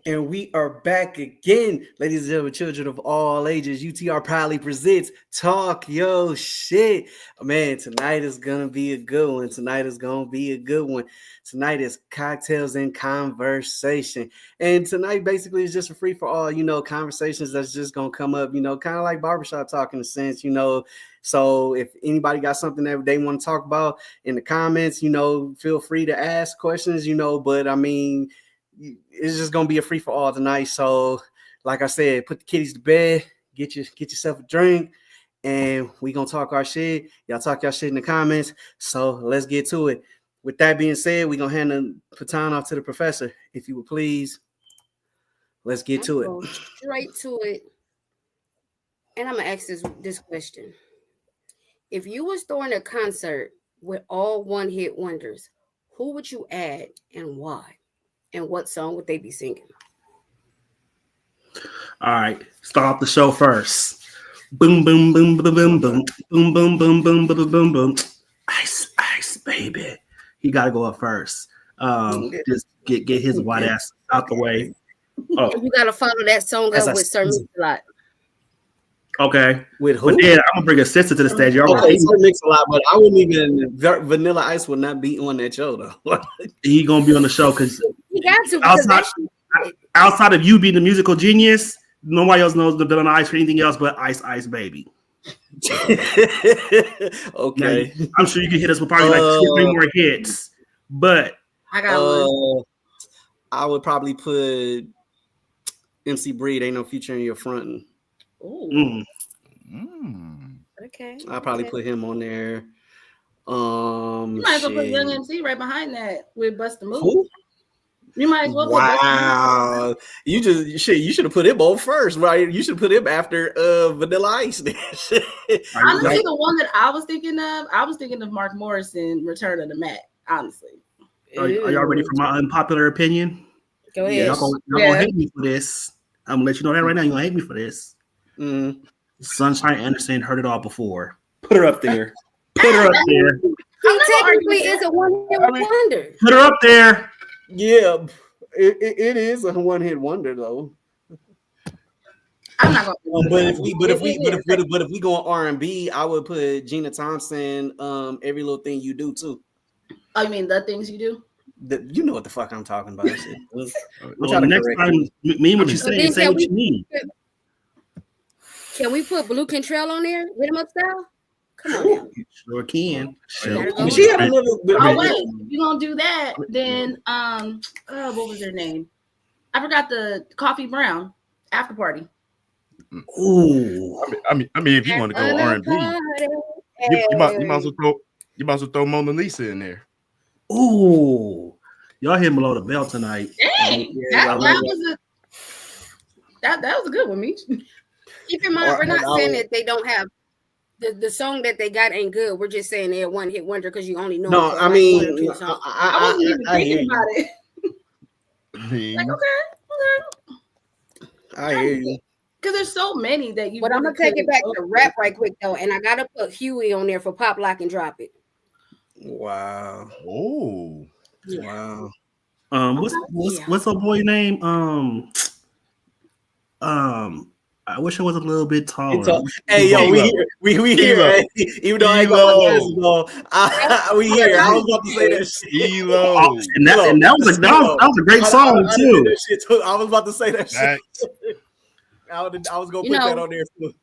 And we are back again, ladies and gentlemen, children of all ages. UTR proudly presents Talk Yo Shit. Man, tonight is going to be a good one. Tonight is cocktails and conversation. And tonight basically is just a free for all, conversations that's just going to come up, kind of like barbershop talk in a sense, So if anybody got something that they want to talk about in the comments, feel free to ask questions, but I mean, it's just gonna be a free for all tonight. So, like I said, put the kiddies to bed, get yourself a drink, and we gonna talk our shit. Y'all talk your shit in the comments. So let's get to it. With that being said, we gonna hand the baton off to the professor, if you would please. Let's get to it. Straight to it. And I'm gonna ask this question: if you was throwing a concert with all one-hit wonders, who would you add and why? And what song would they be singing? All right, start off the show first. Boom, boom, boom, boom, boom, boom, boom, boom, boom, boom, boom, boom, boom. Ice, ice, baby. He got to go up first. Just get his white ass out the way. Oh, you got to follow that song up with Sir Mix-a-Lot. Okay. With who? But then I'm gonna bring a sister to the stage. Okay, Sir Mix-a-Lot, but I wouldn't even. Vanilla Ice would not be on that show though. He gonna be on the show because he got to. Outside of you being the musical genius, nobody else knows the Vanilla Ice for anything else but Ice Ice Baby. Okay. Now, I'm sure you can hit us with probably like 2 or 3 more hits, but I got one. I would probably put MC Breed. Ain't no future in your front. Ooh. Okay. I'll probably put him on there. You might as well put Young MC right behind that with Bust the Move. Who? You might as well put Wow. You should have put him on first, right? You should put him after Vanilla Ice. Honestly, the one that I was thinking of Mark Morrison, Return of the Mac, honestly. Are y'all ready for my unpopular opinion? Go ahead. Y'all gonna hate me for this. I'm gonna let you know that right now. You're gonna hate me for this. Sunshine Anderson heard it all before. Put her up there. Put her up there. He technically is a one-hit wonder. Put her up there. Yeah, it is a one-hit wonder though. I'm not gonna. But if we go on R&B, I would put Gina Thompson. Every Little Thing You Do too. Oh, you mean The Things You Do? You know what the fuck I'm talking about. Well, next time, mean what you say. Say what you mean. Can we put Blue Cantrell on there? Rhythm Up Style? Come on now. Sure can. She had another. Oh wait, you gonna do that? Then what was her name? I forgot the Coffee Brown After Party. Ooh. I mean, if you want to go R&B, you might as well throw Mona Lisa in there. Ooh. Y'all hit below the belt tonight. Dang, that was a good one, Meech. Keep in mind, we're not saying that they don't have the song that they got ain't good. We're just saying they're one hit wonder because you only know. No, I mean, I wasn't even thinking about it. Like, okay. I hear you. Because there's so many that you. But I'm gonna take it back to rap right quick though, and I gotta put Huey on there for Pop Lock and Drop It. Wow. Oh. Yeah. Wow. What's a boy name? I wish I was a little bit taller. Hey, yo, we here. Hey, even though I ain't got we here. I was about to say that shit. Elo. And that was a great song too. I was about to say that shit. I was gonna put that on there too.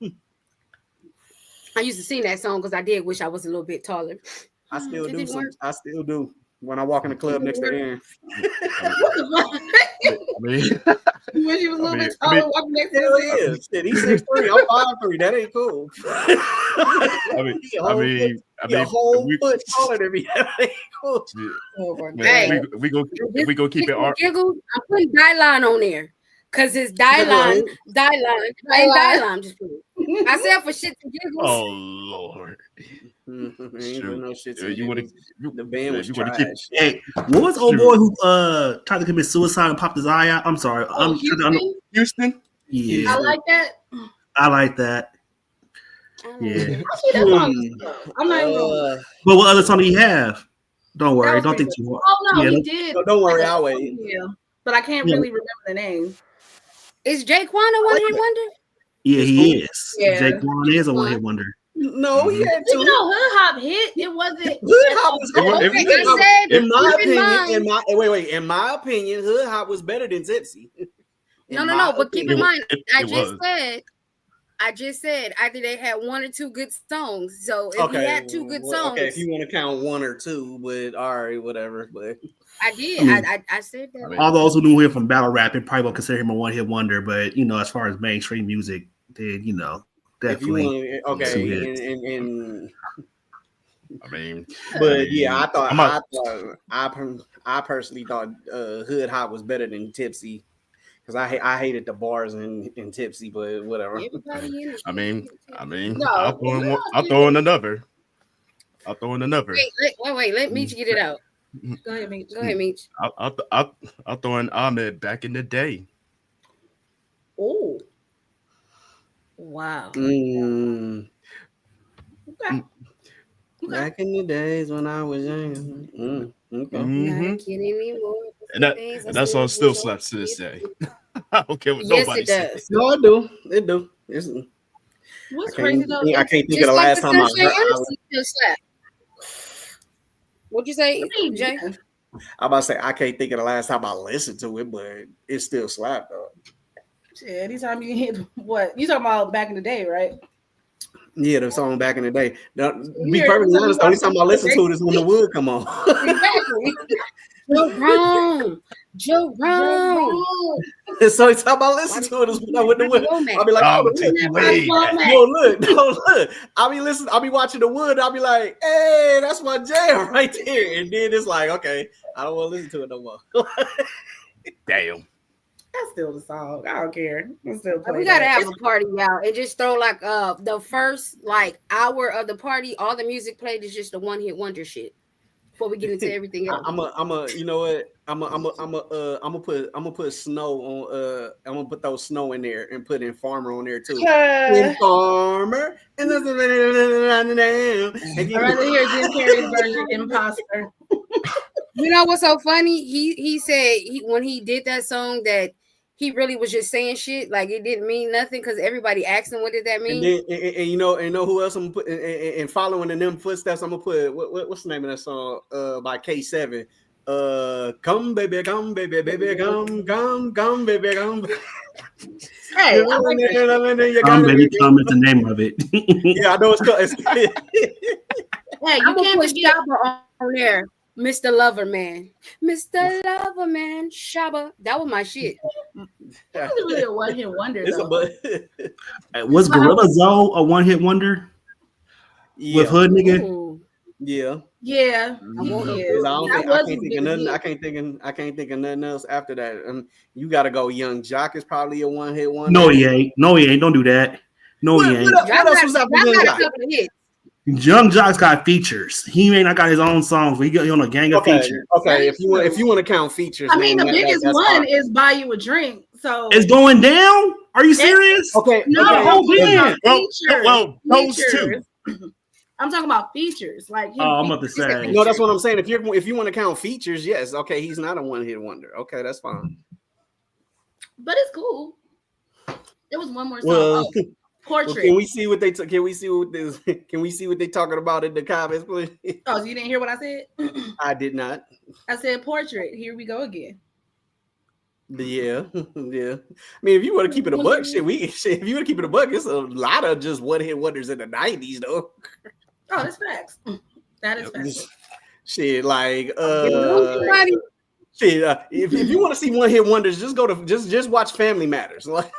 I used to sing that song because I did wish I was a little bit taller. I still do. I still do. When I walk in the club next to Aaron. You wish you was a little bit I mean- taller. Walking next to Hell his yeah. Shit, he's 6'3". I'm 5'3". That ain't cool. I mean, a whole we- foot taller than me. That ain't cool. Oh my God. Hey. we go keep it art. Giggles, I'm putting Dylan on there. Cause it's Dylan. I'm just putting. I said for shit and giggles. Oh Lord. Ain't Shoot. for no shit. You want The band was you wanna trash. keep- Hey, what was old boy who tried to commit suicide and popped his eye out? I'm sorry. Oh, Houston? Yeah, I like that. I like that. I don't Yeah. know. Actually, that song is good. I'm not even gonna. But what other song do you have? Don't worry. was Don't pretty think too hard. Oh no, Yeah, he did. don't worry, I'll wait. Yeah, but I can't Yeah. really remember the name. Is Jake Quan a one hit wonder? Yeah, he is. Yeah. Jake Quan is a one-hit wonder. No, he had You two. know, Hood Hop hit. It wasn't. Hood Hop was It was- Okay, I said, in my keep in opinion, mind- in my opinion, Hood Hop was better than Tipsy. No, but keep in mind, I was. just said either they had one or two good songs. So if he had two good songs, okay, if you want to count one or two, but all right, whatever. But I did. I said that. I mean, All those who knew him from battle rapping probably won't consider him a one-hit wonder, but as far as mainstream music, then if you definitely. want, two okay, hits. and I mean, but yeah, I'm I personally thought Hood Hop was better than Tipsy because I hated the bars in Tipsy, but whatever. Everybody in the I mean, No, I'll throw in another. I'll throw in another. Wait. Let Meech get it out. Go ahead, Meech. Go ahead, Meech. I'll throw in Ahmed back in the day. Oh, Wow. Mm. okay. Back in the days when I was young. Okay. Mhm. Not kidding anymore. And that song still slaps to this day. I don't care what Yes, nobody it says. does. No, I do. It do. What's I crazy though? can't think of Just the like last the time I Sunshine heard. Embassy still slap. What'd you say, Jay? I about to say I can't think of the last time I listened to it, but it still slapped though. Shit, anytime you hit what you talking about back in the day, right? Yeah, the song back in the day. Now, be Yeah, perfectly so honest, the only time I listen to it is when the wood come on. Exactly. Joe Brown. So every time I listen to it is when I with the wood. I'll be like, I'm oh, gonna take you way back. no, look. I'll be watching the wood. I'll be like, hey, that's my jam right there. And then it's like, okay, I don't want to listen to it no more. Damn. That's still the song. I don't care. I'm still playing. We gotta that. have a party, y'all, and just throw like the first like hour of the party. All the music played is just the one hit wonder shit. Before we get into everything else, you know what? I'm gonna put snow on. I'm gonna put those snow in there and put in Farmer on there too. In Farmer, and I'd rather hear Jim Carrey's version, Imposter. you know what's so funny? He said when he did that song that he really was just saying shit, like it didn't mean nothing because everybody asked him what did that mean. And then and you know who else I'm gonna put and following in them footsteps. I'm gonna put what's the name of that song by K7. Come baby, come baby, baby, come baby, come. Hey, Baby, come is the name of it. Yeah, I know it's called. hey, I'm you gonna can't put forget. Shabba on there. Mr. Lover Man. Mr. Lover Man. Shabba. That was my shit. That was really a one hit wonder It's a though. Was Gorilla Zoe a one-hit wonder yeah, with Hood Nigga? Ooh. yeah. Yeah, Because I can't think of nothing else after that. You got to go. Young Jock is probably a one hit wonder. No, he ain't. Don't do that. No, he ain't. What else was after Y'all Young got a Jock? couple of hits. Young Jock's got features. He may not got his own songs, but he got on a gang of features. Okay. If you want to count features, I mean, the then biggest that's one fine. is Buy You a Drink. So It's going down. Are you serious? Okay. no, okay. oh, yeah. features. Well, those two. Features. I'm talking about features. Like Oh, I'm about to say. No, that's what I'm saying. If you want to count features, yes. Okay, he's not a one hit wonder. Okay, that's fine. But it's cool. There was one more song. Well, Portrait. can we see what they can we see what they talking about in the comments, please? Oh, so you didn't hear what I said? I did not. I said portrait. Here we go again. Yeah. I mean, if you want to keep it a buck, if you want to keep it a buck, it's a lot of just one hit wonders in the 90s, though. Oh, that's facts. That is facts. Shit, like Shit, if you want to see one hit wonders, just go to just watch Family Matters. Like,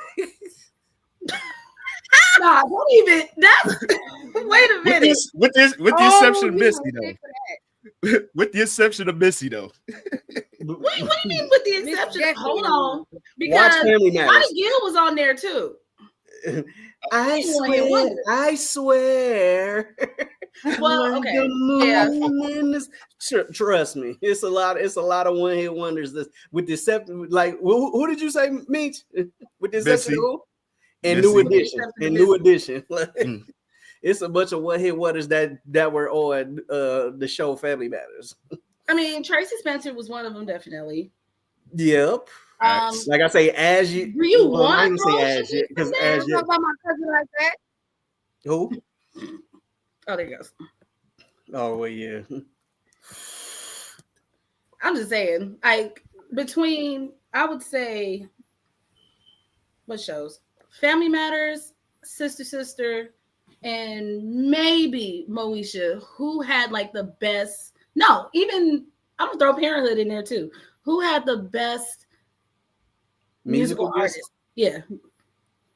Nah, don't even. That's wait a minute. With the exception of Missy though. though. With the exception of Missy though. What do you mean with the exception? Hold on, watch because Family Matters. Bonnie Gill was on there too. I swear. Well, Like okay, the moon yeah. in this- Trust me, it's a lot of one hit wonders. This with the exception, like who did you say, Meech? With the exception of who? And New Missy. Edition. Like, Mm. it's a bunch of one hit wonders that were on the show Family Matters. I mean, Tracy Spencer was one of them, definitely. Yep. Like I say, as you. Do you well, I want ain't gonna say Rose as yet because to as Talk yet. about my cousin like that. Who? Oh, there he goes. Oh well, yeah. I'm just saying, like between, I would say, what shows? Family Matters, Sister, and maybe Moesha, who had like the best. No, even I'm gonna throw Parenthood in there too. Who had the best musical guest? artist? Yeah,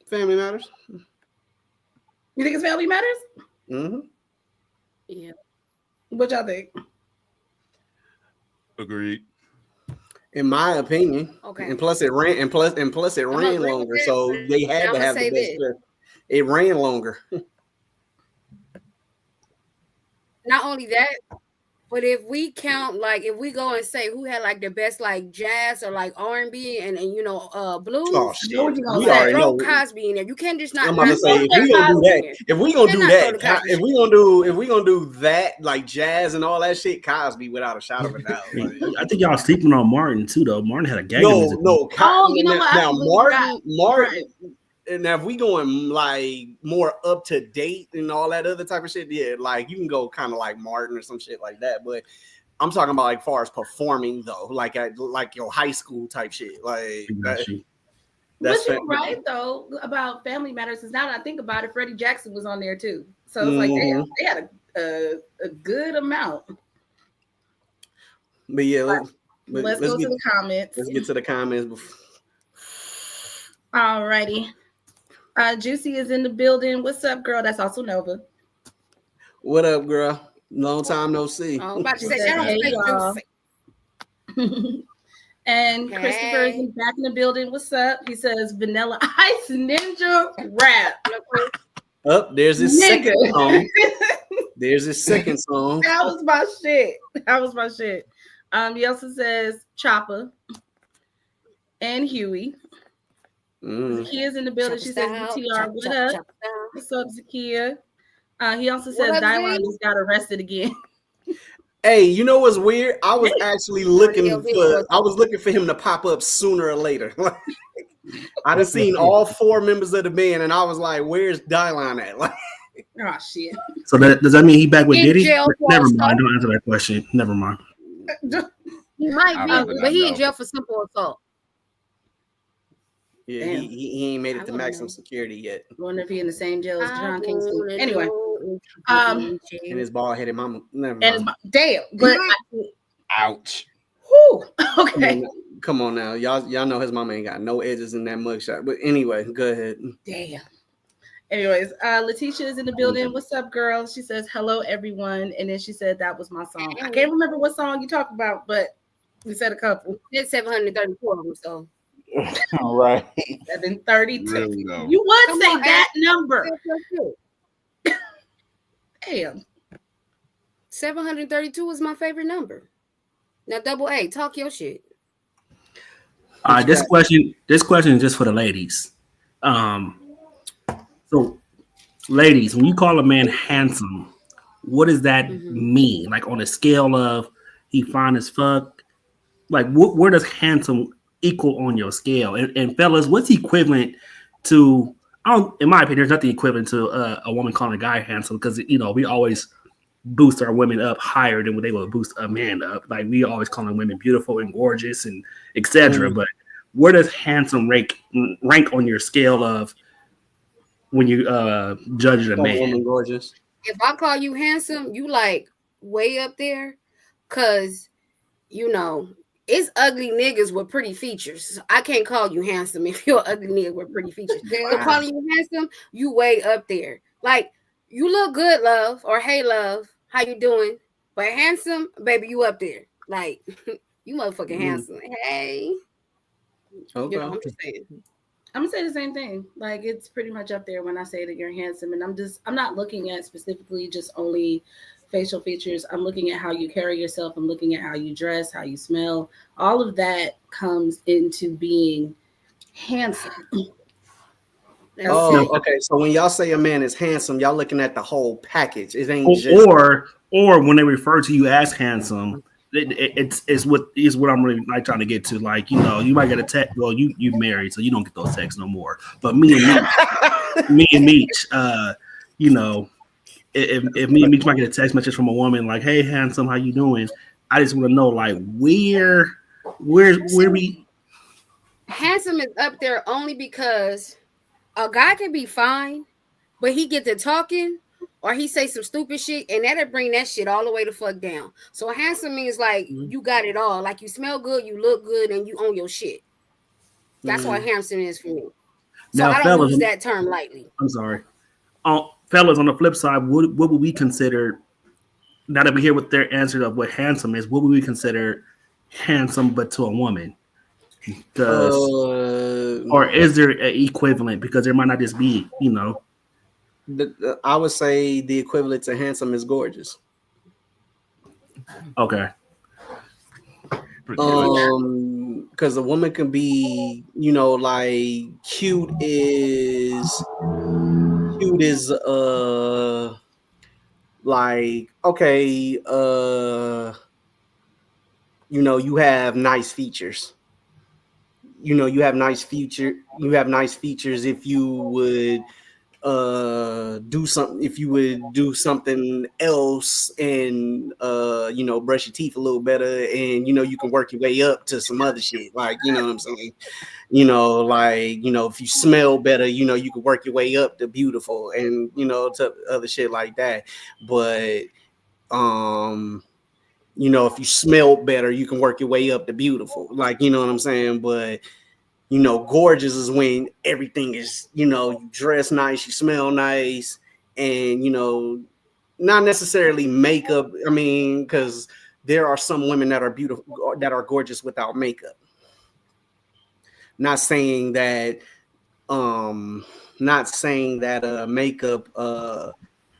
Family Matters. you think it's Family Matters? Mm-hmm. Yeah. What y'all think? Agreed. In my opinion. Okay. And plus it ran and plus it I'm ran agree with longer. that, So but they had I'ma to have say the best this. clip. It ran longer. Not only that, but if we count, like, if we go and say who had like the best like jazz or like R&B and you know blues, Oh shit. What you gonna We say? already throw know. Cosby in there. You can't just not. I'm about to not say throw if we gonna do Cosby in that, there. if we gonna do Cannot that, throw the Cosby if we gonna do that like jazz and all that shit, Cosby without a shadow of a doubt. Like, I think y'all sleeping on Martin too, though. Martin had a gang of music. Oh, you know what? I Now completely Martin. And now if we going like more up to date and all that other type of shit, yeah, like you can go kind of like Martin or some shit like that. But I'm talking about like far as performing though, like at like your high school type shit. Like Got you. But you're right though about Family Matters. Because now that I think about it, Freddie Jackson was on there too. So it's like they had a good amount. But yeah, let's go to the comments. Let's get to the comments. Alrighty. Juicy is in the building. What's up, girl? That's also Nova. What up, girl? Long time no see. I'm about to say Hey, that y'all. And Okay. Christopher is back in the building. What's up? He says Vanilla Ice Ninja Rap. There's his Nigga. second song. There's his second song. That was my shit. He also says Chopper and Huey. Zakia's in the building. She says BTR, what up? What's up, Zakia? He also says up, Dylon Z? just got arrested again. Hey, you know what's weird? I was actually looking for him to pop up sooner or later. I done seen all four members of the band, and I was like, "Where's Dylon at?" Like, Oh shit. So does that mean he back with In Diddy? jail for Never assault. mind. Don't answer that question. Never mind. He might I be, would but he not in know. jail for simple assault. yeah, Damn. he ain't made it I to don't maximum know. security yet, Wonder if he in the same jail as John I Kingston. wanna Anyway, go um, and his bald headed mama. Never and it's mind. damn, but Ouch. whew, okay. Come on now, y'all know his mama ain't got no edges in that mugshot. But anyway, go ahead. Damn. Anyways, Letitia is in the building. What's up, girl? She says hello, everyone, and then she said that was my song. I can't remember what song you talked about, but we said a couple. It's 734 of them, so All right. 732. Really though. You would Come say on, that number. 732. Damn. 732 is my favorite number. Now, double A, talk your shit. This question is just for the ladies. So, ladies, when you call a man handsome, what does that mean? Like on a scale of he fine as fuck, like where does handsome equal on your scale? And fellas, what's equivalent to? In my opinion, there's nothing equivalent to a woman calling a guy handsome because we always boost our women up higher than what they would boost a man up. Like we always calling women beautiful and gorgeous and etc. But where does handsome rank on your scale of when you judge a man? Woman gorgeous. If I call you handsome, you like way up there, cause it's ugly niggas with pretty features. So I can't call you handsome if you're an ugly nigga with pretty features. So calling you handsome, you way up there. Like, you look good, love, or hey, love, how you doing? But handsome, baby, you up there. Like, you motherfucking handsome. Hey. Okay. You know, I'm just saying. I'm gonna say the same thing. Like, it's pretty much up there when I say that you're handsome, and I'm not looking at specifically just only facial features. I'm looking at how you carry yourself. I'm looking at how you dress, how you smell. All of that comes into being handsome. Oh, okay. So when y'all say a man is handsome, y'all looking at the whole package. It ain't just or when they refer to you as handsome. It's what I'm really like trying to get to. Like, you know, you might get a text. Well, you married, so you don't get those texts no more. But me and Meech, you know, if me and Meech might get a text message from a woman like, "Hey, handsome, how you doing?" I just want to know, like, where we. Handsome is up there only because a guy can be fine, but he get to talking. Or he say some stupid shit, and that'll bring that shit all the way the fuck down. So handsome means like you got it all. Like, you smell good, you look good, and you own your shit. That's what handsome is for me. So Now, I don't use that term lightly. I'm sorry. Fellas, on the flip side, what would we consider, now that we hear what their answer of what handsome is, what would we consider handsome but to a woman? Or is there an equivalent? Because there might not just be, you know. I would say the equivalent to handsome is gorgeous. Okay. Because a woman can be, you know, like cute is like, okay, you know, you have nice features. You know, you have nice features if you would do something else and you know, brush your teeth a little better, and you know, you can work your way up to some other shit, like, you know what I'm saying, you know, like, you know, if you smell better, you know, you can work your way up to beautiful, and you know, to other shit like that. But you know, if you smell better, you can work your way up to beautiful, like, you know what I'm saying. But you know, gorgeous is when everything is, you know, you dress nice, you smell nice, and, you know, not necessarily makeup. I mean, because there are some women that are beautiful, that are gorgeous without makeup. Not saying that makeup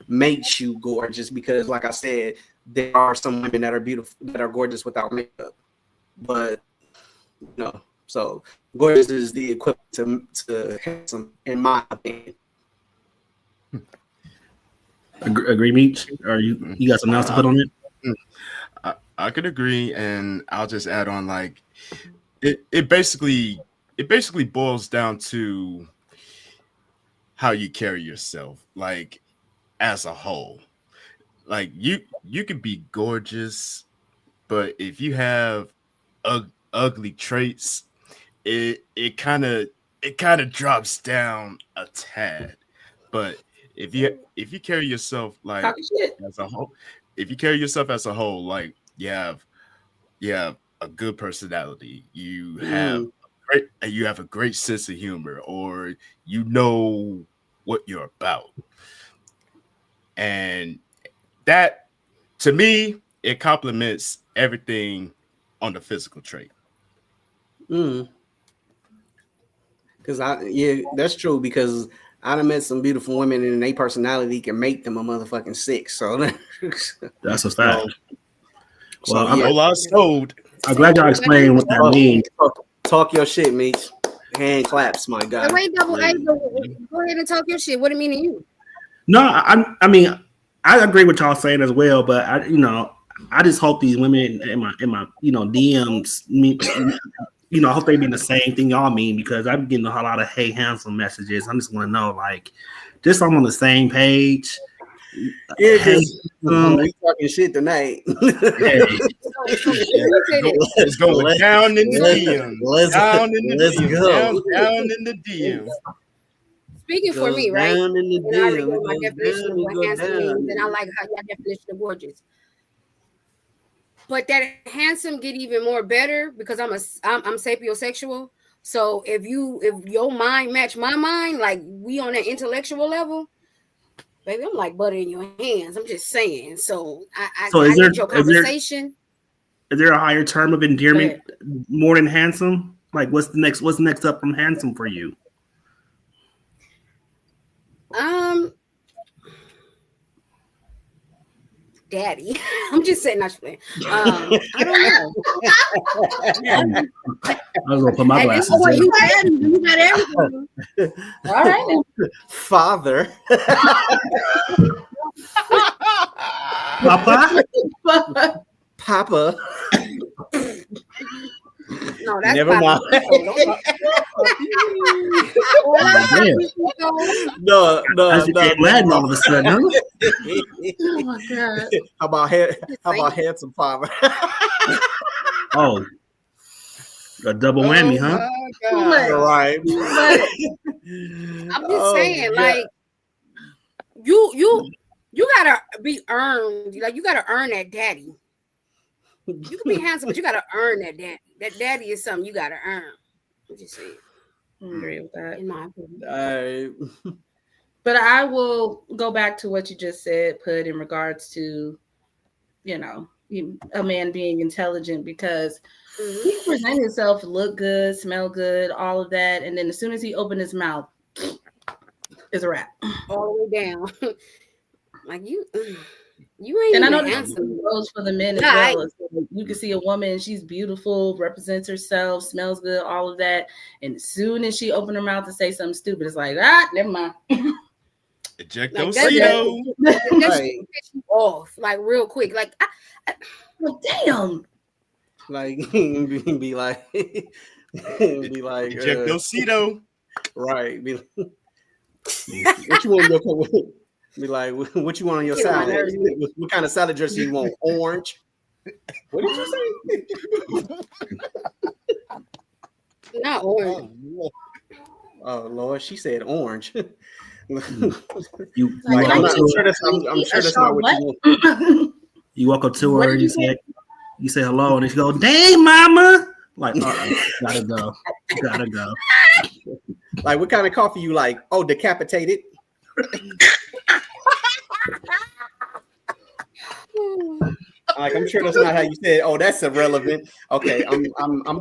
makes you gorgeous, because like I said, there are some women that are beautiful, that are gorgeous without makeup. But, you know, so gorgeous is the equivalent to handsome, in my opinion. Agree, Meech? Or you got something else to put on it? I could agree, and I'll just add on, like, it basically boils down to how you carry yourself, like, as a whole. Like, you could be gorgeous, but if you have ugly traits, it kind of drops down a tad. But if you carry yourself like as a whole, if you carry yourself as a whole, like you have a good personality, you have a great sense of humor, or you know what you're about, and that, to me, it complements everything on the physical trait. Because that's true, because I done met some beautiful women and their personality can make them a motherfucking 6. So that's a fact. Well, I'm glad y'all explained what that means. Talk your shit, Meech. Hand claps, my God. Wait, double A, go ahead and talk your shit. What do it mean to you? No, I mean, I agree with y'all saying as well, but I just hope these women in my you know, DMs, you know, I hope they mean the same thing y'all mean, because I'm getting a whole lot of hey handsome messages. I just want to know, like, just I'm on the same page. Yeah, we talking shit tonight. Let's go down in the DM. Down in the DM. Speaking for me, right? And I already gave my definition of what handsome means, and I like how your definition of gorgeous. But that handsome get even more better because I'm sapiosexual. So if your mind match my mind, like we on that intellectual level, baby, I'm like butter in your hands. I'm just saying. So I need your conversation. Is there a higher term of endearment more than handsome? Like what's next up from handsome for you? Daddy. I'm just saying, not playing. I don't know. I was gonna put my glasses on. You got everything. All right. Father. Papa. No, that's never mind. No. Latin all of a sudden, huh? Oh my god! How about handsome father? Oh, a double whammy, huh? Right. I'm just saying, like you gotta be earned. Like you gotta earn that daddy. You can be handsome, but you gotta earn that daddy. That daddy is something you gotta earn. I'm just saying. I agree with that. In my opinion. But I will go back to what you just said, Put, in regards to, a man being intelligent, because he present himself to look good, smell good, all of that, and then as soon as he opened his mouth, it's a wrap. All the way down. Like you ain't. And I know handsome. goes for the men as well. You can see a woman, she's beautiful, represents herself, smells good, all of that, and as soon as she opened her mouth to say something stupid, it's like, never mind. Ejectocito. Right. Off like real quick. Like, damn. Like be like Ejectocito. Right. What you want to go with? Be like, what you want on your salad? What kind of salad dressing you want? Orange. What did you say? Not orange. Oh Lord, she said orange. I'm sure that's not what you want. You walk up to her and you say hello, and she go, "Dang, mama!" Like, gotta go. Like, what kind of coffee you like? Oh, decapitated. Like, I'm sure that's not how you said. Oh, that's irrelevant. Okay, I'm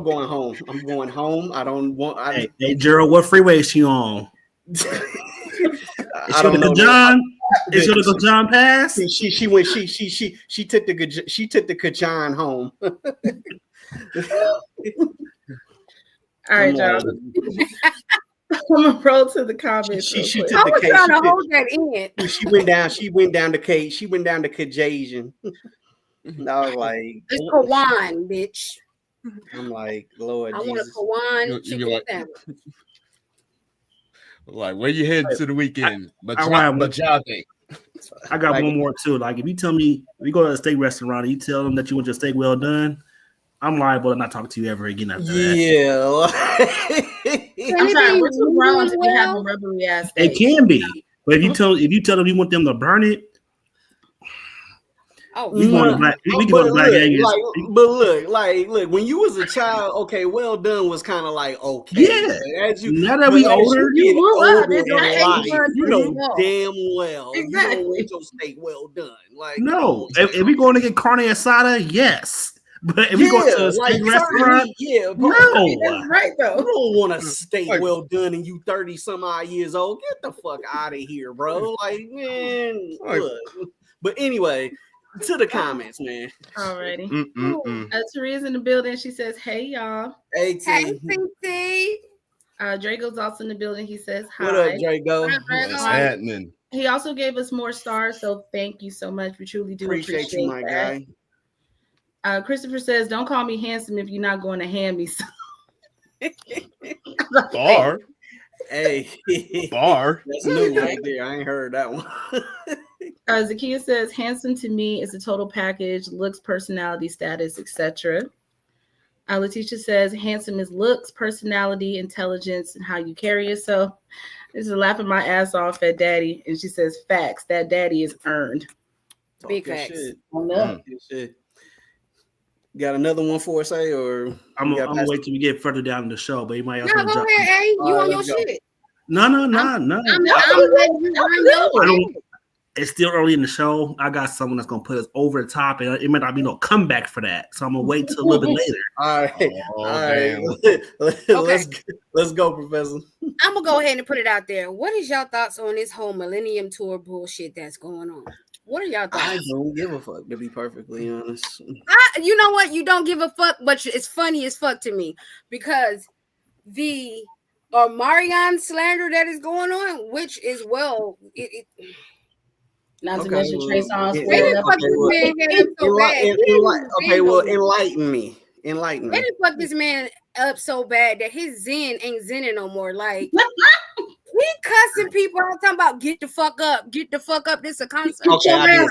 going home. I'm going home. I don't want. Hey, Gerald, what freeway is she on? I don't know. John. Is it the John Pass? She went. She took the Kajan home. All right, John. I'm gonna roll to the comments. She took I was the trying to hold that in. She went down to Cajun. And I was like, it's Kawan, bitch. I'm like, Lord, I Jesus. want a Kawan chicken sandwich. Like, where you heading to the weekend? I got one more too. Like, if you tell me we go to a steak restaurant and you tell them that you want your steak well done, I'm liable to not talk to you ever again after that. Yeah. I'm sorry, we're too grown to be having rubbery ass steak. It can be, but if you tell them you want them to burn it. We can go to Black Angus. But look, when you was a child, okay, well done was kind of like okay. Yeah. Now that we older, you know damn well. Exactly. You don't want your steak well done. Like, no, if we going to get carne asada, yes. But if we go to a steak restaurant, no. That's right though. You don't want a steak well done and you 30 some odd years old. Get the fuck out of here, bro. Like, man. Look. But anyway. To the comments, man. Alrighty. Teresa's in the building. She says, "Hey, y'all." Hey, CT. Draco's also in the building. He says, "Hi." What up, Draco? What's happening? He also gave us more stars, so thank you so much. We truly do appreciate you, my that. guy. Christopher says, "Don't call me handsome if you're not going to hand me some." Bar. Hey. Bar. That's new right there. I ain't heard that one. Zakia says, "Handsome to me is a total package, looks, personality, status, etc." Letitia says, "Handsome is looks, personality, intelligence, and how you carry yourself." This is laughing my ass off at Daddy, and she says, "Facts. That daddy is earned." Big facts. Shit. Got another one for us, say, or I'm gonna wait till we get further down in the show, but you might also No, go ahead, A. You on your shit. No. I'm letting you run your shit. It's still early in the show. I got someone that's gonna put us over the top, and it might not be no comeback for that. So I'm gonna wait till a little bit later. All right, Oh, all right. damn. Let's go, Professor. I'm gonna go ahead and put it out there. What is y'all thoughts on this whole Millennium Tour bullshit that's going on? What are y'all I thoughts? don't give a fuck, to be perfectly honest. You know what? You don't give a fuck, but it's funny as fuck to me because the Marion slander that is going on, which is Not to Okay, mention Trey well, Songz. yeah, they didn't fuck this man head up so bad. Enlighten me. They didn't fuck this man up so bad that his zen ain't zenning no more. Like he cussing people out talking about get the fuck up. This a concert. Okay, I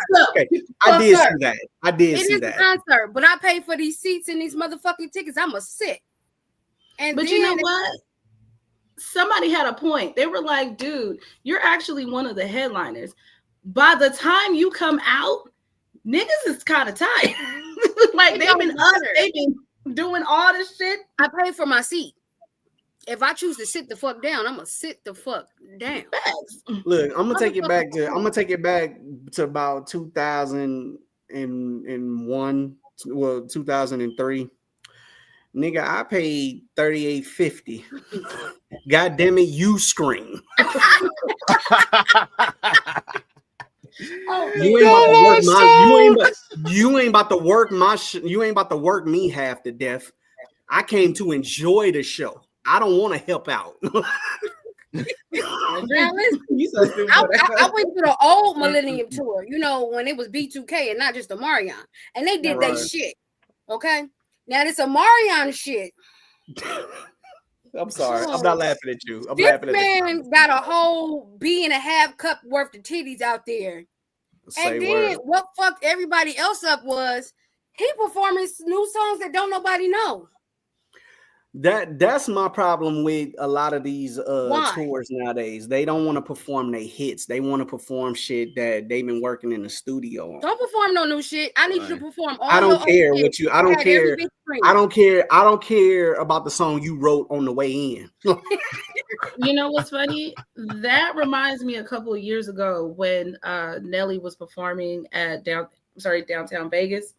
did see that. It is a concert, but I paid for these seats and these motherfucking tickets. I'ma sit. And But you know what? Somebody had a point. They were like, dude, you're actually one of the headliners. By the time you come out, niggas is kind of tired. Like they've been doing all this shit. I paid for my seat. If I choose to sit the fuck down, I'm gonna sit the fuck down. Look, I'm gonna take it back to about 2001, well, 2003. Nigga, I paid $38.50. God damn it, you scream. You ain't about to work me half to death. I came to enjoy the show. I don't want to help out. Now, listen, I went to the old Millennium Tour, you know, when it was B2K and not just the Marion, and they did that shit. Okay, now this a Marion shit. I'm sorry, I'm not laughing at you. This man got a whole B.5 cup worth of titties out there, and then what fucked everybody else up was he performing new songs that don't nobody know. That's my problem with a lot of these tours nowadays. They don't want to perform their hits. They want to perform shit that they've been working in the studio on. Don't perform no new shit. I need you to perform all. I don't care what you. I don't care. I don't care. I don't care about the song you wrote on the way in. You know what's funny? That reminds me a couple of years ago when Nelly was performing at downtown Vegas.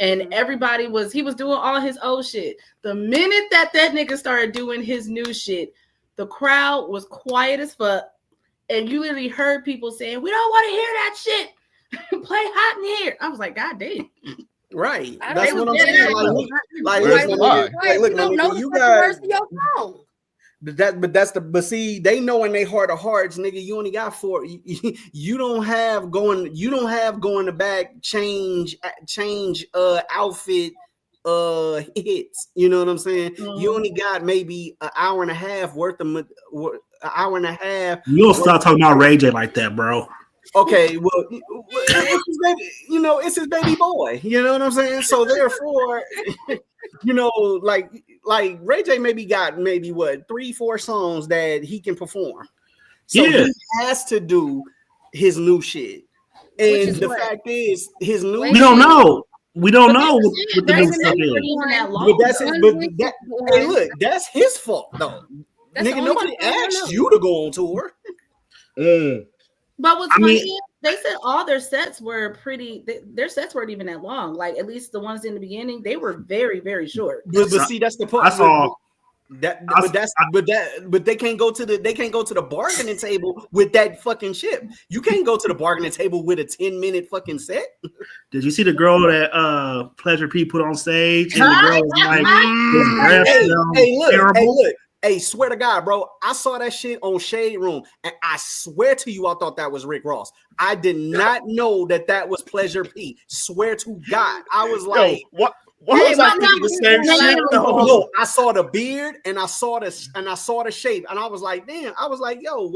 And everybody was doing all his old shit. The minute that nigga started doing his new shit, the crowd was quiet as fuck. And you literally heard people saying, we don't want to hear that shit. Play Hot in Here. I was like, God damn. Right. That's what I'm saying. Look, you guys. But see, they know in their heart of hearts, nigga, you only got 4. You don't have going to back change outfit hits. You know what I'm saying? Mm-hmm. You only got maybe an hour and a half worth of an hour and a half. You don't start talking about Ray J like that, bro. Okay, well, it's his baby boy. You know what I'm saying? So therefore, like Ray J got 3-4 songs that he can perform. So he has to do his new shit. And the fact is, his new we don't know. We don't know what the new stuff is. Hey, look, that's his fault though. Nigga, nobody asked you to go on tour. But what's funny, they said all their sets were their sets weren't even that long. Like at least the ones in the beginning, they were very, very short. But see, that's the point. But they can't go to the bargaining table with that fucking shit. You can't go to the bargaining table with a 10-minute fucking set. Did you see the girl that Pleasure P put on stage? And the girl was like, look. Hey, swear to God, bro, I saw that shit on Shade Room, and I swear to you, I thought that was Rick Ross. I did not know that was Pleasure P. Swear to God, I was like, what? Why was I thinking the same shit? No, I saw the beard and I saw the shape, and I was like, damn. I was like, yo,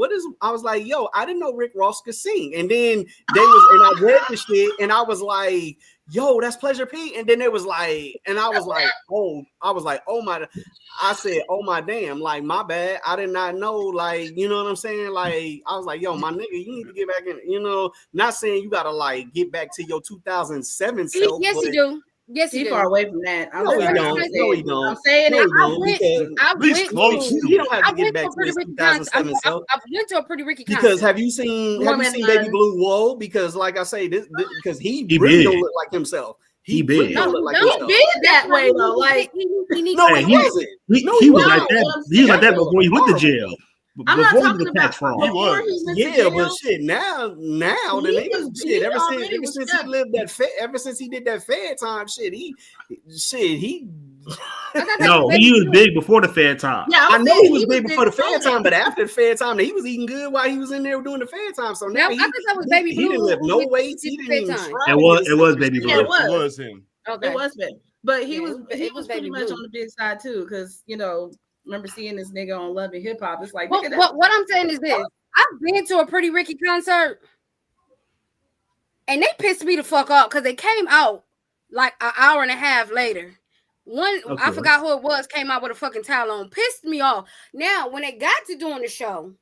I didn't know Rick Ross could sing. And then I read the shit, and I was like, yo, that's Pleasure P. And then it was like, and I was like, oh my. I said, oh my damn, like my bad. I did not know, like, you know what I'm saying? Like, I was like, yo, my nigga, you need to get back in, not saying you gotta like get back to your 2007 self. Yes, you do. Yes, he He do. far away from that. I'm No, he sorry. don't. No, he don't. I'm saying No, it. he don't. Because I least went close to. to he don't have I to get went back to a to Pretty his Ricky concert. 2007 self. I went to a Pretty Ricky concert. Because have you seen Baby Blue Whoa? Because like I say, this because he really big. don't look like himself. He really big. don't No, look he like don't. himself. Big that way though. Like he needs No, Hey, he wasn't. No, he he was wasn't. like that. No, He was like that that before he went to jail. I'm not Before he talking was a tax about fraud. before he went to Yeah, jail. but shit, now the He nigga, was- shit, he ever already since was he stuck. lived that ever since he did that Fed time shit, he No, he was big before the Fed time. Yeah, I I'm know saying he was big before the before Fed that. time, but after the Fed time, he was eating good while he was in there doing the Fed time. So now I thought that was Baby he Blue. didn't lift who no went weights. to He the didn't even Fed time. try. It to was- get it was his Baby shit Blue. Yeah, together. it It was. was him. Okay. It was big, but he Yeah, was it was pretty Baby much Blue. on the big side too. Because remember seeing this nigga on Love and Hip Hop. It's like, Well, nigga, that- what I'm saying is this: I've been to a Pretty Ricky concert, and they pissed me the fuck off because they came out like an hour and a half later. I Okay. forgot who it was, came out with a fucking towel on, pissed me off. Now, when they got to doing the show,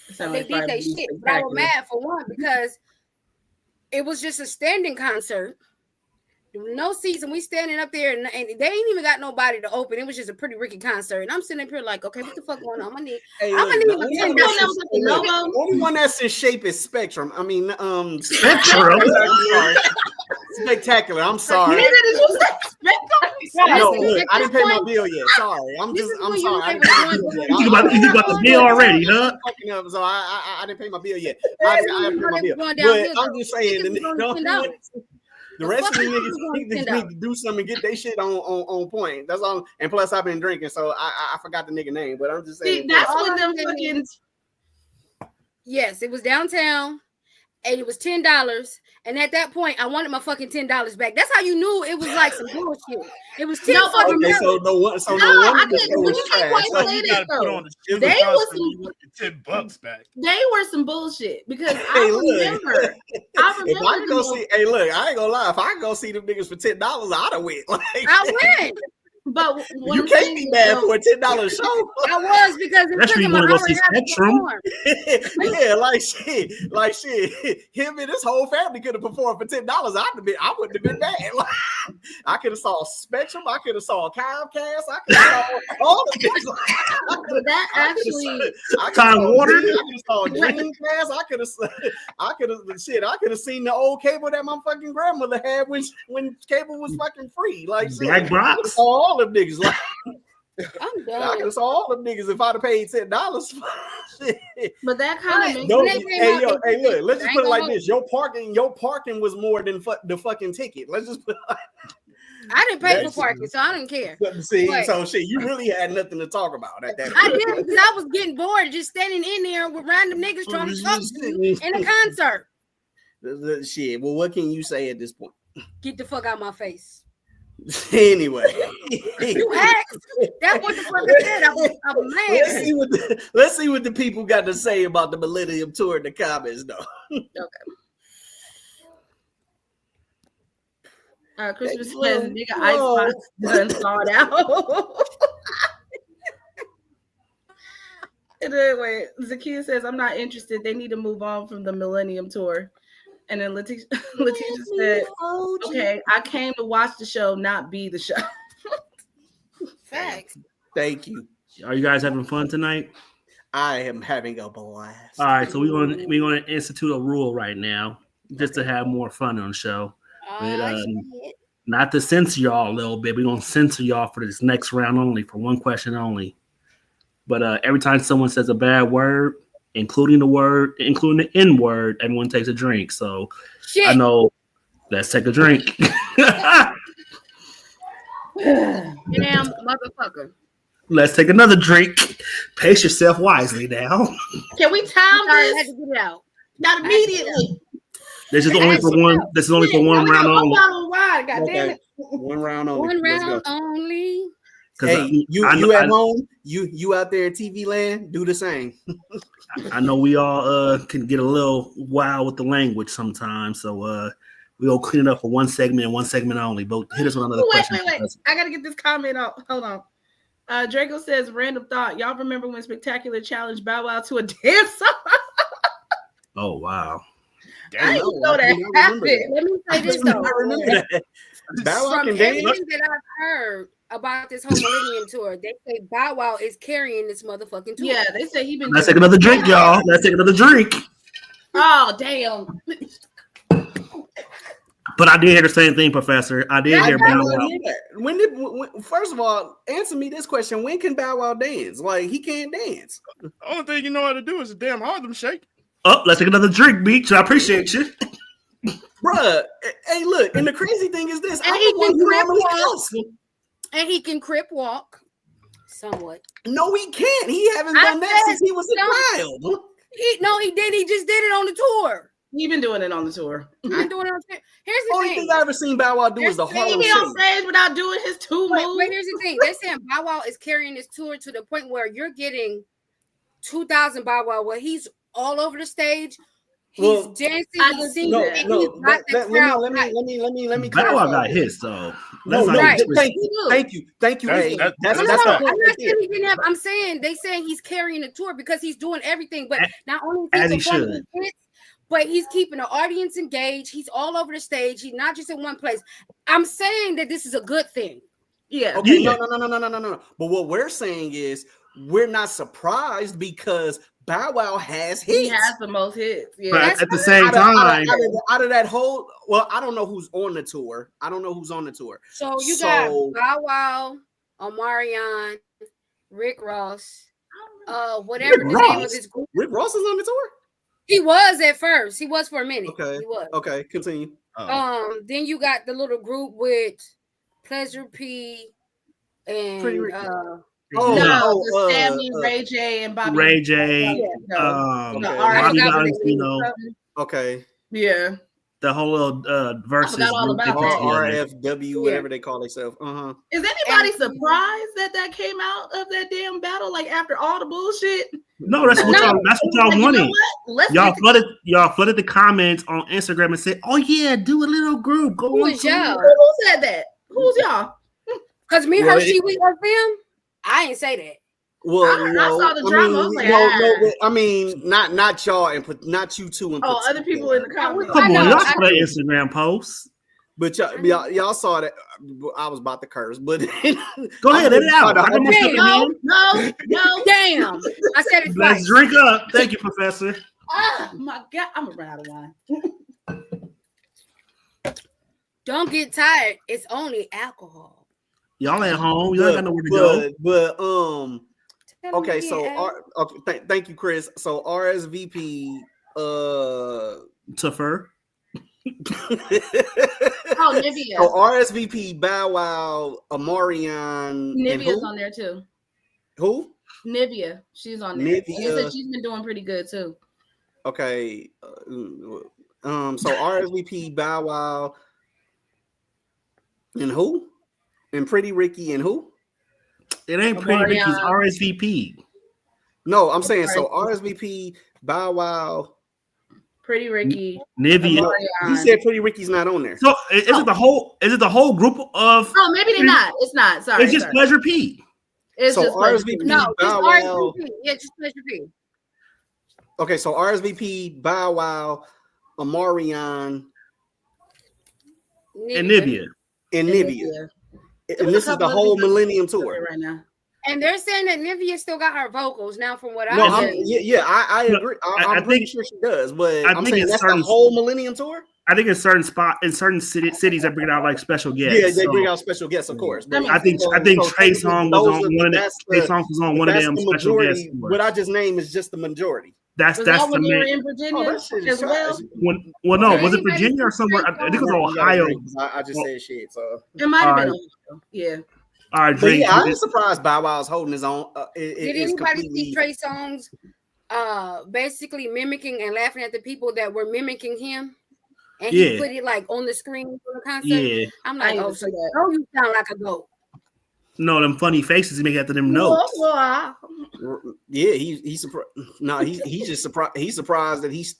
it sound they like did Friday their Night shit. But I was Spectacular. mad for one because it was just a standing concert. There were no seats, and we standing up there, and they ain't even got nobody to open. It was just a Pretty Ricky concert, and I'm sitting up here like, okay, what the fuck going on? I'm gonna need Hey, I'm look, gonna the need only $10. one that's in- Look, the only one that's in shape is Spectrum. I mean, Spectrum? Spectacular. I'm sorry. Nigga, did you say Spectacular? No, Listen, look, at I this didn't pay my point- bill yet. Sorry, I'm This is I'm when you sorry. I say didn't pay my we're bill going- yet. You think about the bill already, huh? Fucking up, so I didn't pay my bill yet. This I is didn't when pay you my know they bill. was going But downhill, I'm just saying, Tickets was only $10. the rest of the fuck niggas is only need $10? to do something and get their shit on point. That's all. And plus, I've been drinking, so I forgot the nigga name. But I'm just saying. See, that's all when them I'm saying fucking Yes, it was downtown, and it was $10. And at that point, I wanted my fucking $10 back. That's how you knew it was like some bullshit. It was 10 No, but- fucking Okay, dollars. so no one. So No, no one I of the didn't- show when was you keep trash. quiet, So say you this, gotta put though. on the They concert was when you want your $10 back. they were some bullshit because Hey, I look. remember. I If I remember could go see, hey, look, I ain't gonna lie. If I could go see them niggas for $10, I'd have went. Like, I went. but what you I'm can't saying be is, mad though, for a $10 show. I was because it That's took where you him an wanna hour go and see a half to Spectrum. perform. Yeah, like shit. Him and his whole family could have performed for $10. I wouldn't have been mad. Like, I could have saw Spectrum. I could have saw Comcast. I could have saw all the things. but that actually, Time Warner? I could have saw Dreamcast. I could have seen the old cable that my fucking grandmother had when cable was fucking free. Like shit. Black I could have Box? saw all them niggas. Like, I'm I could done. have saw all them niggas if I'd have paid $10. Shit. but that kind of But- makes No, When they came hey, out, hey, look, let's I just ain't put it like gonna this: your parking was more than the fucking ticket. Let's just put it I didn't pay for That's- parking, so I didn't care. like see. But- So shit, you really had nothing to talk about at that. I point. did because I was getting bored just standing in there with random niggas trying to talk to me in a concert. Shit. Well, what can you say at this point? Get the fuck out my face. Anyway, You asked. That's what the fuck I said. I'm mad. let's see what the people got to say about the Millennium Tour in the comments, though. Christmas Whoa, says nigga whoa. Icebox done thawed out. And anyway, Zakia says, I'm not interested. They need to move on from the Millennium Tour. And then Letitia said, okay, I came to watch the show, not be the show. Facts. Thank you. Are you guys having fun tonight? I am having a blast. All right, so we're gonna institute a rule right now, just to have more fun on the show. Shit. Not to censor y'all a little bit. We're gonna censor y'all for this next round only, for one question only. But every time someone says a bad word, including the N word, everyone takes a drink. So Shit. I know. Let's take a drink. Damn motherfucker. Let's take another drink. Pace yourself wisely now. Can we time I had this? to get it out. Not immediately. This is only for one. This is only for one We round got one only. bottle of wine, God damn Okay. it. One round only. One Let's round go. only. Hey, you I at home? You out there in TV land? Do the same. I know we all can get a little wild with the language sometimes, so we'll clean it up for one segment and one segment only. But hit us with another question. Wait. I gotta get this comment out. Hold on. Draco says, random thought. Y'all remember when Spectacular challenged Bow Wow to a dance song? Oh wow! I didn't know I that do not remember happened. Let me say this though. I remember that. Bow Wow From can dance. everything that I've heard about this whole Millennium Tour, they say Bow Wow is carrying this motherfucking tour. Yeah, they say he been. Let's take another drink, y'all. Let's take another drink. Oh damn! But I did hear the same thing, Professor. I did hear Bow Wow. When first of all, answer me this question: when can Bow Wow dance? Like he can't dance. The only thing you know how to do is a damn Harlem Shake. Oh, let's take another drink, Beach. I appreciate you. Bruh, hey, look, and the crazy thing is this: And I'm he the one can who crip normally walk. cuss. And he can crip walk somewhat. No, he can't. He haven't I done that said since he was a child. He did. He just did it on the tour. He been doing it on the tour. I'm doing it on the tour. Here's the Only thing. thing I ever seen Bow Wow do is the They're Harlem He Shake. on stage without doing his two But moves. here's the thing. They're saying Bow Wow is carrying this tour to the point where you're getting 2,000 Bow Wow, where he's all over the stage. He's Well, dancing, I he's can singing, see No, that. and no. he's got the crowd. Let me Bow Wow clarify got this. his, so No, let's no, not Right. get twisted. thank you. That's- Hey, that- that's No, that's no, the I'm point not right saying there. he didn't have. I'm saying they saying he's carrying the tour because he's doing everything. But not only is As he he performing should. his hits, but he's keeping the audience engaged. He's all over the stage. He's not just in one place. I'm saying that this is a good thing. Yeah. Okay, Yeah. no. But what we're saying is we're not surprised because Bow Wow has hits. He has the most hits. Yeah. But That's at the fine. same time, out of that whole, well, I don't know who's on the tour. So you got So- Bow Wow, Omarion, Rick Ross, whatever Rick the name of Ross? this group. Rick Ross is on the tour. He was at first. He was for a minute. Okay. He was. Okay, continue. Then you got the little group with Pleasure P and Pretty Ricky. Oh, no, the Sammy, Ray J, and Bobby. Ray J, No. um, The Okay. R- I Bobby forgot what they Valentino, named Okay. Yeah. the whole little versus. I forgot all group about they put that. together. RFW, whatever they call themselves. Is anybody And- surprised that came out of that damn battle? Like after all the bullshit? No, that's what No. y'all. That's what y'all Like, you know wanted. what? Let's Y'all get flooded the comments on Instagram and said, "Oh yeah, do a little group. Go Who on is tour." y'all? Who said that? Who's y'all? Because me, Well, Hershey, we love them. I ain't say that. Well, I no, saw the drama. I was like, I mean, not y'all and not you two. In Oh, other people in the comments. Come I on, know, y'all I saw that Instagram post. But y'all saw that. I was about to curse, but Go ahead, let it out. I got my Damn. stuff in here. No. Damn. I said it Let's twice. drink up. Thank you, Professor. Oh my God, I'm gonna run out of wine. Don't get tired. It's only alcohol. Y'all at home. Y'all got nowhere to go. But Tell okay, me so again. thank you, Chris. So RSVP, Tougher. Oh, Nivea. So RSVP, Bow Wow, Omarion, and Nivea's who? on there too. Who? Nivea, she's on there. She Nivea. said she's been doing pretty good too. Okay. So RSVP, Bow Wow, and who? And Pretty Ricky and who? It ain't Pretty Ricky's Omarion. RSVP. No, I'm saying so RSVP, Bow Wow. Pretty Ricky. Nivea. Omarion. He said Pretty Ricky's not on there. So is it the whole? Is it the whole group of? Oh, maybe they're not. It's not. Sorry. It's just sorry. Pleasure P. It's So just Pleasure RSVP. P. No, just Bow Wow. RSVP. Yeah, just Pleasure P. Okay, so RSVP, Bow Wow, Omarion, And Nivea. and Nivea. There And was a this is couple the other whole people Millennium on there Tour. right now. And they're saying that Nivea still got her vocals now, from what No, I I'm, see. yeah, I No, agree. I I'm pretty think- sure she does, but I I'm think saying it's that's the certain- whole Millennium Tour. I think in certain cities that bring out like special guests. Yeah, they So bring out special guests, of course. I mean, I think So Trey technically, Songz was those on are- one of that's the Trey the- Songz was on one of that's them the special majority. guests. What I just named is just the majority. That's Was that's that the when they were main. in Virginia Oh, that shit is as well? trash. Well, no, Did was it anybody Virginia or see somewhere? Trey I think it was You gotta Ohio. drink, 'cause I just said shit. So, It might have been. Alright. Ohio. Yeah. All right, but drink. yeah, I am surprised Bow Wow's holding his own. Did anybody see Trey Songz basically mimicking and laughing at the people that were mimicking him? And he Yeah. put it like on the screen for the concert. Yeah, I'm like, I oh, didn't so see that. you sound like a goat. no, them funny faces he make after them notes. Yeah, he's surprised. No, he's just surprised. He's surprised that he's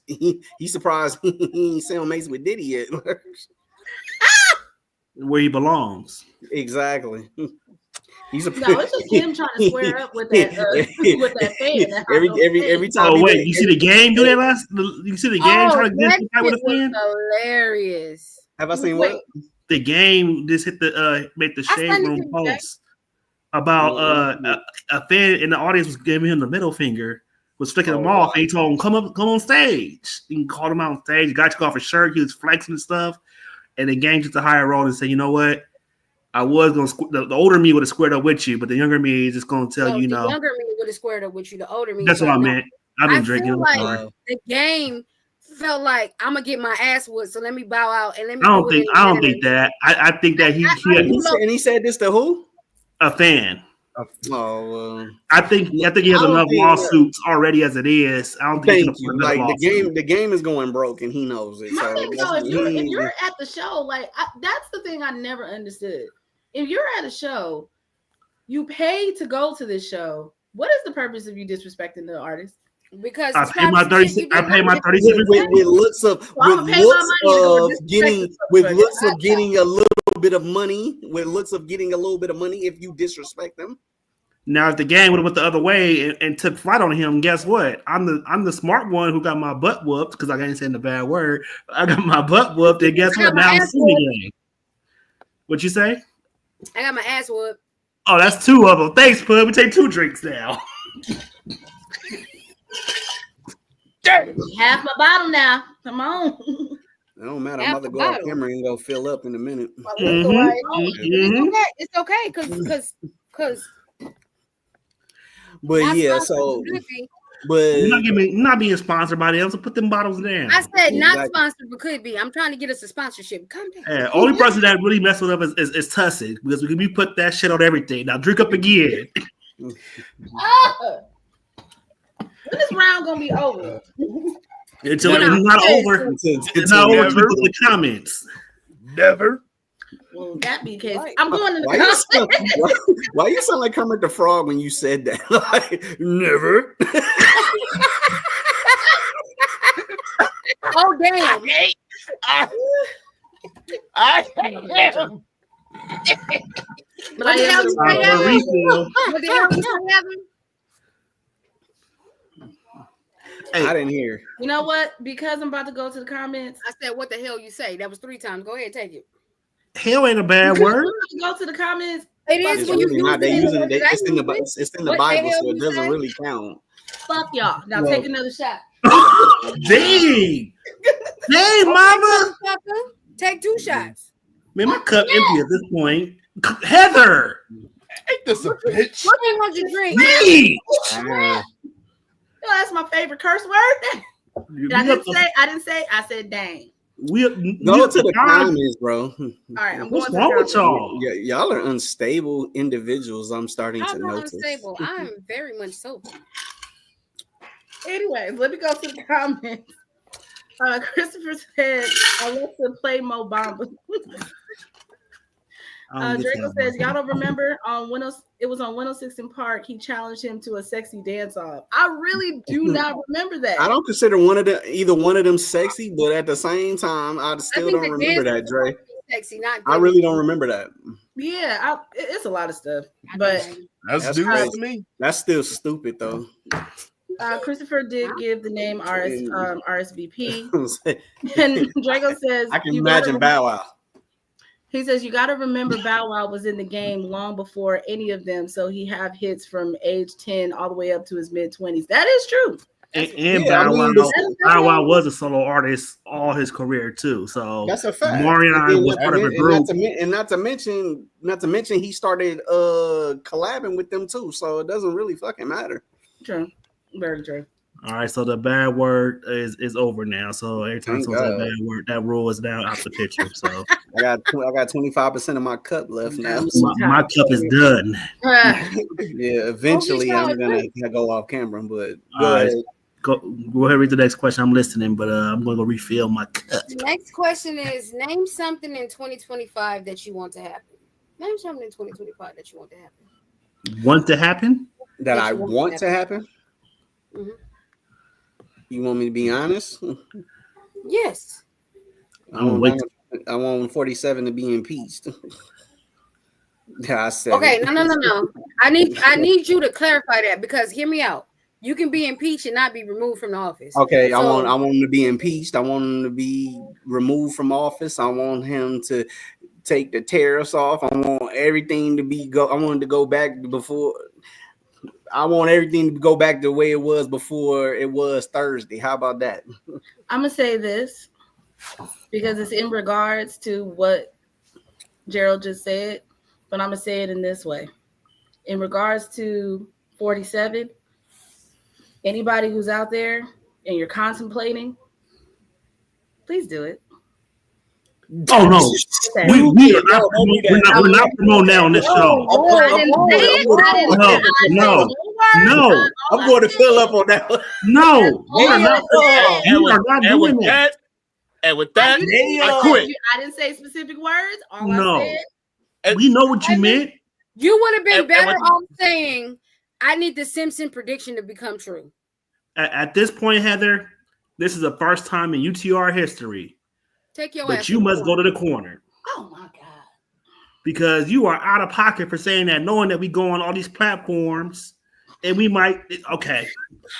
surprised he ain't sound amazing with Diddy yet. Where he belongs. Exactly. He's a No, it's just him trying to square up with that with that fan. That every time. Oh he wait, did- you see the game do that last? You see the game Oh, trying to get that in fight with a shit fan? was hilarious. Have I seen Wait, what? the game just hit the make the I shade sent it room to you, Jay. post about a fan in the audience was giving him the middle finger, was flicking him off, and he told him come on stage. He called him out on stage. The guy took off his shirt. He was flexing and stuff, and the game took the higher road and said, you know what? I was gonna the older me would have squared up with you, but the younger me is just gonna tell you, The younger me would have squared up with you. The older me. That's what I meant. I've been I drinking. feel like the game felt like I'm gonna get my ass whooped, so let me bow out and let me. I don't think that. I think that he said this to who? A fan. Oh, I think he has enough lawsuits already as it is. I don't think he can like the game is going broke and he knows it. My thing though, if you're at the show, like that's the thing I never understood. If you're at a show, you pay to go to this show. What is the purpose of you disrespecting the artist? Because I pay my 30. I pay my 37 with looks of getting a little bit of money. With looks of getting a little bit of money if you disrespect them. Now, if the game would have went the other way and took flight on him, guess what? I'm the smart one who got my butt whooped because I ain't saying the bad word. I got my butt whooped, and guess what? Now I'm suing the game. What you say? I got my ass whooped. Oh, that's two of them. Thanks, Pub. We take 2 drinks now. Half my bottle now. Come on. It don't matter. I'm about to go off camera and go fill up in a minute. It's okay, because. But yeah, so. But you're not being sponsored by them, so put them bottles down. I said not sponsored, but could be. I'm trying to get us a sponsorship. Calm down. Yeah, only person that really messed with us is Tussie because we put that shit on everything. Now drink up again. When this round gonna be over? Until it's not over. It's not over until the comments. Never. Well, that be the case. I'm going to the comments. Why you sound like Kermit the Frog when you said that? Like, never. Oh damn! I hate him. What the hell you say? Hey, I didn't hear. You know what? Because I'm about to go to the comments. I said, "What the hell you say?" That was 3 times. Go ahead, take it. Hell ain't a bad word. Go to the comments. It is when really you not. They using it. It's in the Bible, so it doesn't really count. Fuck y'all. Now take another shot. Dang, mama. Take 2 shots. Man, my cup empty at this point. Heather, ain't this a bitch? What do you want to drink? That's my favorite curse word. I didn't say. I said dang. Go to the comments, bro. All right, what's wrong with y'all? Y'all are unstable individuals. I'm starting to notice. Unstable. I'm very much sober. Anyways, let me go to the comments. Christopher said, "Alexa, play Mo Bamba." Draco says, "Y'all don't remember on it was on 106 in Park. He challenged him to a sexy dance off. I really do not remember that. I don't consider either one of them sexy, but at the same time, I still don't remember that, Dre. Sexy, not. I really don't remember that. Yeah, it's a lot of stuff, but that's to me. That's still stupid though." Christopher did give the name RSVP, and Draco says, "I can imagine Bow Wow." He says, "You got to remember Bow Wow was in the game long before any of them, so he have hits from age 10 all the way up to his mid-20s. That is true. And Bow Wow was a solo artist all his career too. So that's a fact. Marion was part of a group, not to mention he started collabing with them too. So it doesn't really fucking matter. True, very true. All right, so the bad word is over now. So every time someone says bad word, that rule is now out the picture. So I got 25% of my cup left now. My cup is done. Yeah, eventually I'm gonna go off camera, but go ahead and read the next question. I'm listening, but I'm gonna go refill my cup. The next question is: name something in 2025 that you want to happen. Name something in 2025 that you want to happen. Want to happen? That I want to happen. Mm-hmm. You want me to be honest? Yes. I want 47 to be impeached. I said okay, no. I need you to clarify that because hear me out. You can be impeached and not be removed from the office. Okay, I want him to be impeached. I want him to be removed from office. I want him to take the tariffs off. I want everything to be I wanted to go back before. I want everything to go back the way it was before it was Thursday. How about that? I'm gonna say this because it's in regards to what Gerald just said, but I'm gonna say it in this way. In regards to 47, anybody who's out there and you're contemplating, please do it. Oh no, we're not promoting that on this show. No. I'm going to fill up on that one. No, we are not doing that. And with that, I quit. I didn't say specific words. All No, I said, we know what you meant. You would have been better off saying, "I need the Simpson prediction to become true." At this point, Heather, this is the first time in UTR history. Take your but you must go to the corner. Oh my God. Because you are out of pocket for saying that, knowing that we go on all these platforms and we might. Okay,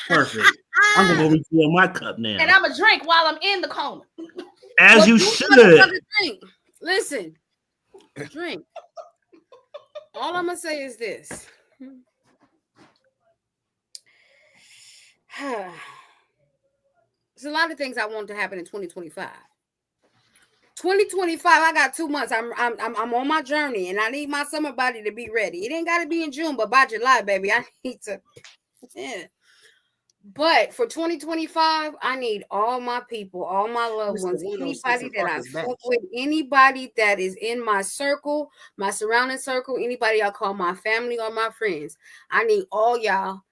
perfect. I'm gonna go refill my cup now. And I'm gonna drink while I'm in the corner. As you should. Listen, drink. All I'm gonna say is this. There's a lot of things I want to happen in 2025. 2025, I got 2 months. I'm on my journey, and I need my summer body to be ready. It ain't got to be in June, but by July, baby, I need to. Yeah. But for 2025, I need all my people, all my loved ones, anybody that I fuck with, anybody that is in my circle, my surrounding circle, anybody I call my family or my friends. I need all y'all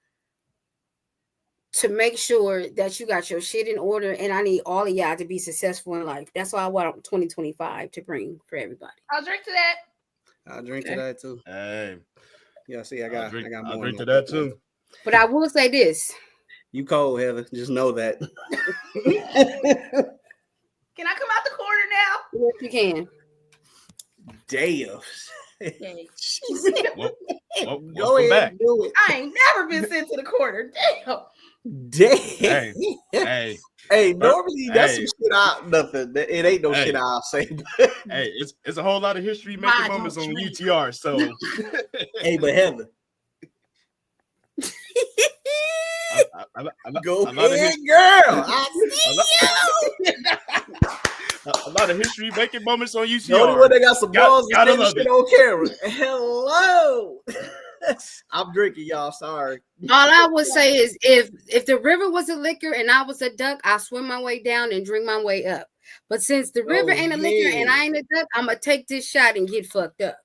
to make sure that you got your shit in order, and I need all of y'all to be successful in life. That's what I want 2025 to bring for everybody. I'll drink to that. I'll drink to that too. Hey, yeah. See, I got more. I'll drink to that too. But I will say this: you cold, Heather. Just know that. Can I come out the corner now? Yes, you can. Damn. Go ahead, do it. I ain't never been sent to the corner. Damn. Hey, normally that's some shit out. Nothing. It ain't no shit I'll say. Hey, it's a whole lot of history making moments on UTR. So, hey, but Heather, go ahead, girl. I see you. A lot of history making moments on UTR. The only one that got some balls is shit it. on camera. Hello. I'm drinking, y'all. Sorry. All I would say is if the river was a liquor and I was a duck, I swim my way down and drink my way up. But since the river ain't a liquor and I ain't a duck, I'm gonna take this shot and get fucked up.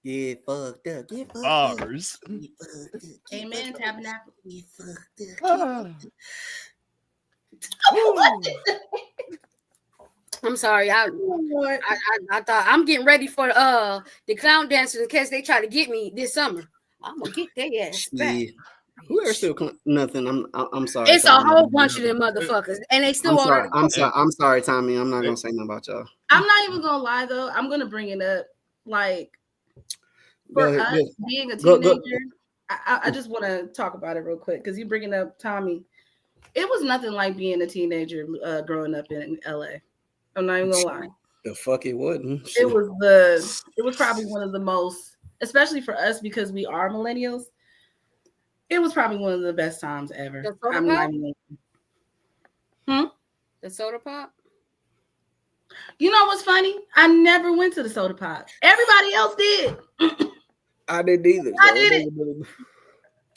Get fucked up. Get fucked Bars. up. Get fucked up. Amen, tabernacle. Get fucked up. I'm sorry. I thought I'm getting ready for the clown dancers in case they try to get me this summer. I'm gonna get their ass back. Yeah. Who are still nothing? I'm sorry. It's Tommy. A whole bunch of them motherfuckers, and they still. I'm sorry, Tommy. I'm not gonna say nothing about y'all. I'm not even gonna lie though. I'm gonna bring it up. Like for us being a teenager, I just want to talk about it real quick because you bringing up Tommy. It was nothing like being a teenager growing up in LA. I'm not even gonna lie. The fuck it wasn't. It was probably one of the most, especially for us because we are millennials. It was probably one of the best times ever. The soda pop? The soda pop? You know what's funny? I never went to the soda pop. Everybody else did. I didn't either. I didn't.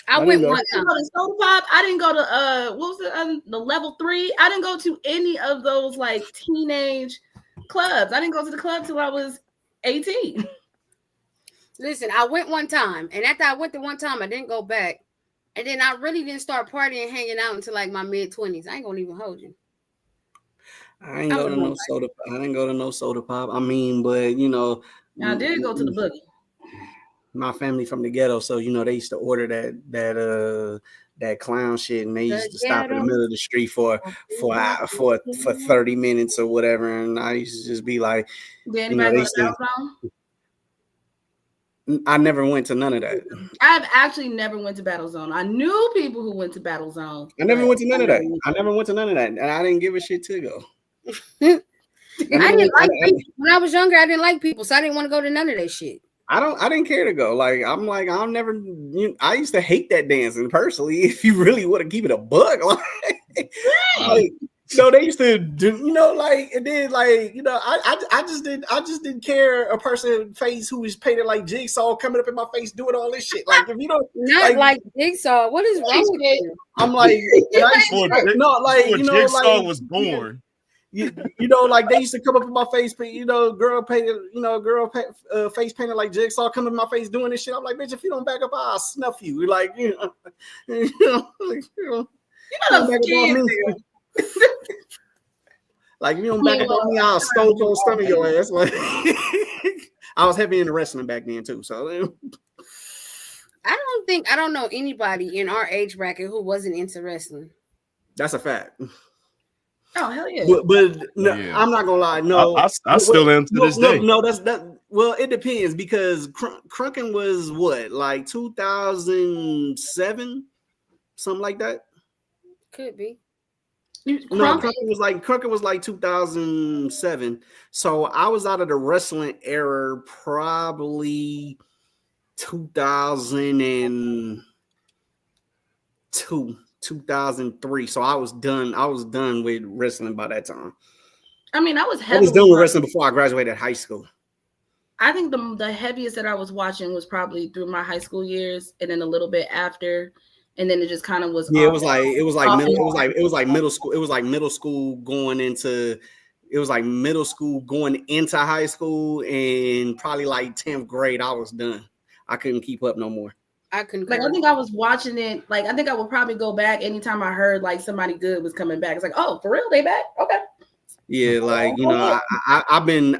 I went one time. I didn't go to soda pop. I didn't go to what was the level 3? I didn't go to any of those like teenage clubs. I didn't go to the club till I was 18. Listen, I went one time, and after I went the one time, I didn't go back. And then I really didn't start partying and hanging out until like my mid-20s. I ain't gonna even hold you. I ain't go to no soda. I didn't go to no soda pop. I mean, but you know, I did go to the boogie. My family from the ghetto, so you know they used to order that clown shit, and they used to stop in the middle of the street for 30 minutes or whatever, and I used to just be like, did anybody go to Battle Zone? I never went to none of that. I've actually never went to Battle Zone. I knew people who went to Battle Zone. I never went to none of that. I never went to none of that, and I didn't give a shit to go. I didn't like people. When I was younger, I didn't like people, so I didn't want to go to none of that shit. I didn't care to go. Like, I'm like, I'll never. I used to hate that dancing personally. If you really want to keep it a buck, like no, they used to do, like, and then like, I just didn't care a person face who was painted like Jigsaw coming up in my face doing all this shit. Like, if you don't not like Jigsaw, what is wrong with you? I'm like, Jigsaw was born. Like they used to come up in my face, girl painted, face painted like Jigsaw, come in my face doing this shit. I'm like, bitch, if you don't back up, I'll snuff you. Like, you know like, if you don't back up on me, I'll stone cold stomach your ass. Like, I was heavy into wrestling back then too, so. I don't know anybody in our age bracket who wasn't into wrestling. That's a fact. Oh, hell yeah. But no, yeah. I'm not gonna lie. No, I still am to this day. No, that. Well, it depends because Crunkin was what, like 2007, something like that. Could be. No, Crunkin was like 2007. So I was out of the wrestling era probably 2002. 2003. So I was done with wrestling by that time. I mean, I was done with wrestling before I graduated high school. I think the heaviest that I was watching was probably through my high school years, and then a little bit after, and then it just kind of was. Yeah, it was like middle school. It was like middle school going into. It was like middle school going into high school, and probably like 10th grade, I was done. I couldn't keep up no more. I think I was watching it. Like, I think I would probably go back anytime I heard like somebody good was coming back. It's like, oh, for real, they back? Okay. Yeah, like, I've been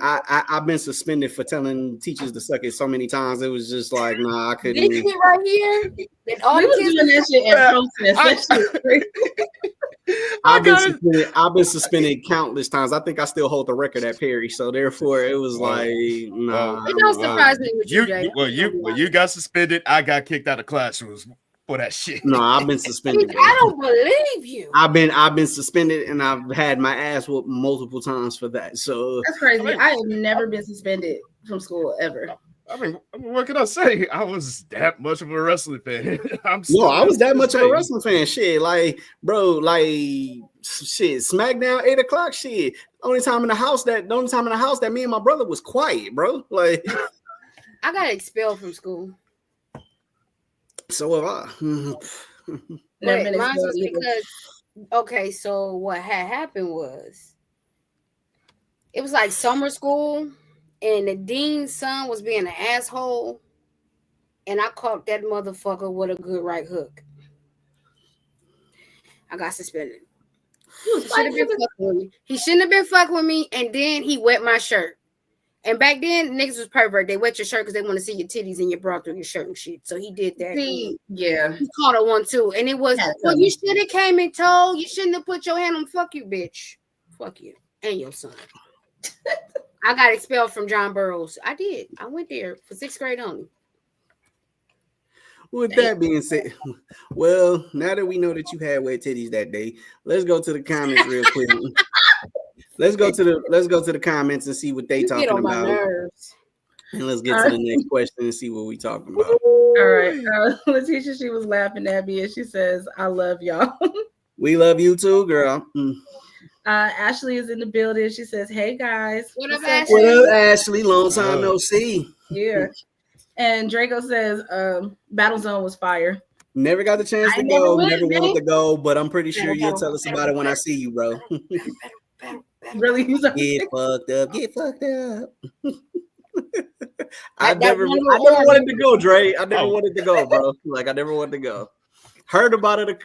suspended for telling teachers to suck it so many times. It was just like, nah, I couldn't. This shit right here. We was doing that shit at protest. I've been suspended countless times. I think I still hold the record at Perry. So therefore, it was like, nah. It don't surprise me with you, Jay. When you got suspended, I got kicked out of classrooms for that shit. No, I've been suspended. I don't believe you. I've been suspended, and I've had my ass whooped multiple times for that. So that's crazy. I have never been suspended from school ever. I mean, what can I say? I was that much of a wrestling fan. I was that much of a wrestling fan. Shit, like, bro, like, shit, SmackDown 8:00. Shit, the only time in the house that me and my brother was quiet, bro. Like, I got expelled from school. So have I. Mine was because, okay, so what had happened was, it was like summer school. And the dean's son was being an asshole, and I caught that motherfucker with a good right hook. I got suspended. He shouldn't have been fucking with me, and then he wet my shirt. And back then, niggas was pervert. They wet your shirt because they want to see your titties and your bra through your shirt and shit. So he did that. Yeah. He caught a one too, and it was, well, you should have came and told. You shouldn't have put your hand on. Fuck you, bitch. Fuck you and your son. I got expelled from John Burroughs. I did. I went there for 6th grade only. With that being said, well, now that we know that you had wet titties that day, let's go to the comments real quick. Let's go to the comments and see what they talking about. My nerves. And let's get to the next question and see what we talking about. All right. Letitia, she was laughing at me and she says, I love y'all. We love you too, girl. Ashley is in the building. She says, hey guys. What up, Ashley? What up, Ashley? Long time no see. Yeah. And Draco says, Battlezone was fire. Never got the chance to go. Never wanted to go, but I'm pretty sure you'll tell us about it when I see you, bro. Really? Get fucked up. Get fucked up. I never wanted to go, Dre. I never wanted to go, bro. Like, I never wanted to go. Heard about it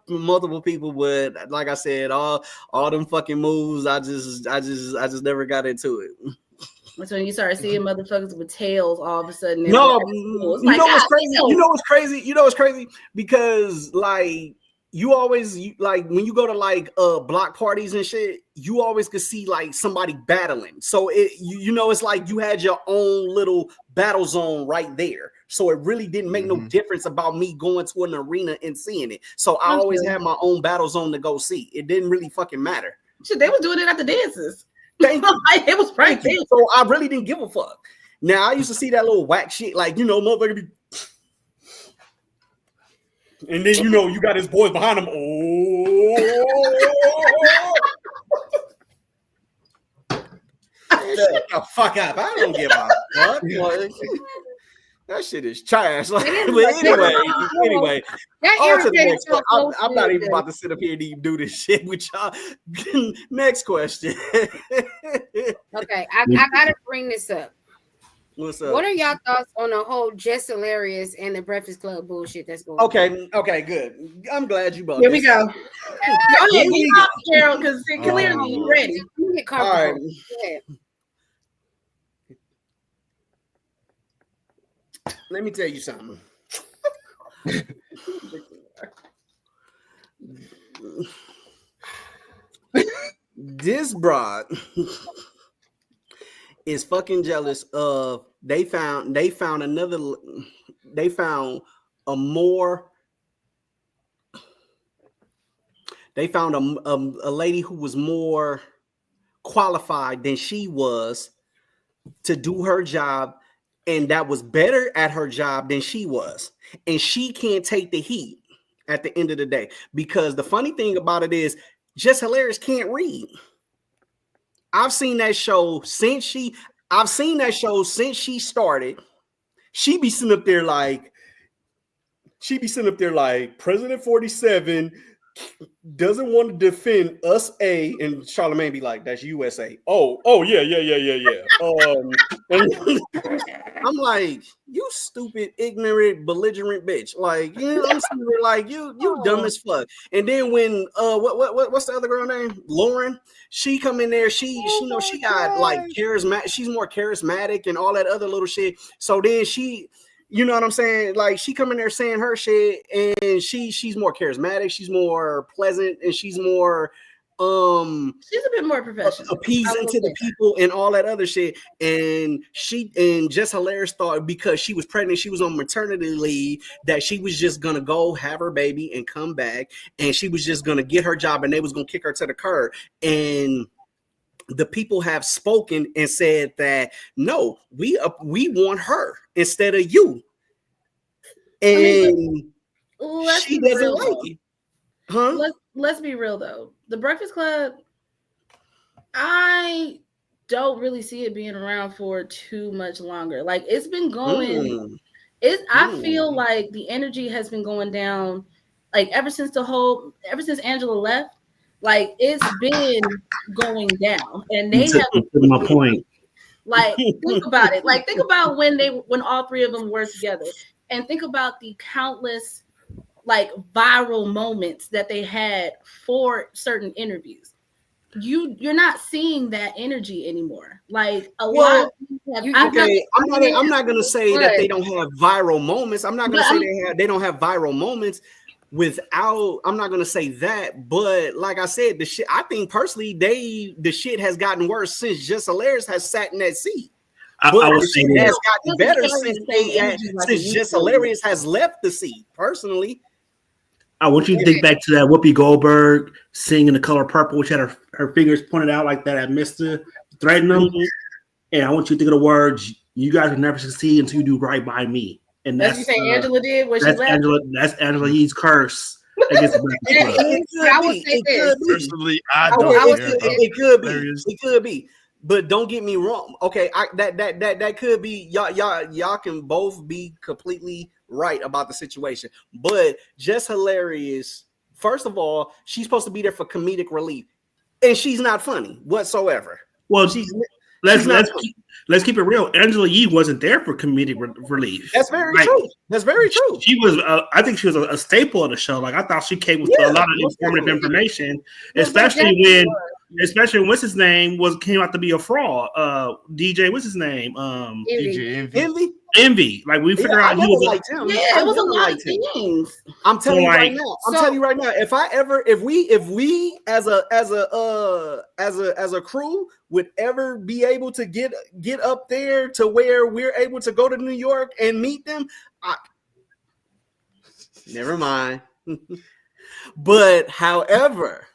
from multiple people, but like I said, all them fucking moves, I just never got into it. That's when you start seeing motherfuckers with tails all of a sudden. No, you know what's crazy? You know what's crazy? Because like you always like when you go to like block parties and shit, you always could see like somebody battling. So it's like you had your own little battle zone right there. So it really didn't make no difference about me going to an arena and seeing it. So I always had my own battle zone to go see. It didn't really fucking matter. Shit, they was doing it at the dances. Thank you. Like, it was right there. So I really didn't give a fuck. Now I used to see that little whack shit, like motherfucker be, and then you got his boys behind him. Shut the fuck up! I don't give a fuck. That shit is trash. Like, but anyway. On to the next one. I'm not even about to sit up here and even do this shit with y'all. Next question. Okay, I gotta bring this up. What's up? What are y'all thoughts on the whole Jess Hilarious and the Breakfast Club bullshit that's going on? Okay, good. I'm glad you brought Here this. we go. Go ahead, Gerald, because clearly you're ready. Get comfortable. All right. Go ahead. Let me tell you something. This broad is fucking jealous of they found a lady who was more qualified than she was to do her job, and that was better at her job than she was, and she can't take the heat at the end of the day, because the funny thing about it is Jess Hilarious can't read. I've seen that show since she started. She be sitting up there like President 47 doesn't want to defend us, and Charlamagne be like, that's USA. Oh yeah. I'm like, you stupid, ignorant, belligerent bitch. Like, I'm sitting there like, you dumb as fuck. And then when what's the other girl name? Lauren. She come in there, she got like charismatic, she's more charismatic and all that other little shit. So then she, you know what I'm saying? Like, she come in there saying her shit, and she's more charismatic, she's more pleasant, and she's more she's a bit more professional, appeasing to the people and all that other shit. And Jess Hilarious thought because she was pregnant, she was on maternity leave, that she was just gonna go have her baby and come back, and she was just gonna get her job, and they was gonna kick her to the curb. And the people have spoken and said that no, we want her instead of you, and she doesn't like it. Huh? Let's be real though. The Breakfast Club, I don't really see it being around for too much longer. Like, it's been going. I feel like the energy has been going down, like ever since Angela left. Like, it's been going down, and they have my point. Like, think about it. Like, think about when all three of them were together, and think about the countless like viral moments that they had for certain interviews. You're not seeing that energy anymore. Like, a lot of people have, I'm not gonna say that they don't have viral moments. I'm not gonna say they don't have viral moments without. I'm not gonna say that, but like I said, the shit. I think personally, the shit has gotten worse since Jess Hilarious has sat in that seat. I would say it has gotten better since Jess Hilarious has left the seat. Personally, I want you to think back to that Whoopi Goldberg singing The Color Purple, which had her fingers pointed out like that at Mr. threatening them. And I want you to think of the words, you guys will never succeed until you do right by me. And that's you say Angela did when she left. That's Angela Yee's curse against the Breakfast Club. I would say this. Personally, I don't care. It could be. But don't get me wrong. Okay, that could be y'all can both be completely right about the situation. But Jess Hilarious, first of all, she's supposed to be there for comedic relief, and she's not funny whatsoever. Well, let's keep it real. Angela Yee wasn't there for comedic relief. That's very true. That's very true. She was. I think she was a staple of the show. Like, I thought she came with a lot of informative information, especially when what's his name came out to be a fraud. DJ, what's his name? DJ Envy. Like, we figured out he was like him. Yeah, it was a lot of things. I'm telling you right now. I'm telling you right now. If we as a crew would ever be able to get up there to where we're able to go to New York and meet them, never mind. But however,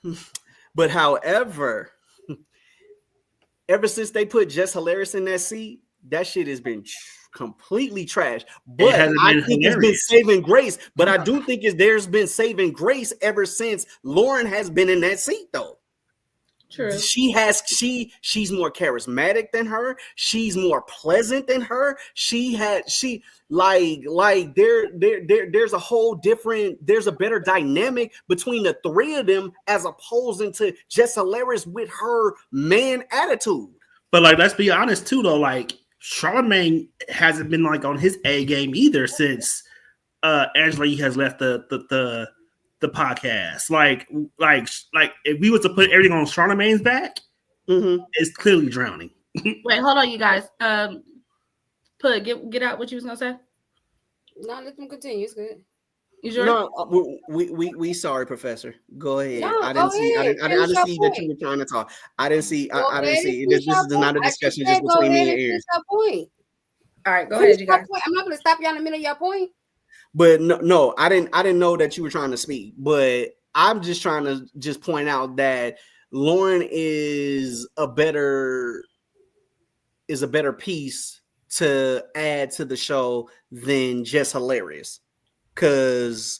ever since they put Jess Hilarious in that seat, that shit has been completely trash. It But hasn't I been think it's been hilarious. saving grace. But I do think there's been saving grace ever since Lauren has been in that seat, though. True. She's more charismatic than her. She's more pleasant than her. There's a whole different, there's a better dynamic between the three of them as opposed to Jess Hilarious with her man attitude. But like, let's be honest too, though. Like, Charlamagne hasn't been like on his A game either since Angela Yee has left the podcast. Like if we were to put everything on Charlamagne's back, it's clearly drowning. Wait, hold on, you guys. Get out what you was gonna say. No, let them continue. It's good. You sure? No, we sorry, Professor. Go ahead. No, I didn't go see. ahead. I didn't Finish see your that you were trying to talk. I didn't see. Go I didn't ahead see. and This finish is your not a point. I just discussion said just go between me ahead and and Ears. finish your point. All right, go Finish ahead, you your guys. point. I'm not going to stop y'all in the middle of your point. But no, I didn't know that you were trying to speak. But I'm just trying to just point out that Lauren is a better piece to add to the show than Jess Hilarious, because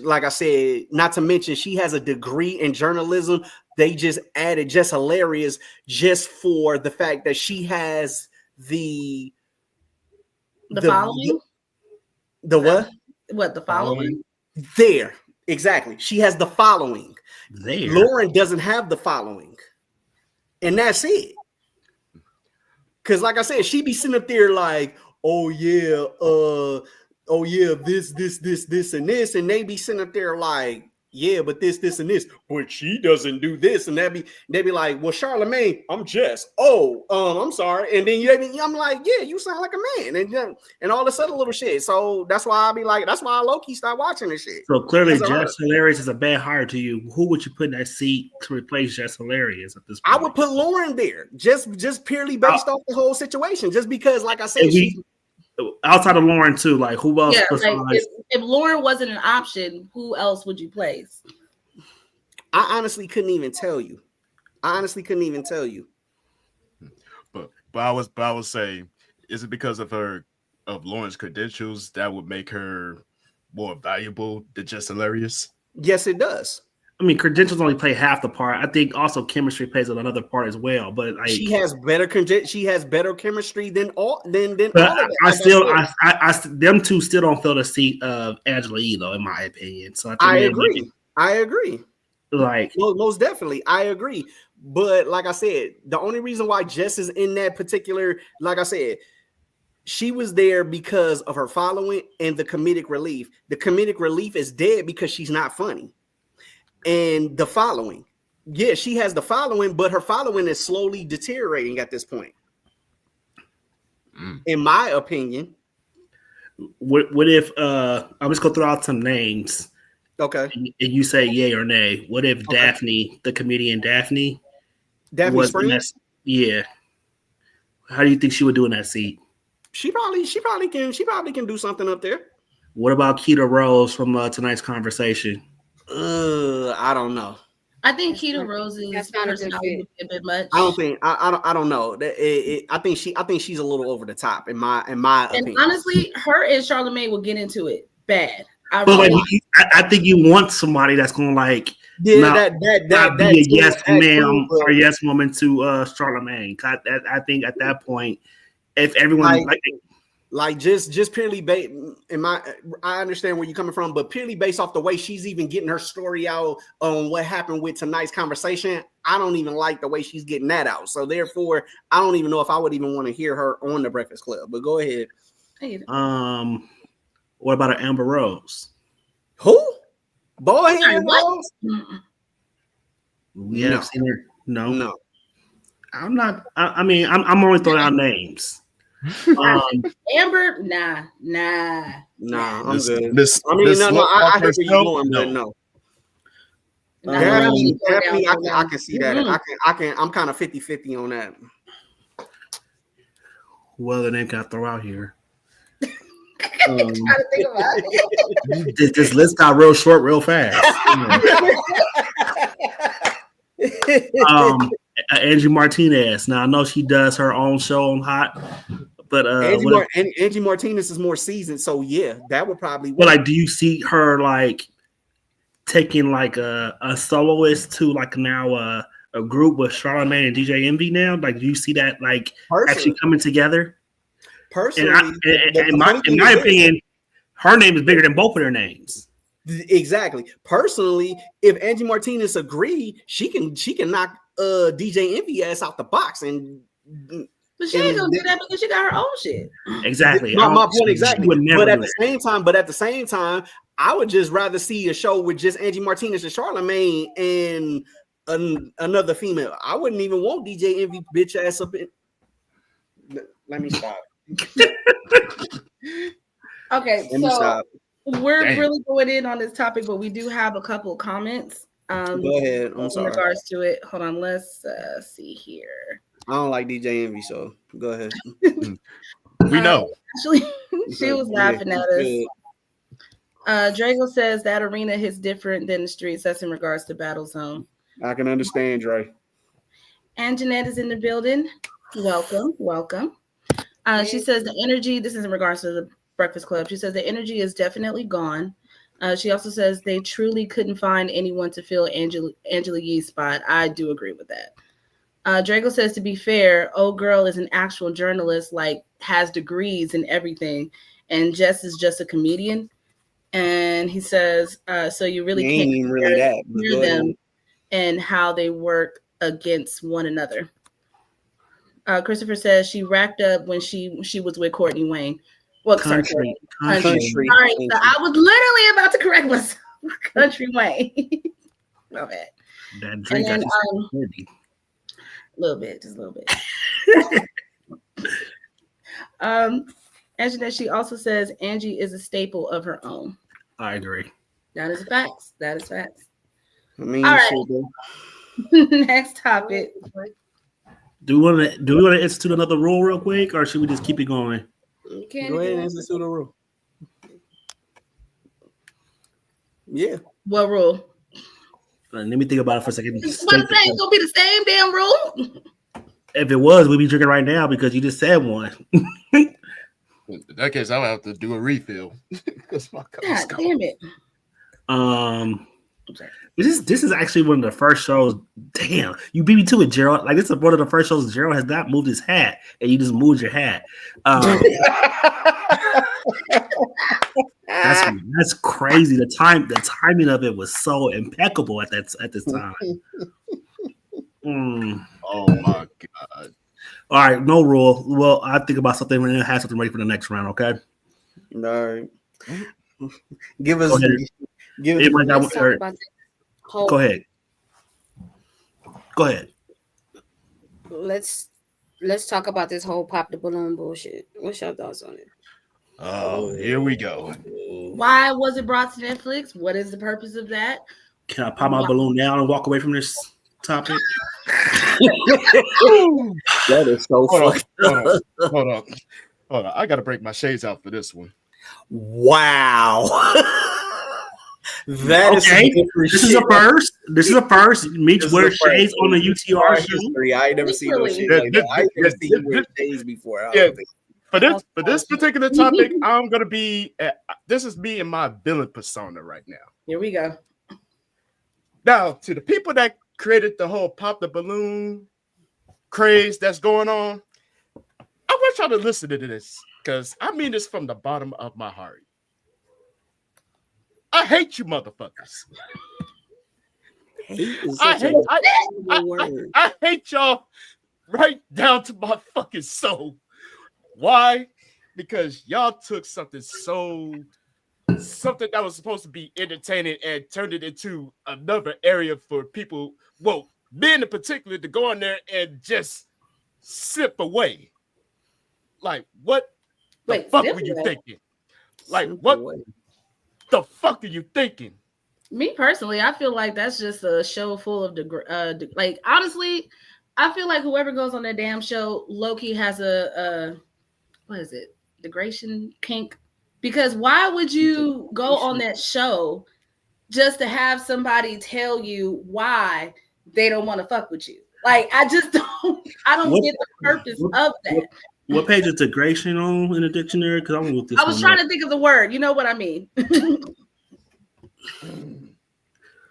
like I said, not to mention she has a degree in journalism. They just added Jess Hilarious just for the fact that she has the following. The what? What, the following? There, exactly. She has the following. There, Lauren doesn't have the following, and that's it. Because, like I said, she be sitting up there like, oh yeah, this, and this, and they be sitting up there like, yeah, but this, and this, but she doesn't do this, and they be like, well, Charlamagne, I'm Jess. Oh, I'm sorry, and then I'm like, yeah, you sound like a man, and all this other little shit. So that's why I be like, that's why I low key start watching this shit. so clearly, Jess Hilarious is a bad hire to you. Who would you put in that seat to replace Jess Hilarious at this point? I would put Lauren there, just purely based off the whole situation, just because, like I said, outside of Lauren too, like who else? Yeah, like if Lauren wasn't an option, who else would you place? I honestly couldn't even tell you. But I would say, is it because of Lauren's credentials that would make her more valuable than Jess Hilarious? Yes, it does. I mean, credentials only play half the part. I think also chemistry plays another part as well. But like, she has better chemistry than all of them. Them two still don't fill the seat of Angela Yee, though, in my opinion. So I agree. Like, most definitely, I agree. But like I said, the only reason why Jess is in that particular, like I said, she was there because of her following and the comedic relief. The comedic relief is dead because she's not funny. And the following, yeah, she has the following, but her following is slowly deteriorating at this point. In my opinion. What if I'm just gonna throw out some names? Okay. And you say yay or nay. What if Daphne, the comedian Daphne was Springs? Yeah. How do you think she would do in that seat? She probably can do something up there. What about Keita Rose from tonight's conversation? I don't know. I think Keita Rose's personality would be a bit much. I don't know. I think she's a little over the top in my opinion. And honestly, her and Charlamagne will get into it bad. I think you want somebody that's gonna like be a yes ma'am or yes woman to Charlamagne. I think at that point, if everyone like just purely I understand where you're coming from, but purely based off the way she's even getting her story out on what happened with tonight's conversation, I don't even like the way she's getting that out. So therefore, I don't even know if I would even want to hear her on the Breakfast Club. But go ahead. What about an Amber Rose? Who? Boy, Rose? We haven't seen her. No. I'm not. I mean, I'm only throwing out names. Amber, nah. I'm good. I heard where you're going, but no. Definitely, I can see that. I'm kind of 50-50 on that. What other name can I throw out here? I'm trying to think about it. This list got real short, real fast. Angie Martinez. Now I know she does her own show on Hot, but Angie Martinez is more seasoned, so yeah, that would probably. Well, like, do you see her like taking like a soloist to like now a group with Charlamagne and DJ Envy now? Like, do you see that like actually coming together? Personally, in my opinion, her name is bigger than both of their names. Exactly. Personally, if Angie Martinez agreed, she can knock DJ Envy ass out the box, and but she ain't gonna do that because she got her own shit. Exactly. My point exactly. But at the same time, I would just rather see a show with just Angie Martinez and Charlamagne and another female. I wouldn't even want DJ Envy bitch ass up in. Let me stop. Okay, so we're really going in on this topic, but we do have a couple of comments. Go ahead. I'm sorry. In regards to it, hold on. Let's see here. I don't like DJ Envy, so go ahead. We know. Actually, she was laughing at us. Drago says that arena is different than the streets. That's in regards to Battle Zone. I can understand, Dre. And Jeanette is in the building. Welcome. She says the energy, this is in regards to the Breakfast Club. She says the energy is definitely gone. She also says they truly couldn't find anyone to fill Angela Yee's spot. I do agree with that. Drago says, to be fair, old girl is an actual journalist, like has degrees and everything. And Jess is just a comedian. And he says, so you really can't hear them and how they work against one another. Christopher says she racked up when she was with Courtney Wayne. Well, country. Sorry, so I was literally about to correct myself. Country Wayne. No bad. That drink and then, a little bit, just a little bit. Angela, she also says Angie is a staple of her own. I agree. That is facts. That is facts. I mean, all right. Next topic. Do we want to institute another rule real quick, or should we just keep it going? Go ahead and institute a rule. Yeah. What rule? Let me think about it for a second. It's gonna be the same damn rule. If it was, we'd be drinking right now because you just said one. In that case, I'll have to do a refill because my cup's gone. Damn it. This is actually one of the first shows. Damn, you beat me to it, Gerald. Like, this is one of the first shows Gerald has not moved his hat, and you just moved your hat. That's crazy. The timing of it was so impeccable at this time. Oh my god! All right, no rule. Well, I think about something and have something ready for the next round. Okay. All right. Give us. Go ahead. Go ahead. Let's talk about this whole pop the balloon bullshit. What's your thoughts on it? Oh, here we go. Why was it brought to Netflix? What is the purpose of that? Can I pop my balloon now and walk away from this topic? That is so funny. Hold on. I got to break my shades out for this one. Wow. That okay. This is a first. This is a first. Meets wear shades on the UTR show. I ain't never seen no shit like that. I ain't never seen you wear shades before. Yeah. For this particular topic, I'm gonna be. This is me and my villain persona right now. Here we go. Now, to the people that created the whole pop the balloon craze that's going on, I want y'all to listen to this because I mean this from the bottom of my heart. I hate you, motherfuckers. I hate y'all right down to my fucking soul. Why? Because y'all took something that was supposed to be entertaining and turned it into another area for people, well, men in particular, to go in there and just sip away. Like, what the fuck were you thinking? Like, what the fuck are you thinking? Me personally, I feel like that's just a show full of like, honestly, I feel like whoever goes on that damn show, low-key has a what is it? Degradation kink. Because why would you go on that show just to have somebody tell you why they don't want to fuck with you? Like, I just don't. I don't get the purpose of that. What page is degradation on in the dictionary? Because I want to look this. I was trying to think of the word. You know what I mean?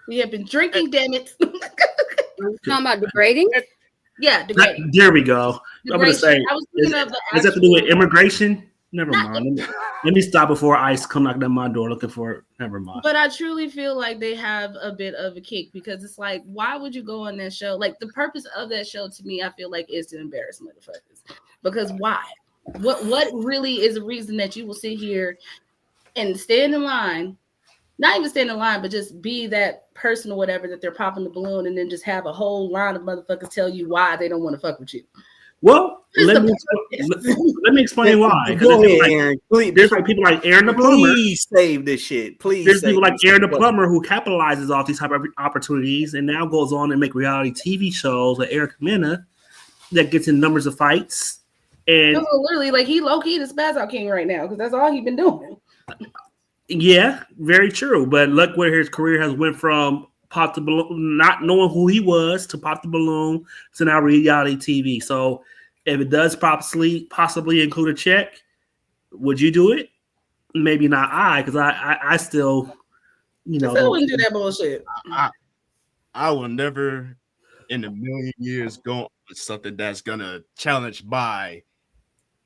We have been drinking. Damn it! Talking about degrading. Yeah, degrading. There we go. I'm going to say, I was thinking of the. Does that have to do with immigration? Never mind. Let me stop before ICE come knocking on my door looking for it. Never mind. But I truly feel like they have a bit of a kick because it's like, why would you go on that show? Like, the purpose of that show to me, I feel like, is to embarrass motherfuckers. Because why? What really is the reason that you will sit here and stand in line? Not even stand in line, but just be that person or whatever that they're popping the balloon and then just have a whole line of motherfuckers tell you why they don't want to fuck with you. Well, let me explain why. Go ahead, like, Aaron. Please, there's like people like Aaron the Plumber. Please save this shit. Please. There's people like Aaron the Plumber who capitalizes off these type of opportunities and now goes on and make reality TV shows like Eric Mena that gets in numbers of fights. And literally, like, he low-key the Spaz Out King right now because that's all he's been doing. Yeah, very true. But look where his career has went from pop the balloon, not knowing who he was, to pop the balloon to now reality TV. So if it does possibly include a check, would you do it? Maybe not because I still, I wouldn't do that bullshit. I will never in a million years go on something that's gonna challenge my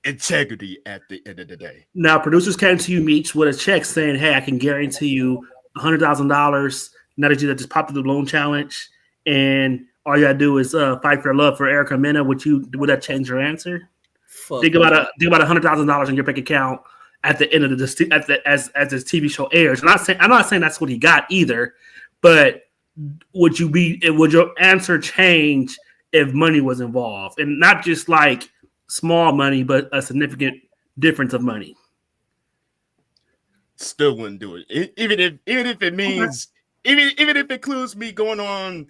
integrity at the end of the day. Now, producers came to you, Meech, with a check saying, "Hey, I can guarantee you $100,000 now that you just popped the balloon challenge, and all you gotta do is fight for love for Erica Mena." Would that change your answer? Think about $100,000 in your bank account at the end of as this TV show airs. I'm not saying that's what he got either, but would your answer change if money was involved, and not just like small money, but a significant difference of money? Still wouldn't do it, even if it means, even if it includes me going on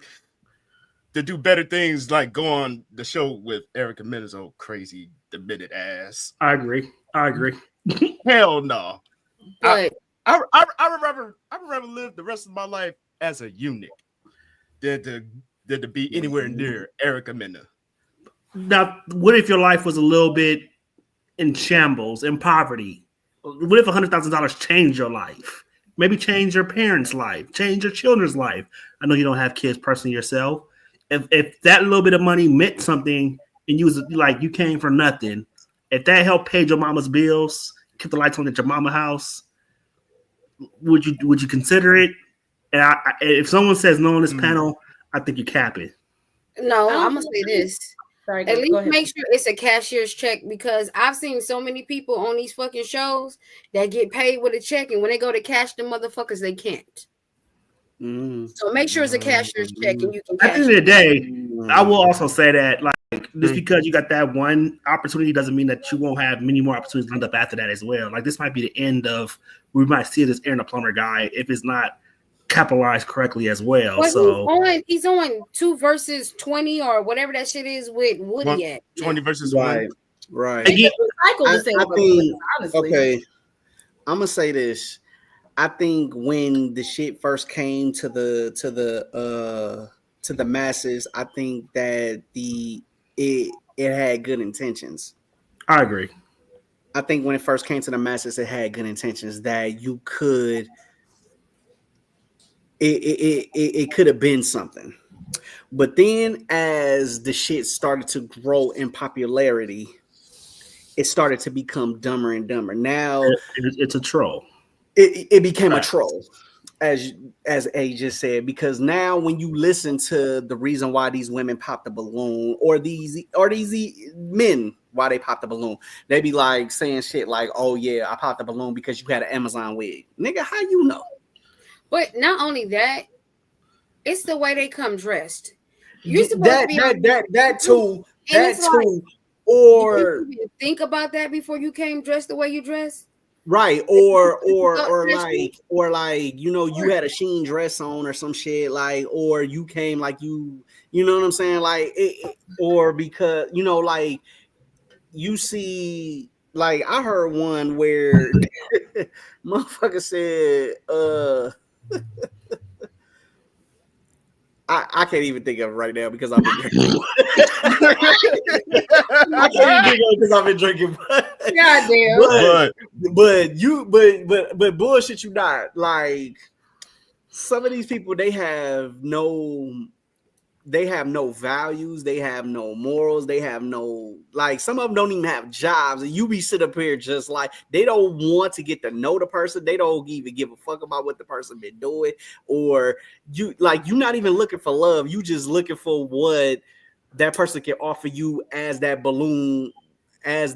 to do better things, like go on the show with Erica Mena's old crazy demented ass. I agree. Hell no. But I would rather live the rest of my life as a eunuch than to be anywhere near Erica Mena. Now, what if your life was a little bit in shambles, in poverty? What if $100,000 changed your life? Maybe change your parents' life, change your children's life. I know you don't have kids personally yourself. If that little bit of money meant something and you was like, you came for nothing, if that helped pay your mama's bills, keep the lights on at your mama's house, would you consider it? And if someone says no on this panel, I think you're capping. no, I'm gonna say this. Sorry, At least go ahead. make sure it's a cashier's check, because I've seen so many people on these fucking shows that get paid with a check, and when they go to cash the motherfuckers, they can't. So make sure it's a cashier's check and you can At cash the end of the it. day, I will also say that, like, just because you got that one opportunity doesn't mean that you won't have many more opportunities lined up after that as well. Like, this might be the end of, we might see this Aaron the Plumber guy if it's not capitalized correctly as well. But So he's on 2 versus 20 or whatever that shit is with Woody at. 20 versus Right. 1. Right. again, Cycle the same, honestly. Okay. I'm gonna say this. I think when the shit first came to the masses, I think that it had good intentions. I agree. I think when it first came to the masses, it had good intentions that you could. It could have been something, but then as the shit started to grow in popularity, it started to become dumber and dumber. Now It's a troll. it became a troll, as A just said, because now when you listen to the reason why these women pop the balloon, or these men why they pop the balloon, they be like saying shit like, "Oh yeah, I popped the balloon because you had an Amazon wig." Nigga, how you know? But not only that, it's the way they come dressed. You're supposed to be that too. And That it's like, too. Or did you even think about that before you came dressed the way you dress? right, or like, you know, you had a Sheen dress on or some shit, like, or you came like you know what I'm saying, like or because, you know, like, you see, like, I heard one where motherfucker said I can't even think of it right now because I've been drinking. I can't even think of it because I've been drinking. Goddamn. But bullshit you not. Like some of these people, they have no values, they have no morals, they have no, like, some of them don't even have jobs, and you be sit up here just like they don't want to get to know the person, they don't even give a fuck about what the person been doing, or you're not even looking for love, you just looking for what that person can offer you as that balloon is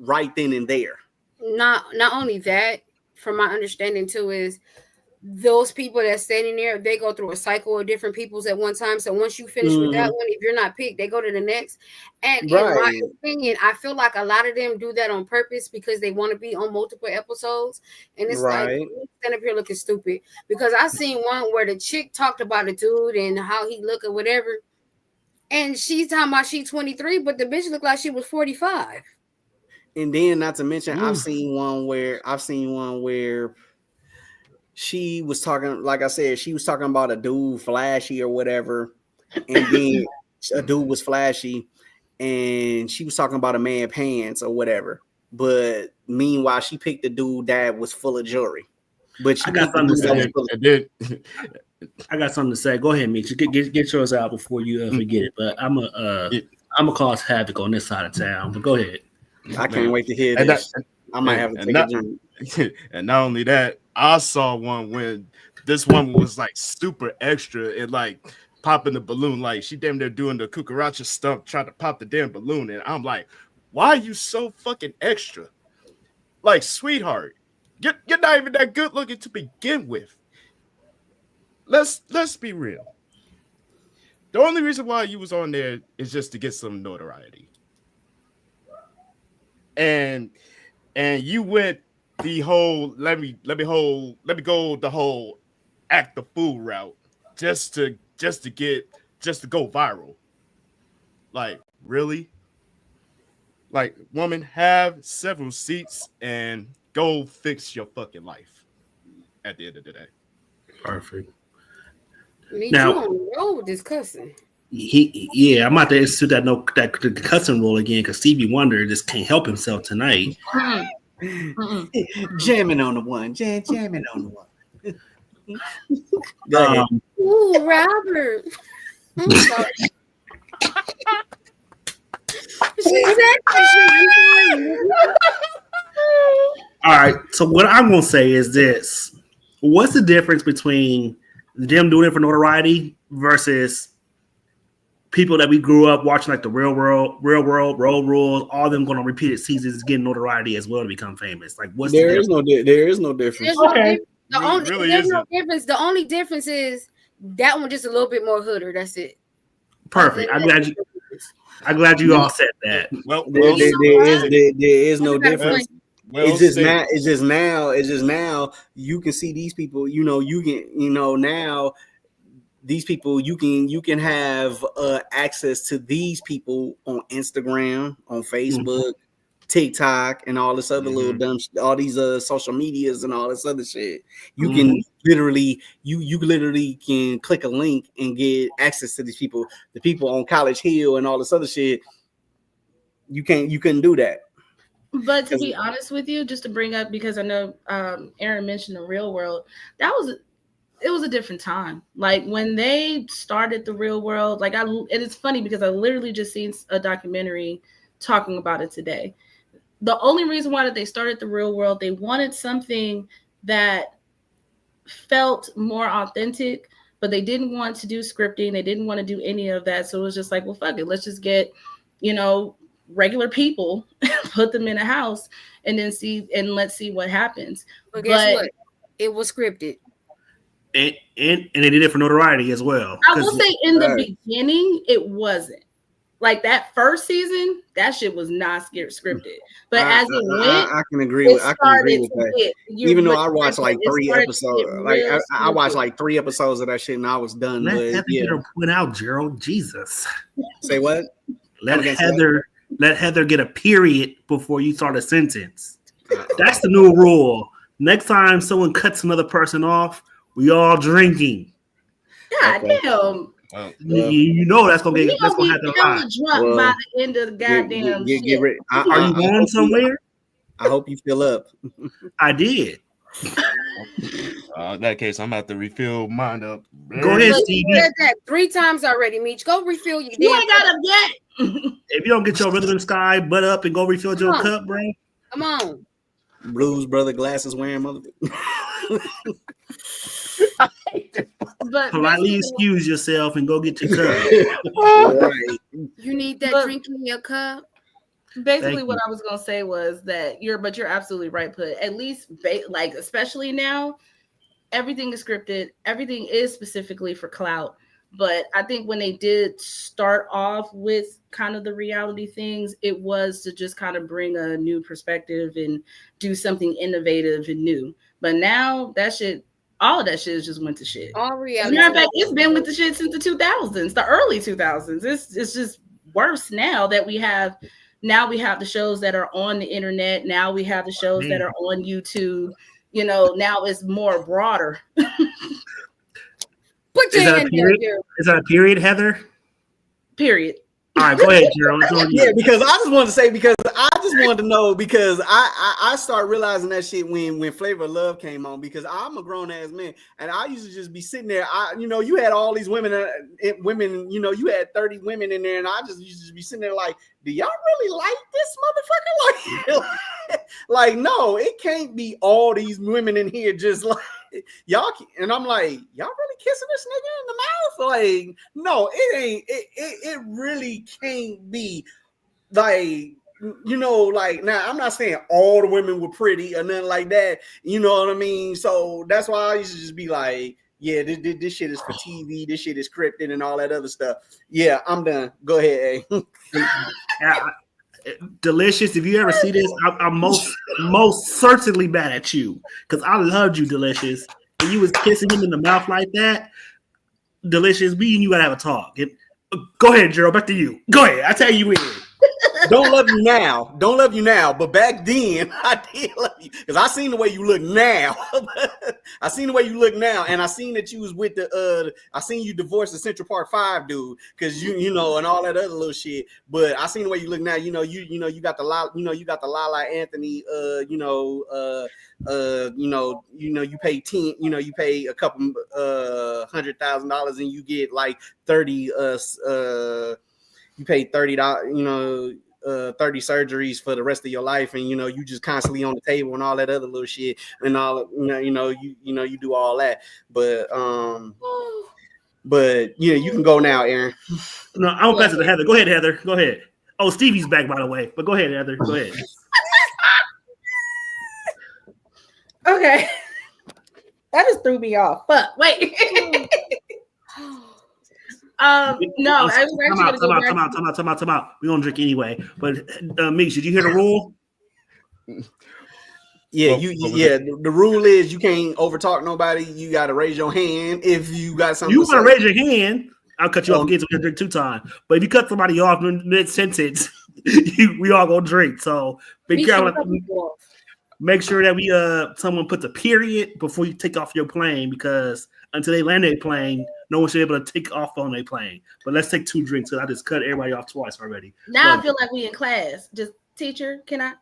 right then and there. Not only that, from my understanding too, is those people that's standing there, they go through a cycle of different peoples at one time. So once you finish with that one, if you're not picked, they go to the next. And in my opinion, I feel like a lot of them do that on purpose because they want to be on multiple episodes. And it's like, stand up here looking stupid. Because I seen one where the chick talked about a dude and how he look or whatever. And she's talking about she's 23, but the bitch looked like she was 45. And then not to mention, I've seen one where she was talking, like I said, she was talking about a dude flashy or whatever, and then a dude was flashy, and she was talking about a man pants or whatever. But meanwhile, she picked the dude that was full of jewelry. But she got something to say. Go ahead, Mitch. Get yours out before you forget it. But I'm a cause havoc on this side of town. But go ahead. I can't wait to hear this. I might have to take a drink. And not only that, I saw one when this one was like super extra and like popping the balloon, like she damn near doing the cucaracha stump, trying to pop the damn balloon. And I'm like, why are you so fucking extra? Like, sweetheart, you're not even that good looking to begin with. Let's be real. The only reason why you was on there is just to get some notoriety. And you went the whole let me go the whole act the fool route just to go viral. Like, really? Like, woman, have several seats and go fix your fucking life at the end of the day. Perfect. Me now, too on the road with this cussing. I'm about to institute that cussing rule again because Stevie Wonder just can't help himself tonight. Jamming on the one. Jamming on the one. Ooh, Robert. I'm sorry. All right. So what I'm going to say is this. What's the difference between them doing it for notoriety versus people that we grew up watching, like the Real World, Road Rules, all of them going on repeated seasons, getting notoriety as well to become famous? Like, what's there is no difference. Okay. The only difference is that one just a little bit more hooder. That's it. Perfect. I'm glad you all said that. Well, there is no difference. It's just now you can see these people, now these people you can have access to these people on Instagram, on Facebook, TikTok, and all this other little dumb, all these social medias and all this other shit. You can literally can click a link and get access to these people. The people on College Hill and all this other shit. You couldn't do that. But to be honest with you, just to bring up, because I know Aaron mentioned the Real World, it was a different time. Like when they started the Real World, like it is funny because I literally just seen a documentary talking about it today. The only reason why they started the Real World, they wanted something that felt more authentic, but they didn't want to do scripting. They didn't want to do any of that. So it was just like, well, fuck it. Let's just get, regular people, put them in a house, and then let's see what happens. But guess what? It was scripted. And they did it for notoriety as well. I will say in the beginning, it wasn't. Like that first season, that shit was not scripted. But as it went, I can agree with that. Even though I watched like 3 episodes, I watched like 3 episodes of that shit and I was done. Let Heather get her point out, Gerald. Jesus. Say what? Let Heather get a period before you start a sentence. That's the new rule. Next time someone cuts another person off, we all drinking. Yeah, God Okay. damn. Well, You know that's gonna He happen gonna a be lot. hella drunk by Well, the end of the goddamn Get shit. ready. Are you going somewhere? I hope you fill up. I did. in that case, I'm about to refill mine up. Go ahead, Look, Stevie. you said that 3 times already, Meech. Go refill your You damn ain't got cup. a get. If you don't get your rhythm and sky butt up and go refill your Come on. cup, bro. Come on. Blues brother glasses wearing mother. But Politely basically, excuse yourself and go get your cup. Right. You need that Look. drink in your cup. basically Thank what you. I was gonna say was that you're absolutely right. Put at least like especially now, everything is scripted. Everything is specifically for clout. But I think when they did start off with kind of the reality things, it was to just kind of bring a new perspective and do something innovative and new. But now that shit, all of that shit just went to shit. All As a reality. matter of fact, it's been with the shit since the 2000s, the early 2000s. It's just worse now that we have the shows that are on the internet. Now we have the shows that are on YouTube. You know, now it's more broader. Put your Is that a hand down, period? Gerald. Is that a period, Heather? Period. All right, go ahead, Gerald. It's on you. Yeah, because I just wanted to say because I just wanted to know because I started realizing that shit when Flavor of Love came on because I'm a grown ass man and I used to just be sitting there. You had all these women, you had 30 women in there, and I just used to be sitting there like, do y'all really like this motherfucker? Like, no, it can't be all these women in here just like. Y'all, and I'm like, y'all really kissing this nigga in the mouth? Like, no, it ain't. It really can't be. Like, like now I'm not saying all the women were pretty or nothing like that. You know what I mean? So that's why I used to just be like, yeah, this shit is for TV. This shit is scripted and all that other stuff. Yeah, I'm done. Go ahead, Delicious. If you ever see this, I'm most certainly mad at you because I loved you, Delicious. And you was kissing him in the mouth like that. Delicious, me and you gotta have a talk. Go ahead, Gerald. Back to you. Go ahead. I tell you in. Don't love you now. But back then, I did love you because I seen the way you look now. I seen the way you look now, and I seen that you was with I seen you divorced the Central Park 5 dude because you know, and all that other little shit. But I seen the way you look now. You got the Lala Anthony. You pay 10. You pay a couple $100,000, and you get like 30. You pay $30. 30 surgeries for the rest of your life, and you just constantly on the table and all that other little shit and all. You do all that, but you can go now, Aaron. No, I'm gonna pass it to Heather. Go ahead, Heather. Go ahead. Oh, Stevie's back, by the way. But go ahead, Heather. Go ahead. Okay. That just threw me off. Fuck. Wait. No, I was actually gonna go back. Time out. We don't drink anyway. But Meeks, did you hear the rule? Yeah, Well, the rule is you can't overtalk nobody. You got to raise your hand if you got something. You want to raise your hand? I'll cut you off again so we can drink 2 times. But if you cut somebody off mid sentence, we all gonna drink. So be careful. Make sure that someone puts a period before you take off your plane because until they land their plane, no one should be able to take off on their plane. But let's take 2 drinks because I just cut everybody off twice already. Now I feel like we in class. Just teacher, can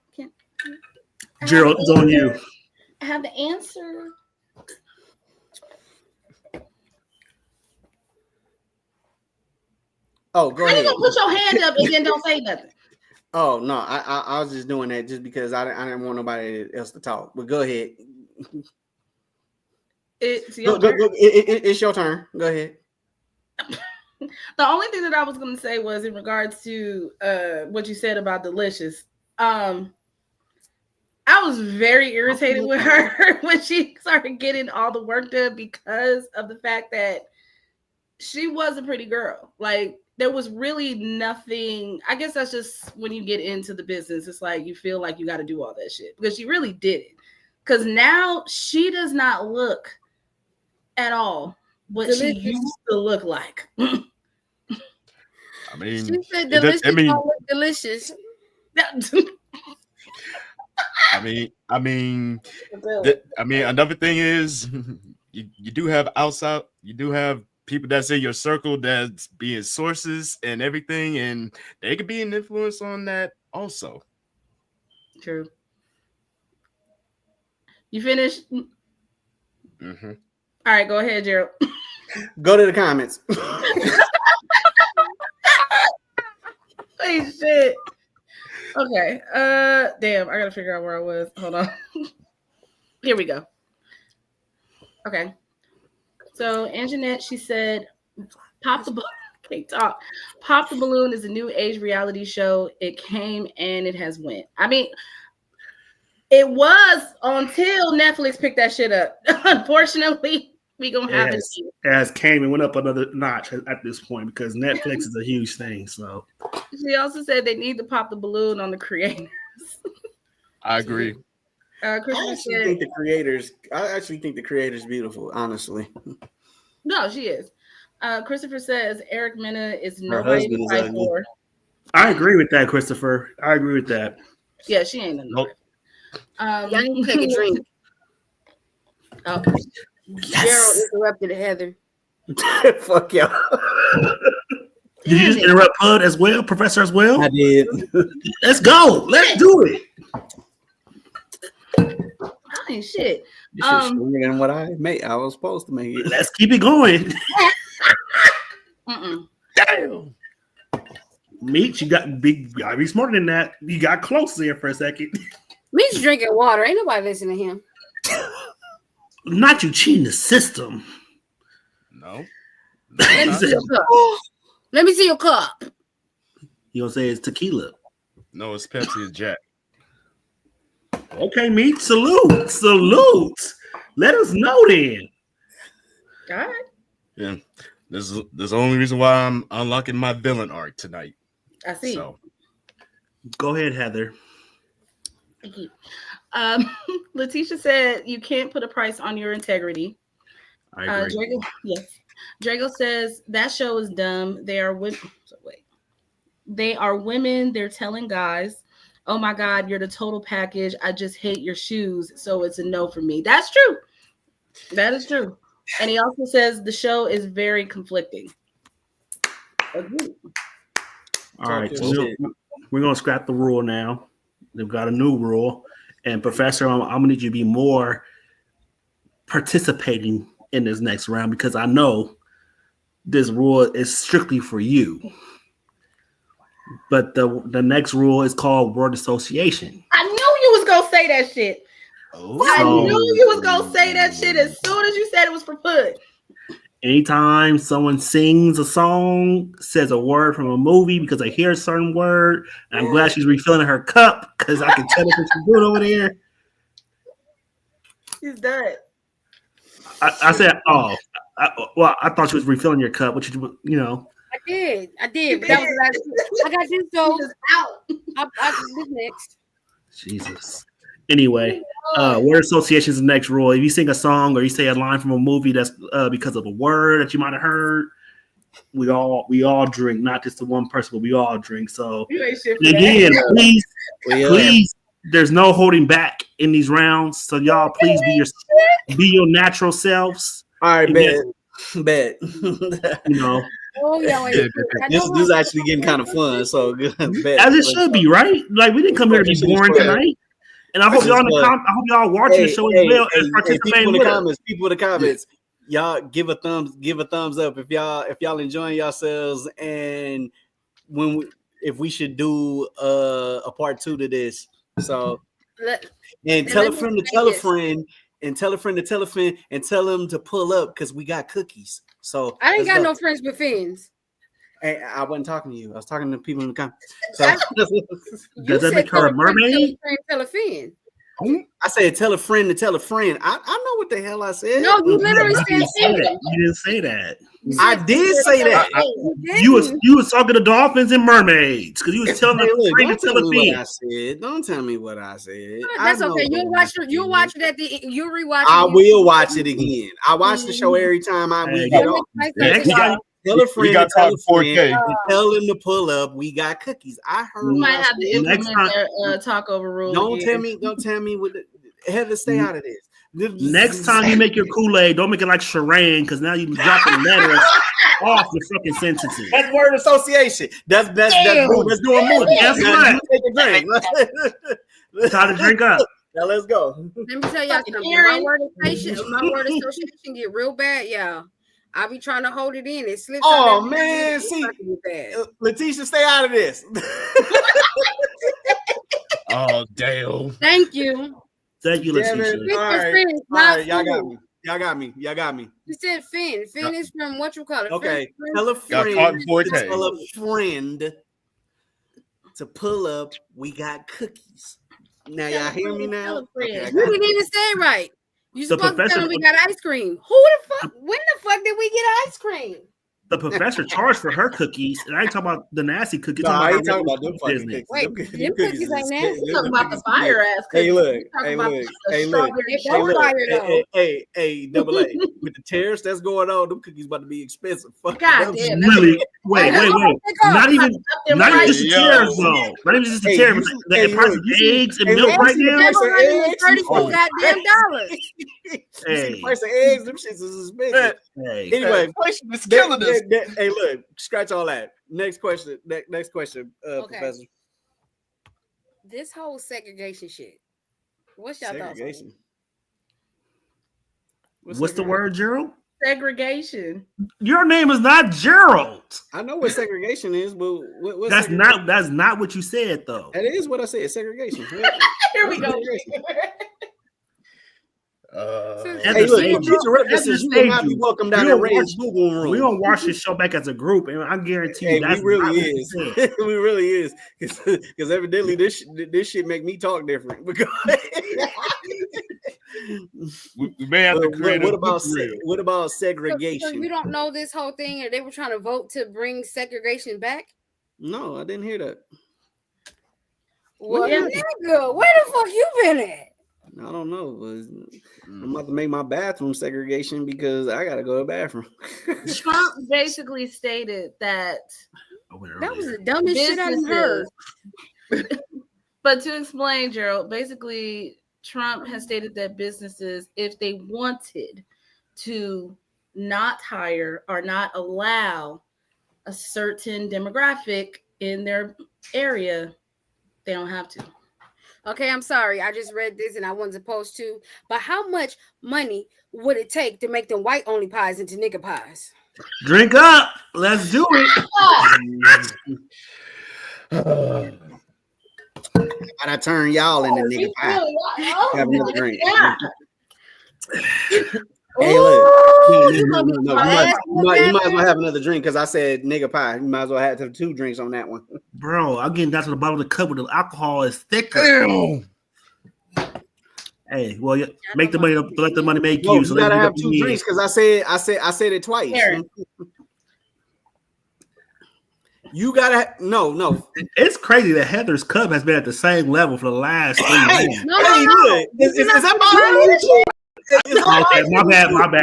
Gerald, it's on you. I have the answer. Oh, go How ahead. you gonna put your hand up and then don't say nothing? Oh no, I was just doing that just because I didn't want nobody else to talk. But go ahead. It's your Go, turn. it's your turn. Go ahead. The only thing that I was gonna say was in regards to what you said about Delicious. I was very irritated with her when she started getting all the work done because of the fact that she was a pretty girl. Like there was really nothing. I guess that's just when you get into the business, it's like you feel like you got to do all that shit because she really did it. Because now she does not look at all what Delicious. she used to look like. I mean, She said delicious. Delicious. I mean, another thing is you do have people that's in your circle that's being sources and everything, and they could be an influence on that also. True. You finished? Mm-hmm. All right, go ahead, Gerald. Go to the comments. Hey, shit. Okay. Damn, I gotta figure out where I was. Hold on. Here we go. Okay. So Anjanette, she said, "Pop the balloon." Can't talk. Pop the Balloon is a new age reality show. It came and it has went. I mean, it was until Netflix picked that shit up. Unfortunately, we gonna have it. It has came and went up another notch at this point because Netflix is a huge thing. So She also said they need to pop the balloon on the creators. I agree. I Christopher actually said, think the creators beautiful, honestly. no, she is. Christopher says Eric Mena is Her nobody husband to is fight ugly. for. I agree with that, Christopher. I agree with that. Yeah, she ain't in Nope. Y'all need to take a drink. Okay. Gerald interrupted Heather. Fuck y'all. Did you just interrupt Bud as well, Professor as well? I did. Let's go. Let's do it. I ain't shit. This is stronger than what I made. I was supposed to make it. Let's keep it going. Mm-mm. Damn. Meat, you got big. You gotta be smarter than that. You got close there for a second. Me's drinking water. Ain't nobody listening to him. Not you cheating the system. No. Let me see your cup. Let me see your cup. You gonna say it's tequila? No, it's Pepsi and Jack. Okay, Meat. Salute. Let us know then. All right. Yeah. This is the only reason why I'm unlocking my villain arc tonight. I see. So Go ahead, Heather. Thank you. Letitia said you can't put a price on your integrity. I agree. Drago, yes. Drago says that show is dumb. They are women. They are women. They're telling guys, "Oh my God, you're the total package. I just hate your shoes, so it's a no for me." That's true. That is true. And he also says the show is very conflicting. Agreed. All right, Talk so your shit. we're gonna scrap the rule now. They've got a new rule, and Professor, I'm gonna need you to be more participating in this next round because I know this rule is strictly for you. But the next rule is called word association. I knew you was gonna say that shit. I knew you was gonna say that shit as soon as you said it was for Pud. Anytime someone sings a song, says a word from a movie because I hear a certain word, and I'm glad she's refilling her cup because I can tell what she's doing over there. He's done. I said, oh, I thought she was refilling your cup, which you know. I did. But that was I got this though. Out. This next. Jesus. Anyway, word association is the next rule. If you sing a song or you say a line from a movie that's because of a word that you might have heard, we all drink, not just the one person, but we all drink. So You ain't shit for again, that. please, there's no holding back in these rounds. So y'all, please be your natural selves. All right, bet. You know, Oh yeah, This is actually getting kind of fun. So good. Bet. as it should be, right? Like we didn't come here to be boring tonight. And I hope y'all I hope y'all watching the show as well and participating with us. People in the comments, y'all give a thumbs up if y'all enjoying yourselves, and if we should do a part 2 to this. So and tell a friend to tell a friend and tell a friend to tell a friend and tell them to pull up because we got cookies. So I ain't got no friends with fins. Hey, I wasn't talking to you. I was talking to people in the comments. So Does that make her a mermaid? Tell a fin. I said tell a friend to tell a friend. I know what the hell I said. No, you literally You said didn't say fin. that. You didn't say that. I did say that. You was talking to dolphins and mermaids because you was telling Hey, them look, to don't tell tell the me what fin. I said. Don't tell me what I said. That's I know okay. what I said. You'll watch it at the. You'll rewatch. I will watch it again. I watch the show every time we get off. Next time, Tell a friend we got to tell time a 4K. friend and tell them to pull up. We got cookies. I heard. We might what I have to said. Next implement time- their talk over rule. Don't again. tell me what Heather, stay out of this. Next time you make your Kool-Aid, don't make it like Sharan, because now you dropping letters off the fucking sentences. That's word association. That's doing movie. Guess what? Take a drink. Time to drink up. Now let's go. Let me tell y'all something. My word association get real bad, y'all. I be trying to hold it in. It slips. Oh out man, see, bad. Letitia, stay out of this. Oh, damn. Thank you. Thank you, Damn Letitia. it. All right, y'all got me. You said Finn. Finn is from what you call it. Okay, Finn, tell a Got caught friend. in 4K. Tell a friend to pull up. We got cookies. Now y'all hear me now? Okay, I you got didn't even say it right. You The supposed to tell professor- them we got ice cream. Who the fuck? When the fuck did we get ice cream? The professor charged for her cookies, and I ain't talking about the nasty cookies. No, I I'm ain't talking about them fucking business. cookies. Wait, Them them cookies cookies ain't is- nasty. You talking about the fire ass cookies. Hey, look. You talking Hey, about look. the Hey, look. strawberry They Hey, both look. fire though. Hey, double A. With the tariffs that's going on, them cookies about to be expensive. Fuck God them. damn. Really? Wait. Not even just the Yo. tariffs, though. Not even just the Hey, tariffs. you- The hey, price look, of you see- eggs and hey, milk look, right you see the now. price of eggs? 34 Oh. goddamn dollars. You see Hey. the price of eggs? Them shits is expensive. Hey, Anyway, Inflation is killing us. hey, look, scratch all that. Next question. Next question, Okay. Professor. This whole segregation shit. What's y'all thoughts on it? Segregation. what's the word, Gerald? Segregation. Your name is not Gerald. I know what segregation is, but what's That's segregation? not what you said, though. That is what I said. Segregation. Here we go. Hey, look, Hey, future references. You will not be welcome down We'll that Ray's Google room. We gonna watch this show back as a group, and I guarantee you Hey, that's we really not what you is. said. We really is. Because evidently this shit make me talk different. Because We may have to create what a about book reel. what about So segregation? you don't know this whole thing, and they were trying to vote to bring segregation back. No, I didn't hear that. Well, Yeah. nigga, where the fuck you been at? I don't know. But I'm about to make my bathroom segregation because I gotta go to the bathroom. Trump basically stated that That was the dumbest shit I done heard. businesses. But to explain, Gerald, basically Trump has stated that businesses, if they wanted to not hire or not allow a certain demographic in their area, they don't have to. Okay, I'm sorry. I just read this and I wasn't supposed to. But how much money would it take to make them white only pies into nigger pies? Drink up. Let's do it. Gotta turn y'all into nigga pie. Have another drink. Hey, look. No. You might as well have another drink because I said nigga pie. You might as well have 2 drinks on that one. Bro, I'm getting down to the bottom of the cup where the alcohol is thicker. Damn. Hey, well, make the money, let the money make No, you. you So gotta let's have do 2 it. drinks because I said it twice. Aaron. You gotta no. It's crazy that Heather's cup has been at the same level for the last 3 Hey, years. No, hey, no. look. Is that bothering you? Is that Okay, bothering my you? bad.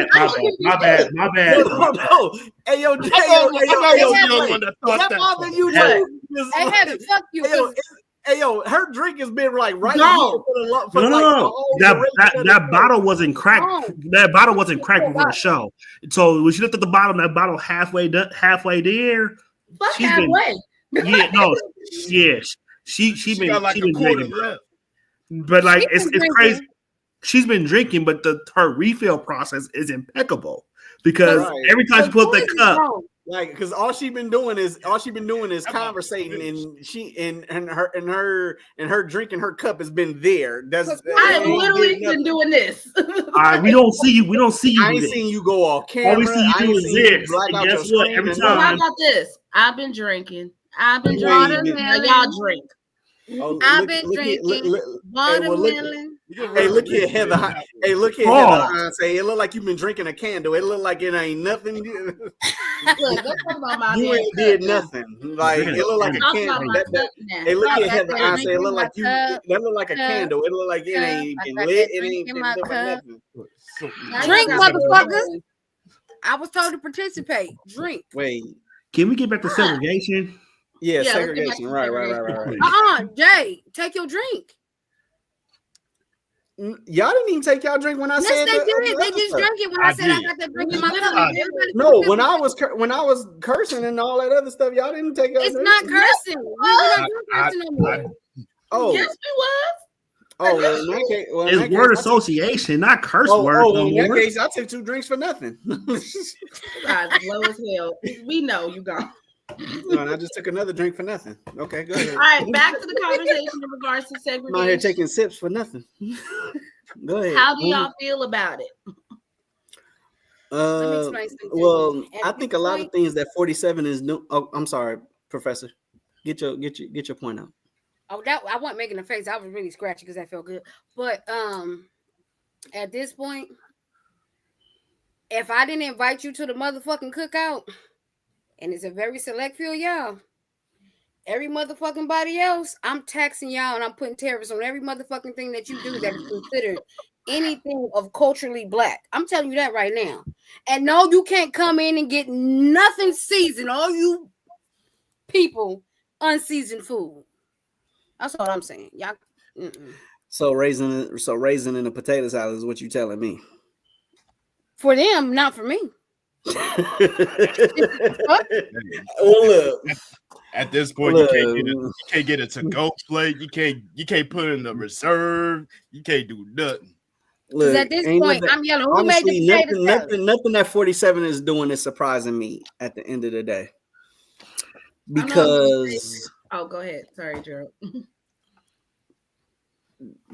No. Hey, yo, I thought I was the only one that Is thought that that. bothering you Hey. too? Hey, Heather, fuck you. Hey, yo, her drink has been like right No. here for No, like the whole duration that of the bottle wasn't cracked. No. That bottle wasn't cracked before the show. So when she looked at the bottom, that bottle halfway there. Fuck She's been- halfway. Yeah, no, yeah. She She been got like she a been quarter drinking, left. but like She's it's been crazy. drinking. She's been drinking, but her refill process is impeccable because Right. every time she pulls that cup, like because all she been doing is conversating and she and her drinking her cup has been there. That's I literally been doing this. we don't see you. We don't see you. I do ain't this. seen you go off camera. All we see you I do ain't is seen you this. black And out guess your what? screen Every and So how time- about this? I've been drinking. I've been You ain't drinking. even- Now y'all drink. Oh, I've look- been look at- drinking look- watermelon. Hey, look here, Heather. Hey, look here, Oh. Heather. Say it look like you've been drinking a candle. It look like it ain't nothing. Look, let's talk about my You damn ain't did cup now. nothing. Like it look like a Talk candle. about my cup now. Hey, look Fuck, here, I Heather. said I say it drinking look like you. my cup, That look like a cup, candle. It look like it cup. ain't I been said lit. It drinking ain't been my doing cup. nothing. Drink, Now y'all got motherfuckers. it. I was told to participate. Drink. Wait, Can we get back to segregation? yeah, let's get back segregation. to Right. segregation. Jay, take your drink. Y'all didn't even take y'all drink when I Yes, said they the did. They other just stuff. drank it when I I said I did. got that drink in my We cup. literally did. Everybody No, took when it. I was cursing and all that other stuff, y'all didn't take y'all It's drink. not cursing. We're not doing cursing no more. Oh, Yes, we was. oh, well, in that case, It's word association, not curse words no well, in that more. case, I took 2 drinks for nothing. You guys low as hell. We know you gone. No, and I just took another drink for nothing. Okay, go ahead. All right, back to the conversation in regards to I'm out here segregation. taking sips for nothing. Go ahead. How do y'all feel about it? Let me explain something to Well, you. At I this think a lot of point- things that 47 is new. Oh, I'm sorry, Professor. Get your point out. Oh, that I wasn't making a face. I was really scratchy because that felt good. But at this point, if I didn't invite you to the motherfucking cookout, and it's a very select few of y'all, every motherfucking body else, I'm taxing y'all and I'm putting tariffs on every motherfucking thing that you do that is considered anything of culturally black. I'm telling you that right now. And no, you can't come in and get nothing seasoned. All you people unseasoned food. That's all I'm saying. Y'all. So raisin in a potato salad is what you telling me. For them, not for me. Well, look. At this point, you can't get a to-go plate. You can't put in the reserve. You can't do nothing. Because at this point, I'm yelling, who honestly, made the potato salad? nothing that 47 is doing is surprising me at the end of the day. Because go ahead. Sorry, Gerald.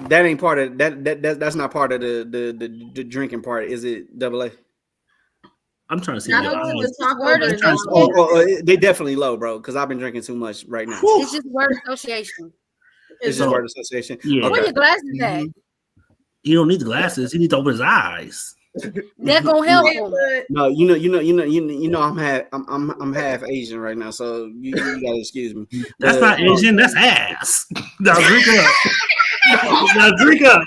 that ain't part of that's not part of the drinking part, is it? Double A. I'm trying to see. They definitely low, bro. Because I've been drinking too much right now. It's just word association. It's just word association. Yeah. Where your glasses at? He don't need the glasses. He needs to open his eyes. They're gonna help him. No, I'm half Asian right now, so you gotta excuse me. That's not Asian. That's ass. Now drink up. Now drink up.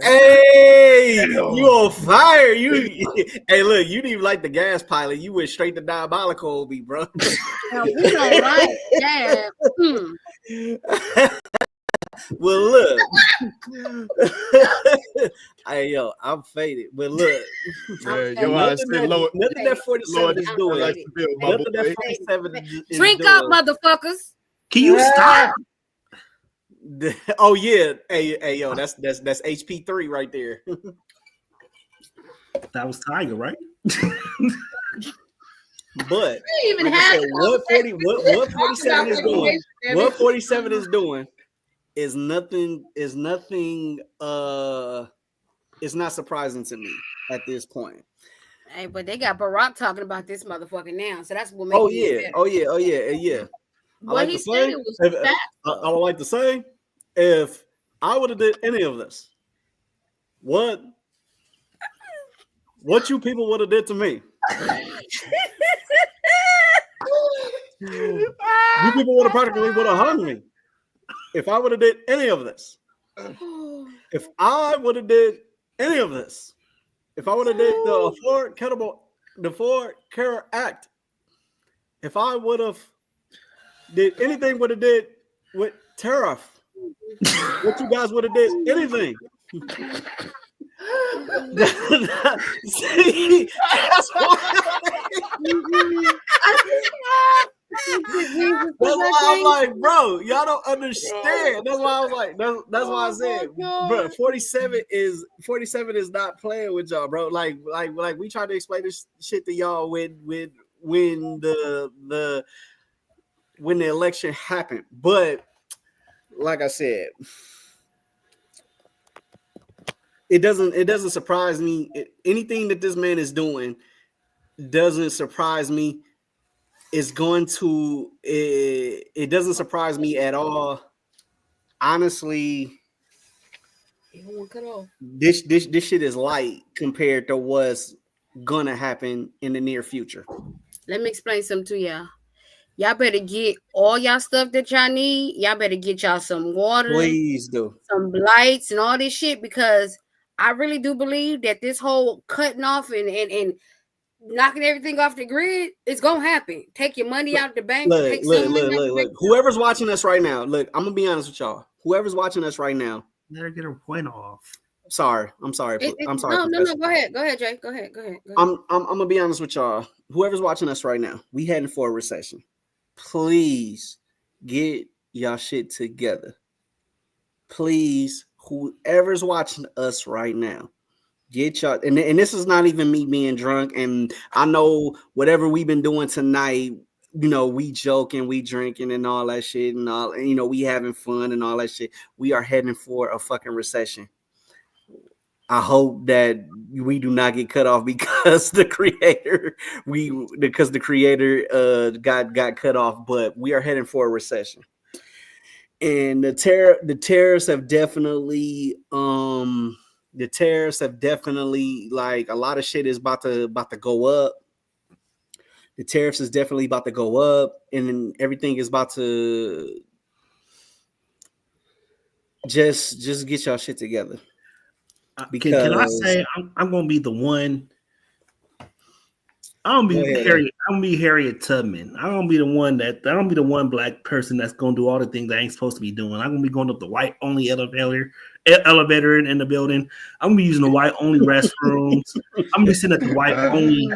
Hey, you on fire? Hey, look, you didn't even like the gas pilot. You went straight to diabolical, me, bro. Now, we don't like that. Well, look. Hey, yo, I'm faded. But look, nothing that 47 is doing. Nothing that 47 is Drink doing. up, motherfuckers. Can you stop? Oh yeah, hey, yo, that's HP3 right there. That was Tiger, right? But even like have said, what 47 is doing? What 47 is doing is nothing. It's not surprising to me at this point. Hey, but they got Barack talking about this motherfucker now, so that's what makes it Oh yeah. What he said it was facts. I would like to say, if I would have did any of this, what you people would have did to me. You people would have practically would have hung me if I would have did any of this. If I would have did any of this, if I would have did the Ford Care Act, if I would have did anything would have did with tariff, what you guys would have did anything. See, that's why I'm like, bro, y'all don't understand. That's why I was like, that's why I said, bro, 47 is not playing with y'all, bro. Like we try to explain this shit to y'all when the election happened, but like I said, it doesn't surprise me. Anything that this man is doing doesn't surprise me. It doesn't surprise me at all. Honestly, this shit is light compared to what's gonna happen in the near future. Let me explain something to y'all. Y'all better get all y'all stuff that y'all need. Y'all better get y'all some water. Please do. Some lights and all this shit, because I really do believe that this whole cutting off and knocking everything off the grid, it's gonna happen. Take your money out the bank. Look, take some money out the look. bank. Whoever's watching us right now, look, I'm gonna be honest with y'all. Whoever's watching us right now, Let her get her point off. I'm sorry. I'm sorry. No. Go ahead, Jay. Go ahead. I'm gonna be honest with y'all. Whoever's watching us right now, we heading for a recession. Please get y'all shit together. Please, whoever's watching us right now, get y'all. And this is not even me being drunk. And I know whatever we've been doing tonight, you know, we joking, we drinking and all that shit, and all, you know, we having fun and all that shit. We are heading for a fucking recession. I hope that we do not get cut off because the creator got cut off, but we are heading for a recession. And the tariffs have definitely like a lot of shit is about to go up. The tariffs is definitely about to go up, and then everything is about to just get y'all shit together. Can I say I'm gonna be the one? I'm gonna be Harriet Tubman. I'm gonna be the one black person that's gonna do all the things I ain't supposed to be doing. I'm gonna be going up the white only elevator in the building. I'm gonna be using the white only restrooms. I'm gonna be sitting at the white only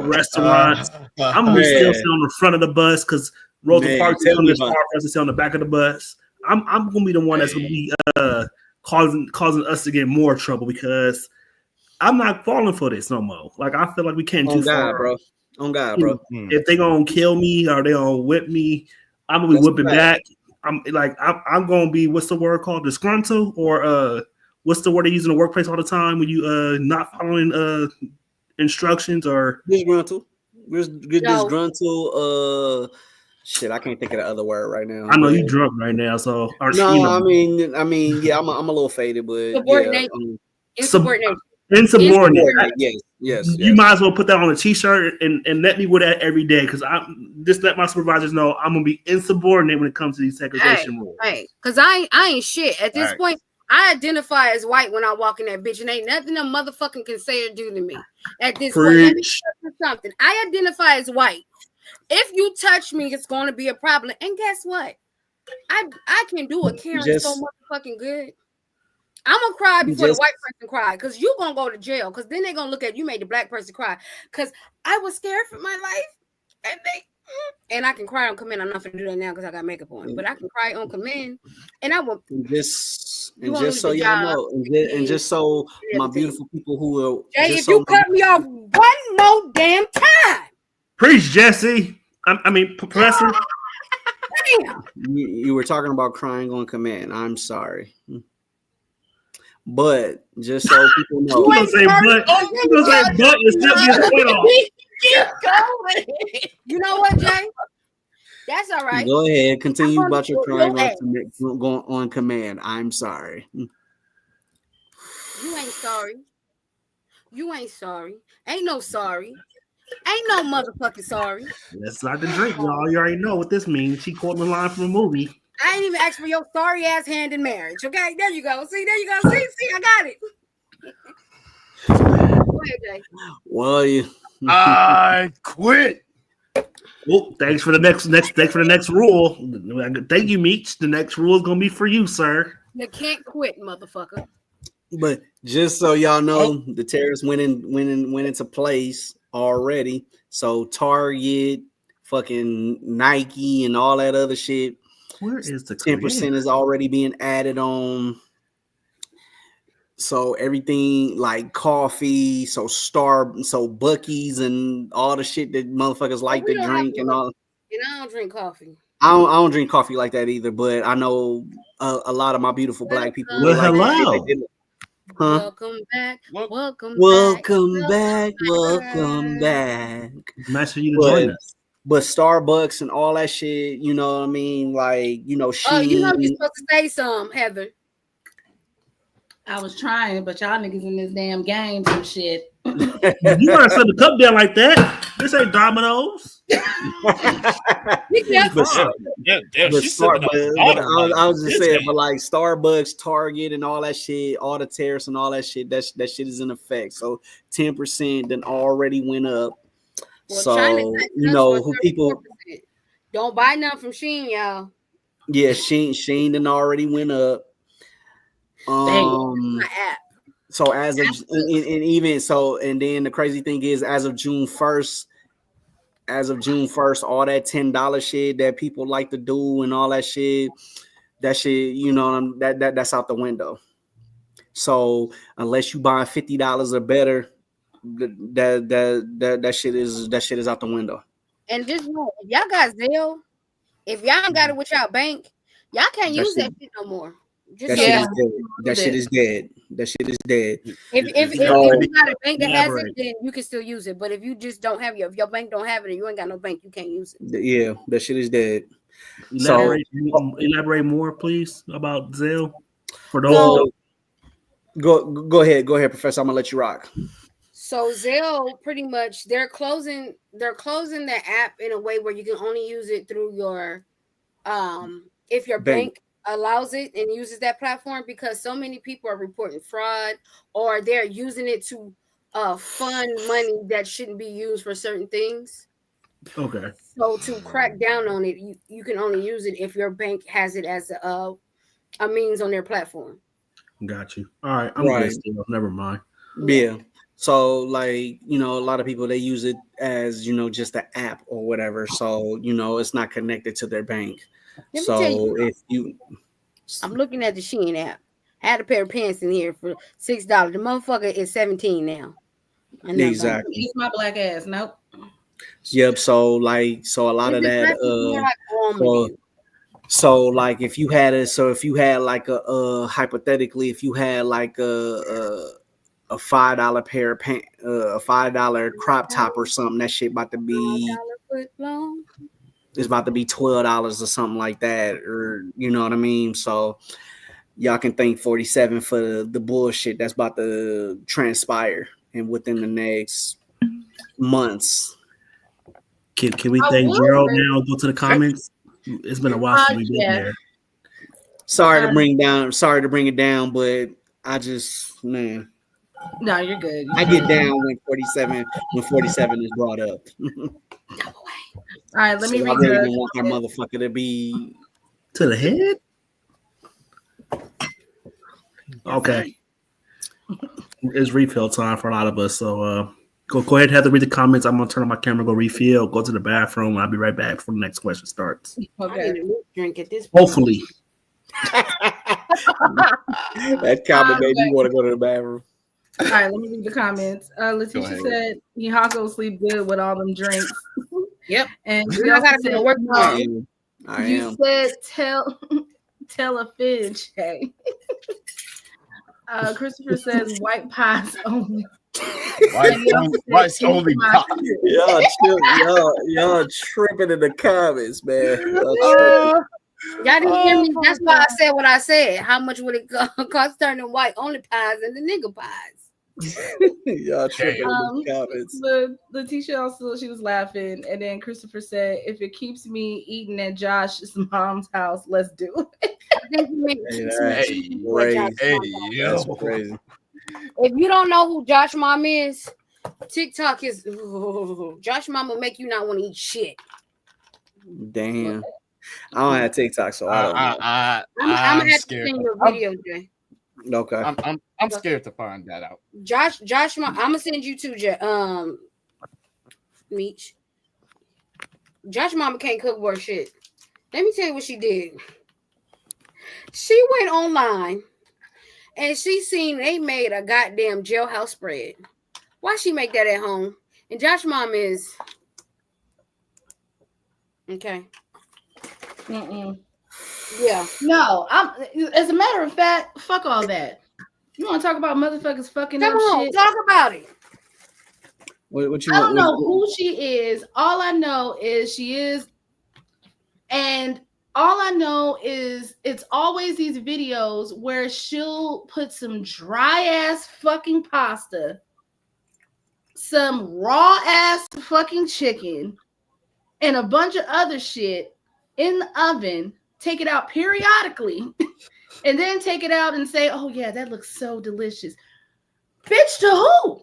restaurants. I'm gonna be still sitting on the front of the bus because Rosa Parks is on this far for us to sit on the back of the bus. I'm gonna be the one that's gonna be causing us to get more trouble because I'm not falling for this no more. Like I feel like we can't too far, bro. On God, bro. If they gonna kill me or they gonna whip me, I'm gonna be whipping back. I'm gonna be, what's the word called? Disgruntled, or what's the word they use in the workplace all the time when you not following instructions or disgruntled. Disgruntled. Shit, I can't think of the other word right now. I know you drunk right now, so no, you know. I mean, yeah, I'm a little faded, but subordination. Insubordinate. Yes. You might as well put that on a t-shirt and let me wear that every day because just let my supervisors know I'm gonna be insubordinate when it comes to these segregation rules. Right, because I ain't shit at this point. I identify as white when I walk in that bitch, and ain't nothing a motherfucking can say or do to me at this point. Let me tell you something. I identify as white. If you touch me, it's going to be a problem. And guess what? I can do a Karen so motherfucking good. I'm going to cry before the white person cry because you're going to go to jail because then they're going to look at you made the black person cry because I was scared for my life. And I can cry on command. I'm not going to do that now because I got makeup on. But I can cry on command. And I will. Just so y'all know. And just so my beautiful people who are. Jay, if you cut me off one more damn time. Preach, Jesse. I mean, Professor. Damn. You were talking about crying on command. I'm sorry. But just so people know. You gonna say but and still get the point off. You know what, Jay? That's all right. Go ahead. Continue about your crying on command. I'm sorry. You ain't sorry. You ain't sorry. Ain't no sorry. Ain't no motherfucking sorry. That's not the drink, y'all. You already know what this means. She quoting the line from a movie. I ain't even asked for your sorry ass hand in marriage. Okay, there you go. See, there you go. See, I got it. Go ahead, Jay. Well, I quit. Well, thanks for the next rule. Thank you, Meech. The next rule is gonna be for you, sir. You can't quit, motherfucker. But just so y'all know, the tariffs went into place already. So Target, fucking Nike, and all that other shit. Where is the 10% is already being added on? So everything like coffee, so Buc-ee's and all the shit that motherfuckers like to drink and all. And I don't drink coffee. I don't drink coffee like that either. But I know a lot of my beautiful black people. Well, hello. Huh? Welcome back. Welcome back. Nice for you to join us. But Starbucks and all that shit, you know what I mean? Like, you know, you're supposed to say some, Heather. I was trying, but y'all niggas in this damn game and shit. You gotta set the cup down like that. This ain't Domino's. I was just saying, but like Starbucks, Target, and all that shit, all the tariffs and all that shit, that shit is in effect. So 10% then already went up. Well, So China you know who people. don't buy none from Shein, y'all. Yeah, Sheen done already went up. My app. So as of and even so, and then the crazy thing is, as of June 1st, all that $10 shit that people like to do and all that shit, you know, that's out the window. So unless you buy $50 or better, that shit is out the window. And just know, if y'all got Zelle, if y'all don't got it with y'all bank, y'all can't use that shit no more. That shit is dead. That shit is dead. If you got a bank that has it, then you can still use it. But if you just don't have if your bank don't have it and you ain't got no bank, you can't use it. Yeah, that shit is dead. Elaborate more, please, about Zelle for the whole. Go ahead, Professor. I'm gonna let you rock. So Zelle, pretty much, they're closing the app in a way where you can only use it through your if your bank allows it and uses that platform, because so many people are reporting fraud or they're using it to fund money that shouldn't be used for certain things. Okay. So to crack down on it, you can only use it if your bank has it as a means on their platform. Got you. All right. I'm good still. Never mind. Yeah. So like, you know, a lot of people, they use it as, you know, just an app or whatever. So, you know, it's not connected to their bank. So I'm looking at the Shein app. I had a pair of pants in here for $6. The motherfucker is $17 now. Exactly. Eat my black ass. Nope. Yep. So a lot of that. So like if you had like hypothetically, if you had like a $5 pair of pants, a $5 crop top or something, that shit about to be. It's about to be $12 or something like that, or you know what I mean. So y'all can thank 47 for the bullshit that's about to transpire and within the next months. Can we thank Gerald now? Go to the comments. It's been a while since we've been there. Sorry to bring it down, but I just man. No, you're good. I get down when 47 is brought up. All right, let me read. I really don't want that motherfucker to be to the head. Okay. It's refill time for a lot of us. So go ahead, Heather, read the comments. I'm gonna turn on my camera, go refill, go to the bathroom. I'll be right back before the next question starts. Okay. I need a drink at this point. Hopefully. That comment made me want to go to the bathroom. All right, let me read the comments. Letitia said Mihako sleep good with all them drinks. Yep. And you gotta go to work tomorrow. You said tell a fish. Hey. Christopher says white pies only. White's only pie. Y'all tripping in the comments, man. Y'all didn't hear me. That's why I said what I said. How much would it cost turning white only pies and the nigga pies? Y'all tripping in the comments. Letitia also, she was laughing, and then Christopher said, "If it keeps me eating at Josh's mom's house, let's do it." That's crazy. If you don't know who Josh Mom is, TikTok is Josh Mom will make you not want to eat shit. Damn. I don't have TikTok, so I don't know. I'm gonna have to send you a video, Jay. Okay. I'm scared to find that out. Josh, I'm gonna send you to Meech. Josh Mama can't cook worth shit. Let me tell you what she did. She went online and she seen they made a goddamn jailhouse spread. Why she make that at home? And Josh Mom is okay. Yeah. No, as a matter of fact, fuck all that. You want to talk about motherfuckers fucking up shit? Talk about it. What you I don't know who she is. All I know is she is, and all I know is it's always these videos where she'll put some dry ass fucking pasta, some raw ass fucking chicken, and a bunch of other shit in the oven, take it out periodically, and then take it out and say, "Oh yeah, that looks so delicious." Bitch, to who?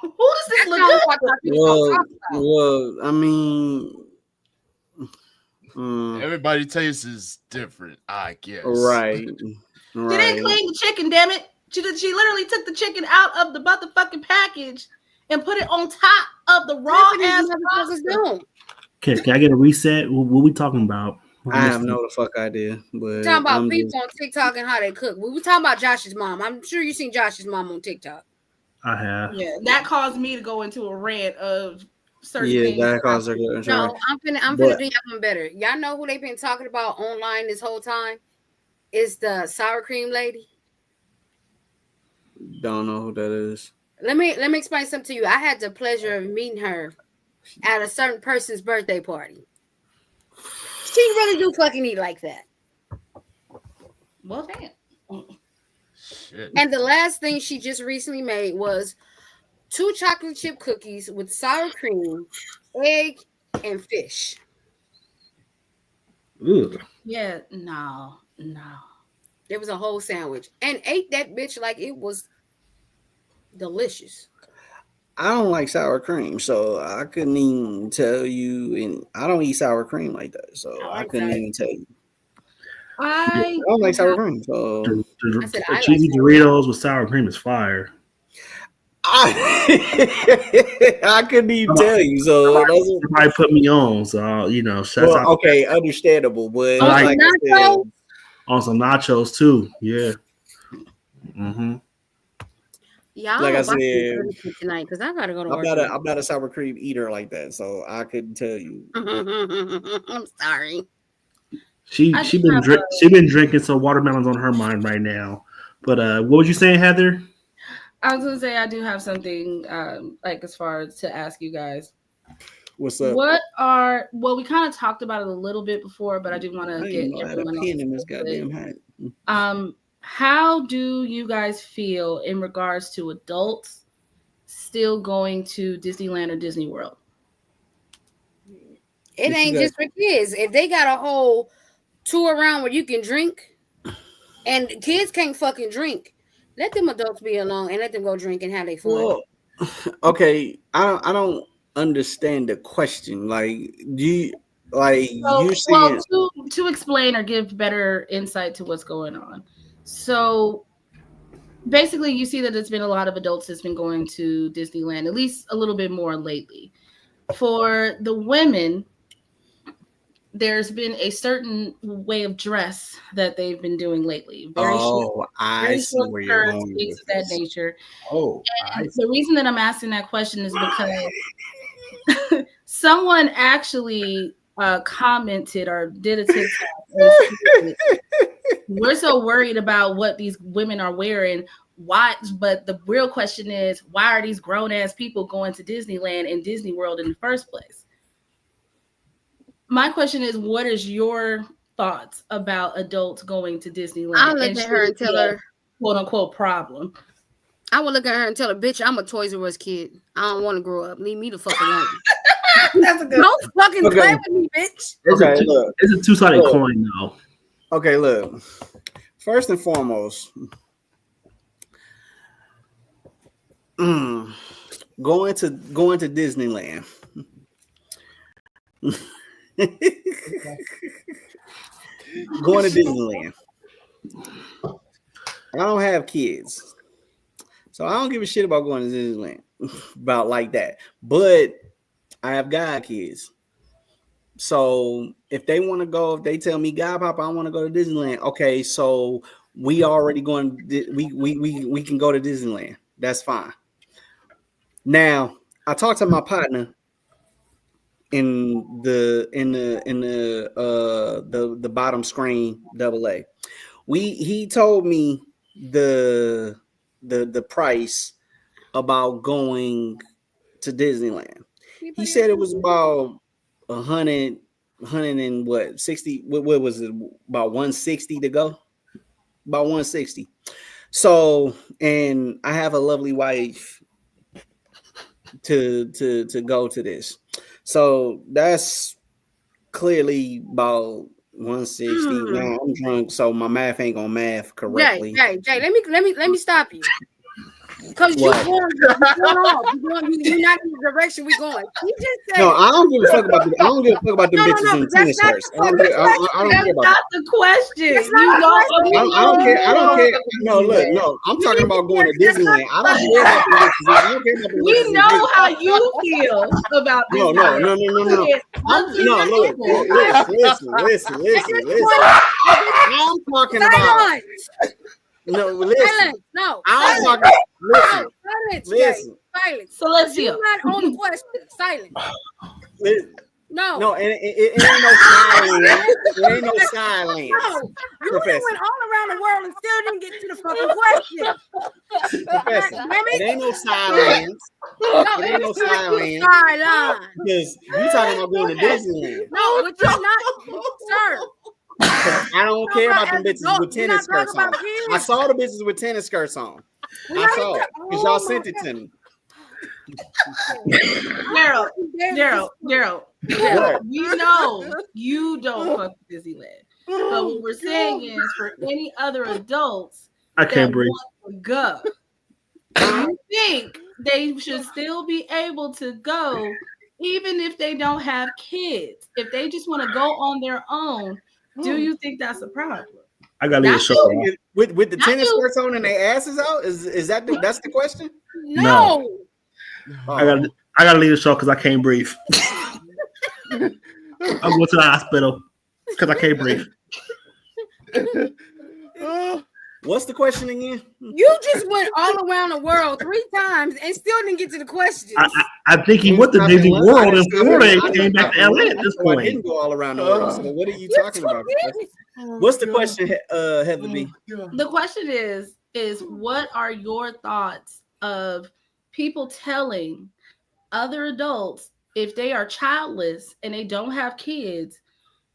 Who does this That's look not good? what I thought you was gonna talk about. Well, I mean, Everybody taste is different, I guess. right, She right. didn't clean the chicken, damn it. She literally took the chicken out of the motherfucking package and put it on top of the raw That's what ass these motherfuckers pasta. do. Can I get a reset? What we talking about? I have no the fuck idea, but Talking about I'm people just, on TikTok and how they cook. We were talking about Josh's mom. I'm sure you seen Josh's mom on TikTok. I have. Yeah, that caused me to go into a rant of certain yeah, things. that caused her. No, I'm finna But- do y'all one better. Y'all know who they've been talking about online this whole time? Is the sour cream lady. Don't know who that is. Let me explain something to you. I had the pleasure of meeting her at a certain person's birthday party. She really do fucking eat like that. Well, damn. Shit. And the last thing she just recently made was 2 chocolate chip cookies with sour cream, egg, and fish. Ugh. Yeah, no. It was a whole sandwich and ate that bitch like it was delicious. I don't like sour cream, so I couldn't even tell you. And I don't eat sour cream like that, so I like couldn't sour even tell you. I I don't like sour cream, so I said, I like cheesy sour Doritos with sour cream is fire. I couldn't even tell you. So that's Somebody put me on, so shouts out okay, understandable, but I like like I said, nachos? on some nachos too. Yeah. Mm-hmm. Y'all Like I watch said, me tonight because I gotta go to work. I'm not a sour cream eater like that, so I couldn't tell you. I'm sorry. She been drinking, so watermelon's on her mind right now. But what was you saying, Heather? was gonna say I do have something like as far as to ask you guys. What's up? We kind of talked about it a little bit before, but I do want I to didn't get know I had a everyone pen in this else. goddamn hat. How do you guys feel in regards to adults still going to Disneyland or Disney World? It ain't just for kids. If they got a whole tour around where you can drink and kids can't fucking drink, let them adults be alone and let them go drink and have their fun. Well, okay, I don't understand the question. Like, do you you're saying? To explain or give better insight to what's going on. So basically, you see that it's been a lot of adults that's been going to Disneyland, at least a little bit more lately. For the women, there's been a certain way of dress that they've been doing lately. I see where you're skirts, going things with of that this. nature. Oh, And the reason that I'm asking that question is because someone actually commented or did a TikTok. And we're so worried about what these women are wearing. Why? But the real question is, why are these grown ass people going to Disneyland and Disney World in the first place? My question is, what is your thoughts about adults going to Disneyland? I'll look at her and tell her, quote unquote, problem. I will look at her and tell her, bitch, I'm a Toys R Us kid. I don't want to grow up. Leave me the fuck alone. That's a good. Don't fucking play with me, bitch. Okay, look. It's a two-sided coin, though. Okay, look. First and foremost, going to Disneyland. Going to Disneyland. I don't have kids, so I don't give a shit about going to Disneyland about like that. But I have god kids, so if they want to go, if they tell me, God, Papa, I want to go to Disneyland. Okay, so we already going. We can go to Disneyland. That's fine. Now I talked to my partner in the bottom screen AA. He told me the price about going to Disneyland. He said it was about 100 and what 60. What was it? About 160 to go. About 160. So, and I have a lovely wife to go to this. So that's clearly about 160. Now I'm drunk, so my math ain't gonna math correctly. Jay, let me stop you. Because you're What? going off. You're not in the direction we're going. He just said. No, I don't give a fuck about the. I don't give a fuck about them No, bitches in that's tennis not shirts. the I don't care. I don't That's care about not that. the question. That's not the question. I don't care. I don't care. No, look, no. I'm talking about going to Disneyland. I don't care about them bitches. I don't care about them bitches. We know how you feel about this. No. Listen. I'm talking about. Silence. No, listen. Silence. No. I'm Silence. talking. No. Listen. Silence. Jay. Listen. Silence. So let's see. You're not on the question. Silence. Listen. No. No, and it ain't no silence. It ain't no silence. No. You Professor. went all around the world and still didn't get to the fucking question. Professor, it ain't no silence. No, It ain't no silence. silence. Because you talking about going to Disneyland. No, but you're not, sir. I don't care about them bitches No, with you're tennis not talking skirts on. about kids. I saw the bitches with tennis skirts on. We're I not saw it even- because y'all sent it to me. Daryl, What? we know you don't fuck with Disneyland. But what we're saying is for any other adults I that can't breathe. want to go, I think they should still be able to go, even if they don't have kids. If they just want to go on their own, do you think that's a problem? I gotta leave the Not show. you. With the Not tennis you. skirts on and their asses out? Is that that's the question? No. Oh. I gotta leave the show because I can't breathe. I'm going to the hospital because I can't breathe. What's the question again? You just went all around the world 3 times and still didn't get to the question. I think he went to Disney World in Florida and came back to LA at this I point. didn't go all around the world. So what are you talking about? What's the question, Heather B? The question is what are your thoughts of people telling other adults if they are childless and they don't have kids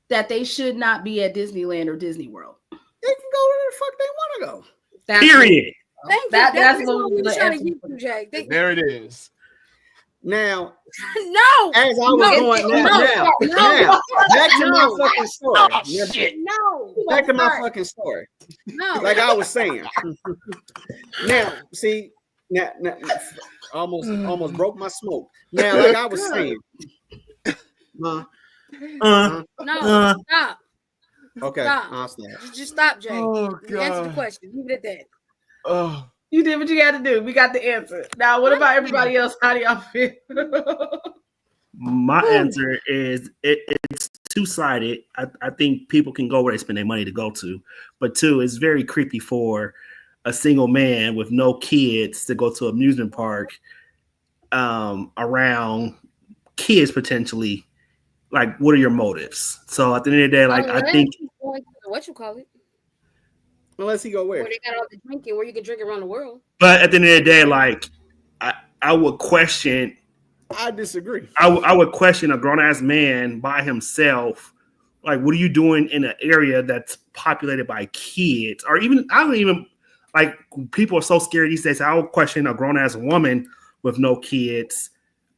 that they should not be at Disneyland or Disney World? They can go where the fuck they want to go. That's Period. Thank you. That's That's what what we we're were trying to asking get you, Jay. There it is. Now, No. as I was going now, back to my fucking story. No. Back to my fucking story. No. Like I was saying. Now, see, now almost broke my smoke. Now, like I was saying. No. Stop. Okay, Stop. I'll stop. Just stop, Jay. Oh, You answer the God. question. Leave it at that. Oh, You did what you had to do. We got the answer. Now, what about everybody else? How do y'all feel? My answer is it's two-sided. I think people can go where they spend their money to go to, but two, it's very creepy for a single man with no kids to go to an amusement park around kids potentially. Like, what are your motives? So at the end of the day, like, I think What you call it? Unless he go where? Where they got all the drinking, where you can drink around the world. but at the end of the day, like, I would question. I disagree. I would question a grown ass man by himself. Like, what are you doing in an area that's populated by kids? Or even, I don't even, like, people are so scared these days. I would question a grown ass woman with no kids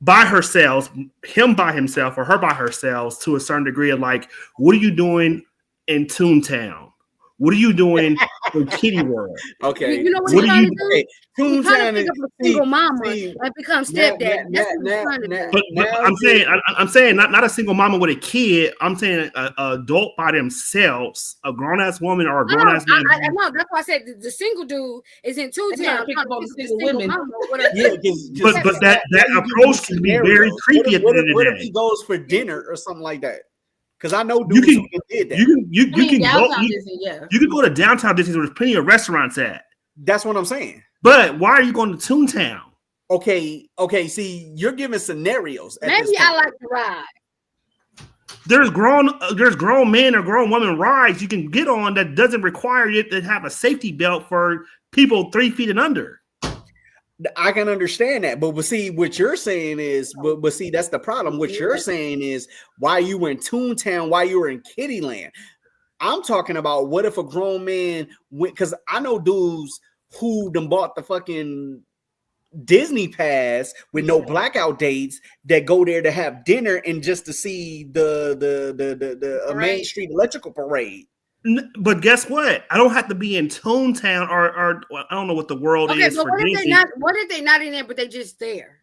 by herself, him by himself, or her by herself to a certain degree of like, what are you doing in Toontown? What are you doing in Kitty World? Okay. You know what What he's do trying you- to do? Hey, He's trying to Toontown pick is up a single mama see, and become now- stepdad. now- That's what now- he's trying to now- do. But Now I'm saying not a single mama with a kid. I'm saying a adult by themselves, a grown ass woman or a grown ass man. No, that's why I said the single dude is in They're trying Toontown. to pick up on the trying to single pick up women. mama with a- Yeah, But that approach can be very creepy at the end of What the if day. he goes for dinner or something like that? Because I know You dudes can- who did that. You can go. downtown Disney, yeah. You can go to downtown Disney where there's plenty of restaurants at. That's what I'm saying. But why are you going to Toontown? Okay. See, you're giving scenarios. At Maybe this I point. like to ride. There's grown men or grown women rides you can get on that doesn't require you to have a safety belt for people 3 feet and under. I can understand that, but see, what you're saying is, but see, that's the problem. What you're saying is why you were in Toontown, why you were in Kittyland. I'm talking about what if a grown man went, because I know dudes who done bought the fucking Disney pass with no blackout dates that go there to have dinner and just to see the Main Parade. Street Electrical Parade. But guess what? I don't have to be in Toontown or I don't know what the world Okay, is but for what if Disney. they not? What if they not in there, but they just there?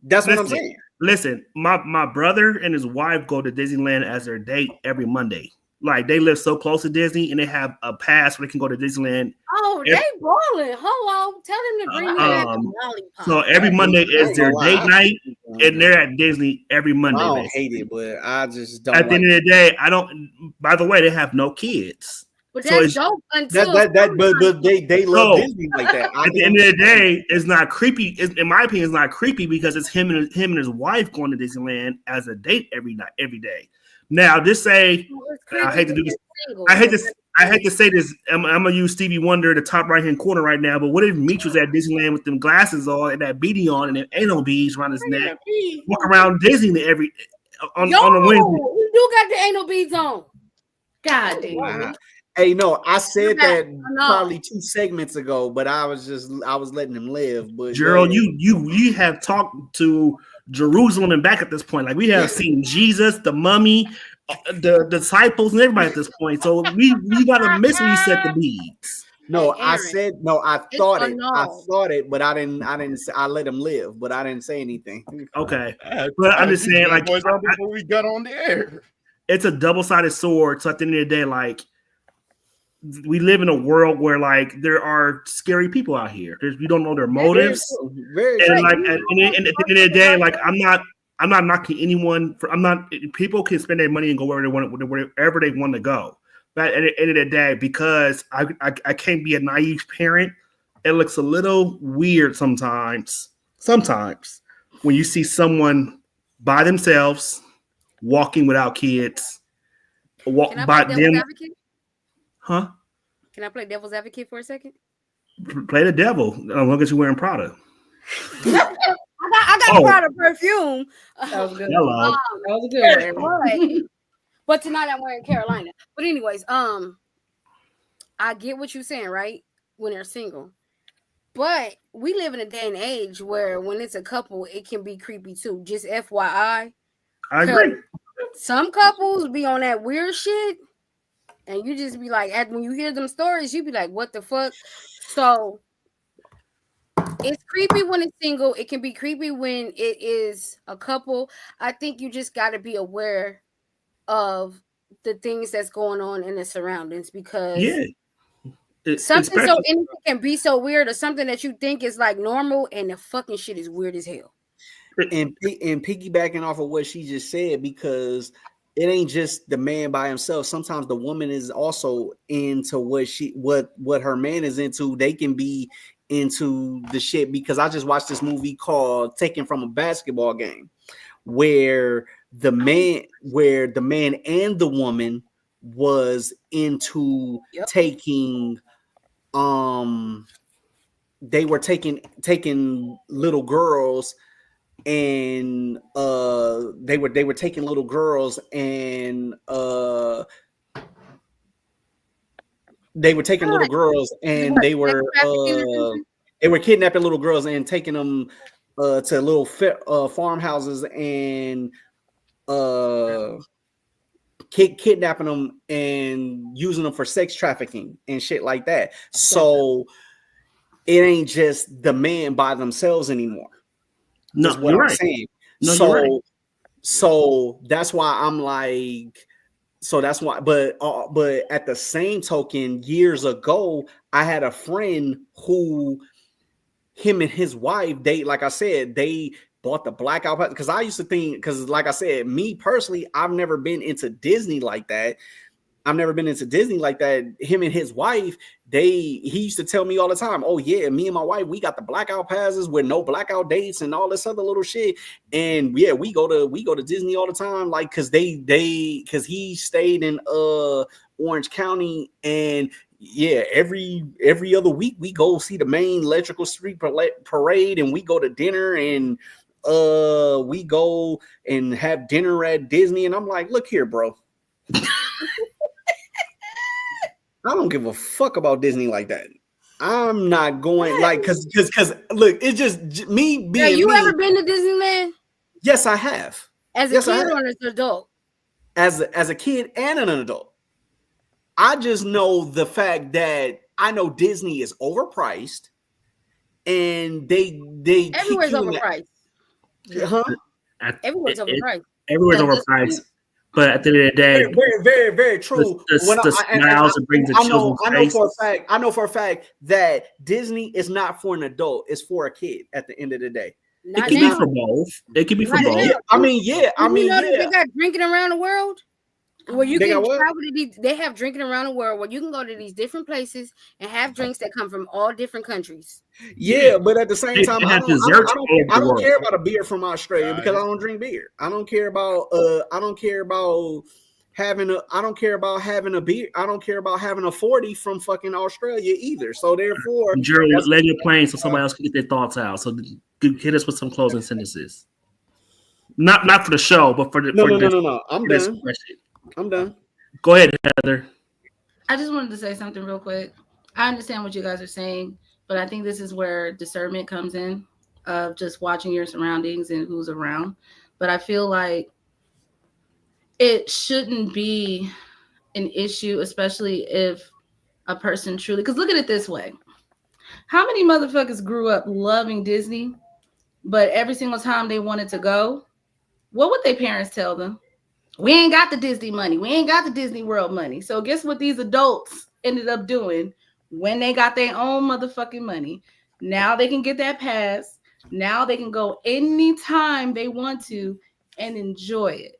That's what I'm saying. Listen, my brother and his wife go to Disneyland as their date every Monday. Like they live so close to Disney, and they have a pass where they can go to Disneyland. Oh, they balling. Hello, tell them to bring me back a lollipop. So every Monday is their date night, and they're at Disney every Monday. I don't basically. hate it, but I just don't. At the end of the day, I don't. By the way, they have no kids. But So that's dope until but they love So, Disney like that. At the end of the day, it's not creepy. In my opinion, it's not creepy because it's him and his wife going to Disneyland as a date every day. Now, just say I hate to do this. I hate to say this. I'm gonna use Stevie Wonder, the top right hand corner right now. But what if Meech was at Disneyland with them glasses on and that beanie on and them anal beads around his neck, walk around Disney on a Wednesday? You do got the anal beads on. God damn. Hey, no, I said that No. probably 2 segments ago, but I was letting him live. But Gerald, you have talked to Jerusalem and back at this point. Like we have seen Jesus, the mummy, the disciples, and everybody at this point. So we gotta misreset the beads. No, Hey, I Aaron, said no. I thought it. I no. thought it, but I didn't. I let him live, but I didn't say anything. Okay, but I'm just saying, like, boys on before we got on the air. it's a double-sided sword. So at the end of the day, like, we live in a world where like there are scary people out here. We don't know their motives, Very and like, and at the end of the day, like, I'm not knocking anyone. People can spend their money and go wherever they want to go. But at the end of the day, because I can't be a naive parent, it looks a little weird sometimes. Sometimes when you see someone by themselves walking without kids, Can I play devil's advocate? Huh? Can I play devil's advocate for a second? Play the devil. As long as you're wearing Prada. I got Prada perfume. That was good. Hello. That was a good one. But tonight I'm wearing Carolina. But anyways, I get what you're saying, right? When they're single. But we live in a day and age where when it's a couple, it can be creepy too. Just FYI. I agree. Some couples be on that weird shit. And you just be like, when you hear them stories, you be like, what the fuck? So it's creepy when it's single. It can be creepy when it is a couple. I think you just got to be aware of the things that's going on in the surroundings because something so innocent can be so weird or something that you think is like normal and the fucking shit is weird as hell. And piggybacking off of what she just said, because it ain't just the man by himself. Sometimes the woman is also into what her man is into. They can be into the shit because I just watched this movie called Taken from a Basketball Game, where the man and the woman was into taking they were taking little girls and they were taking little girls and they were taking little girls and they were kidnapping little girls and taking them to little farmhouses and kidnapping them and using them for sex trafficking and shit like that. So it ain't just the man by themselves anymore. No, That's what you're I'm right. saying. No, you're right. So that's why I'm like, but at the same token, years ago, I had a friend who him and his wife, they bought the blackout because I used to think, because like I said, me personally, I've never been into Disney like that. Him and his wife, he used to tell me all the time, oh yeah, me and my wife, we got the blackout passes with no blackout dates and all this other little shit. And yeah, we go to Disney all the time, like because he stayed in Orange County, and yeah, every other week we go see the main Electrical Street Parade, and we go to dinner, and we go and have dinner at Disney. And I'm like, look here, bro. I don't give a fuck about Disney like that. I'm not going because look, it's just me being. Have you ever been to Disneyland? Yes, I have. As a kid or as an adult? As a kid and an adult. I just know the fact that I know Disney is overpriced, and they Everywhere's keep you in overpriced. huh? Everywhere's overpriced. Everywhere's At this overpriced. point. But at the end of the day, Very true. the smiles it brings to children's I know for a faces. fact. I know for a fact that Disney is not for an adult; it's for a kid. At the end of the day, It Not can be now. for both. It can be for Not both. now. yeah. I mean, You know that yeah. they got drinking around the world, where you They can got what? travel to these. They have drinking around the world where you can go to these different places and have drinks that come from all different countries. Yeah, but at the same They time, have desserts all over I the don't care world. about a beer from Australia because I don't drink beer. I don't care about having a beer. I don't care about having a 40 from fucking Australia either. So therefore, Jerry, that's- land your plane so somebody else can get their thoughts out. So hit us with some closing sentences. Not for the show, but for the no. I'm for this done. question. I'm done. Go ahead, Heather. I just wanted to say something real quick. I understand what you guys are saying, but I think this is where discernment comes in, of just watching your surroundings and who's around. But I feel like it shouldn't be an issue, especially if a person truly, because look at it this way. How many motherfuckers grew up loving Disney, but every single time they wanted to go, what would their parents tell them? We ain't got the Disney money. We ain't got the Disney World money. So guess what these adults ended up doing when they got their own motherfucking money? Now they can get that pass. Now they can go anytime they want to and enjoy it.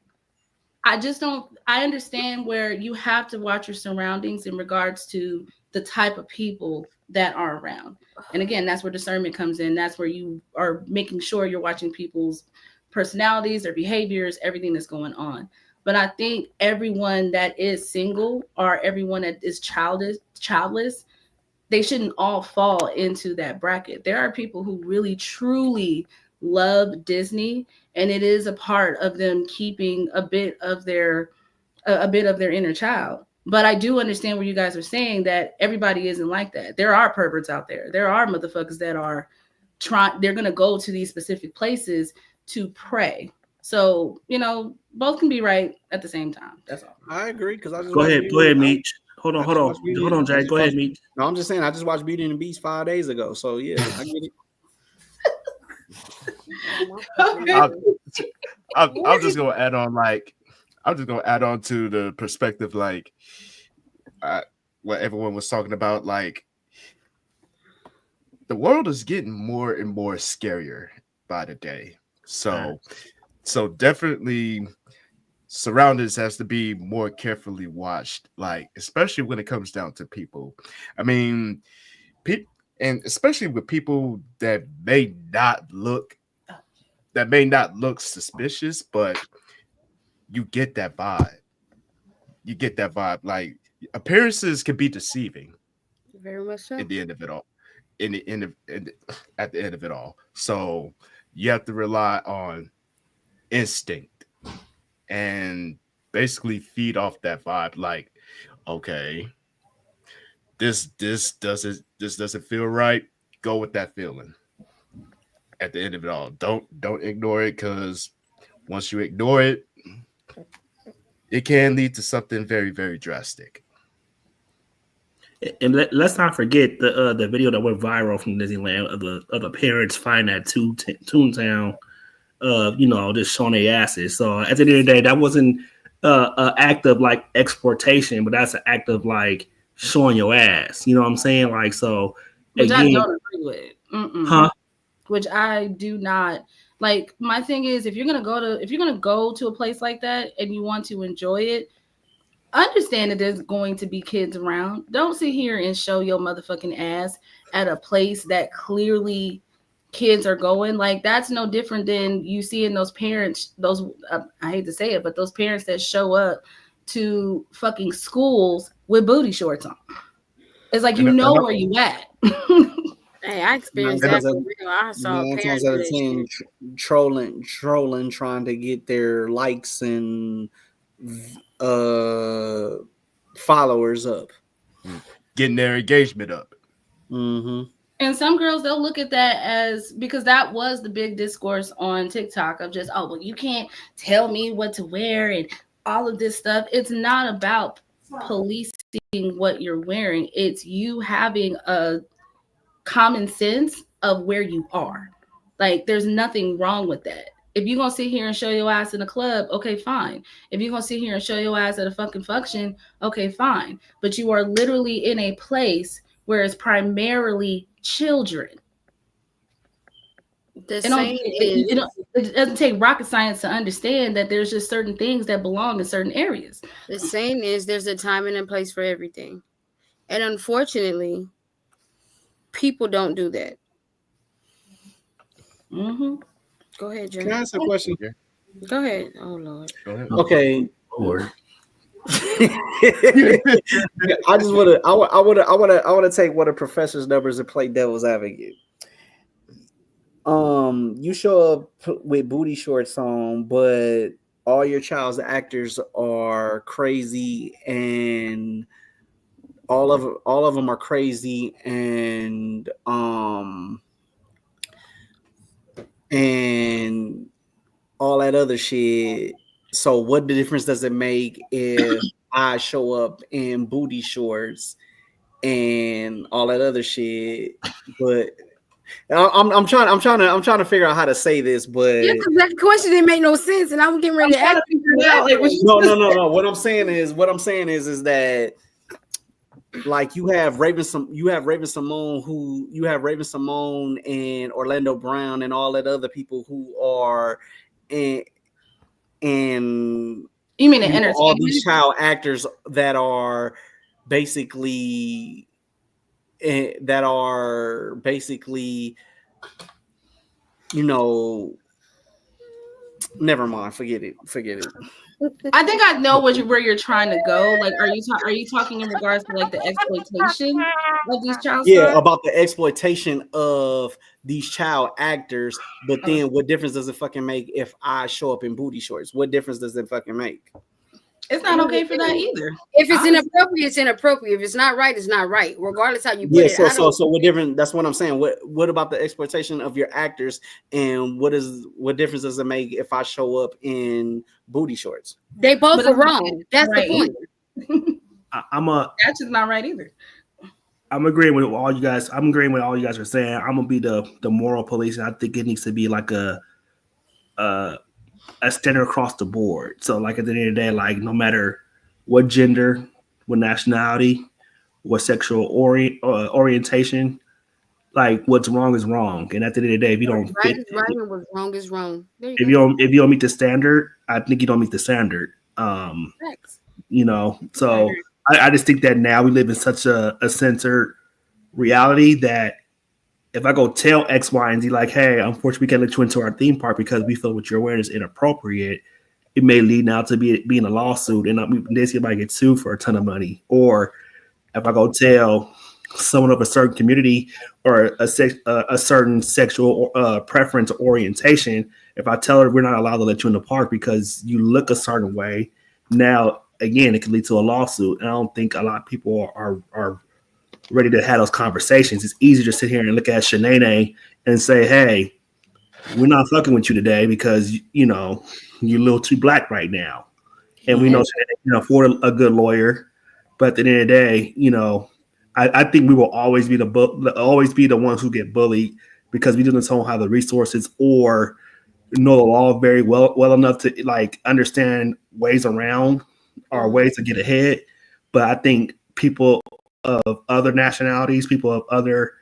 I understand where you have to watch your surroundings in regards to the type of people that are around. And again, that's where discernment comes in. That's where you are making sure you're watching people's personalities, their behaviors, everything that's going on. But I think everyone that is single or everyone that is childless, they shouldn't all fall into that bracket. There are people who really truly love Disney, and it is a part of them keeping a bit of their inner child. But I do understand where you guys are saying that everybody isn't like that. There are perverts out there. There are motherfuckers that are they're going to go to these specific places to pray. So, both can be right at the same time. That's all. I agree because I just Go ahead, Meech. Hold on, Jay. Go ahead, Meech. No, I'm just saying. I just watched Beauty and the Beast 5 days ago. So yeah, I get it. I'm just gonna add on to the perspective, like what everyone was talking about. Like, the world is getting more and more scarier by the day. So definitely surroundings has to be more carefully watched, like especially when it comes down to people. I mean, and especially with people that may not look suspicious, but you get that vibe. Like, appearances can be deceiving. Very much so. At the end of it all. At the end of it all. So you have to rely on instinct and basically feed off that vibe. Like, okay, this doesn't feel right. Go with that feeling. At the end of it all, don't ignore it, because once you ignore it, it can lead to something very, very drastic. And let's not forget the video that went viral from Disneyland of the parents finding that Toontown, just showing their asses. So at the end of the day, that wasn't an act of like exportation, but that's an act of like showing your ass. You know what I'm saying? Like, so Which again, I don't agree with. Huh? Which I do not like. My thing is, if you're gonna go to a place like that and you want to enjoy it, understand that there's going to be kids around. Don't sit here and show your motherfucking ass at a place that clearly kids are going. Like, that's no different than you seeing those parents, I hate to say it, but those parents that show up to fucking schools with booty shorts on. It's like, where you at. Hey, I experienced that for real. I saw parents out of 10 trolling, trying to get their likes and followers up, getting their engagement up. Mm-hmm. And some girls, they'll look at that as, because that was the big discourse on TikTok of just, oh, well, you can't tell me what to wear and all of this stuff. It's not about policing what you're wearing. It's you having a common sense of where you are. Like, there's nothing wrong with that. If you're gonna sit here and show your ass in a club, okay, fine. If you're gonna sit here and show your ass at a fucking function, okay, fine. But you are literally in a place where it's primarily children. It doesn't take rocket science to understand that there's just certain things that belong in certain areas. The saying is there's a time and a place for everything. And unfortunately, people don't do that. Mm-hmm. Go ahead, Jay. Can I ask a question? Go ahead. Oh, Lord. Go ahead. Okay. Lord. I just want to take one of Professor's numbers and play devil's advocate. You show up with booty shorts on, but all your child's actors are crazy, and all of them are crazy, and all that other shit. So what difference does it make if I show up in booty shorts and all that other shit? But I'm trying to figure out how to say this, but yeah, because that question didn't make no sense, and I'm getting ready to ask you. No. What I'm saying is that, like, you have Raven Simone and Orlando Brown and all that other people who are and you mean the all these child actors that are basically never mind, forget it. I think I know where you're trying to go. Like, are you talking in regards to like the exploitation of these child stars? About the exploitation of these child actors. But then, what difference does it fucking make if I show up in booty shorts? What difference does it fucking make? It's not okay for that either. If it's inappropriate, it's inappropriate. If it's not right, it's not right. Regardless how you put it. So what different? That's what I'm saying. What about the exploitation of your actors, and what difference does it make if I show up in booty shorts? They both are wrong. That's the point. That's just not right either. I'm agreeing with all you guys. I'm agreeing with all you guys are saying. I'm gonna be the moral police, and I think it needs to be like a standard across the board. So, like, at the end of the day, like, no matter what gender, what nationality, what sexual orientation, like, what's wrong is wrong. And at the end of the day, if you don't right is right and what's wrong is wrong. If you don't meet the standard, I think you don't meet the standard. So I just think that now we live in such a censored reality that if I go tell X, Y, and Z, like, hey, unfortunately, we can't let you into our theme park because we feel what you're wearing is inappropriate, it may lead now to being a lawsuit, and they might get sued for a ton of money. Or if I go tell someone of a certain community or a certain sexual preference or orientation, if I tell her we're not allowed to let you in the park because you look a certain way, now, again, it can lead to a lawsuit. And I don't think a lot of people are ready to have those conversations. It's easy to sit here and look at Shanae and say, hey, we're not fucking with you today because, you're a little too black right now. And we know Shanae can afford a good lawyer. But at the end of the day, I think we will always be the ones who get bullied because we don't have the resources or know the law very well enough to, like, understand ways around or ways to get ahead. But I think people of other nationalities, people of other,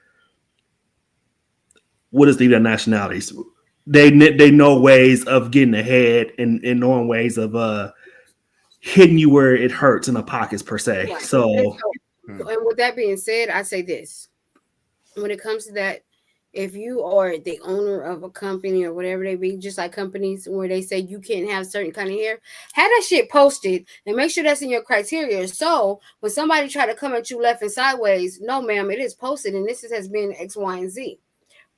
what is the nationalities? They know ways of getting ahead and knowing ways of hitting you where it hurts in the pockets per se. Right. So, and with that being said, I say this: when it comes to that, if you are the owner of a company or whatever they be, just like companies where they say you can't have certain kind of hair, have that shit posted and make sure that's in your criteria. So when somebody try to come at you left and sideways, no, ma'am, it is posted and this has been X, Y, and Z.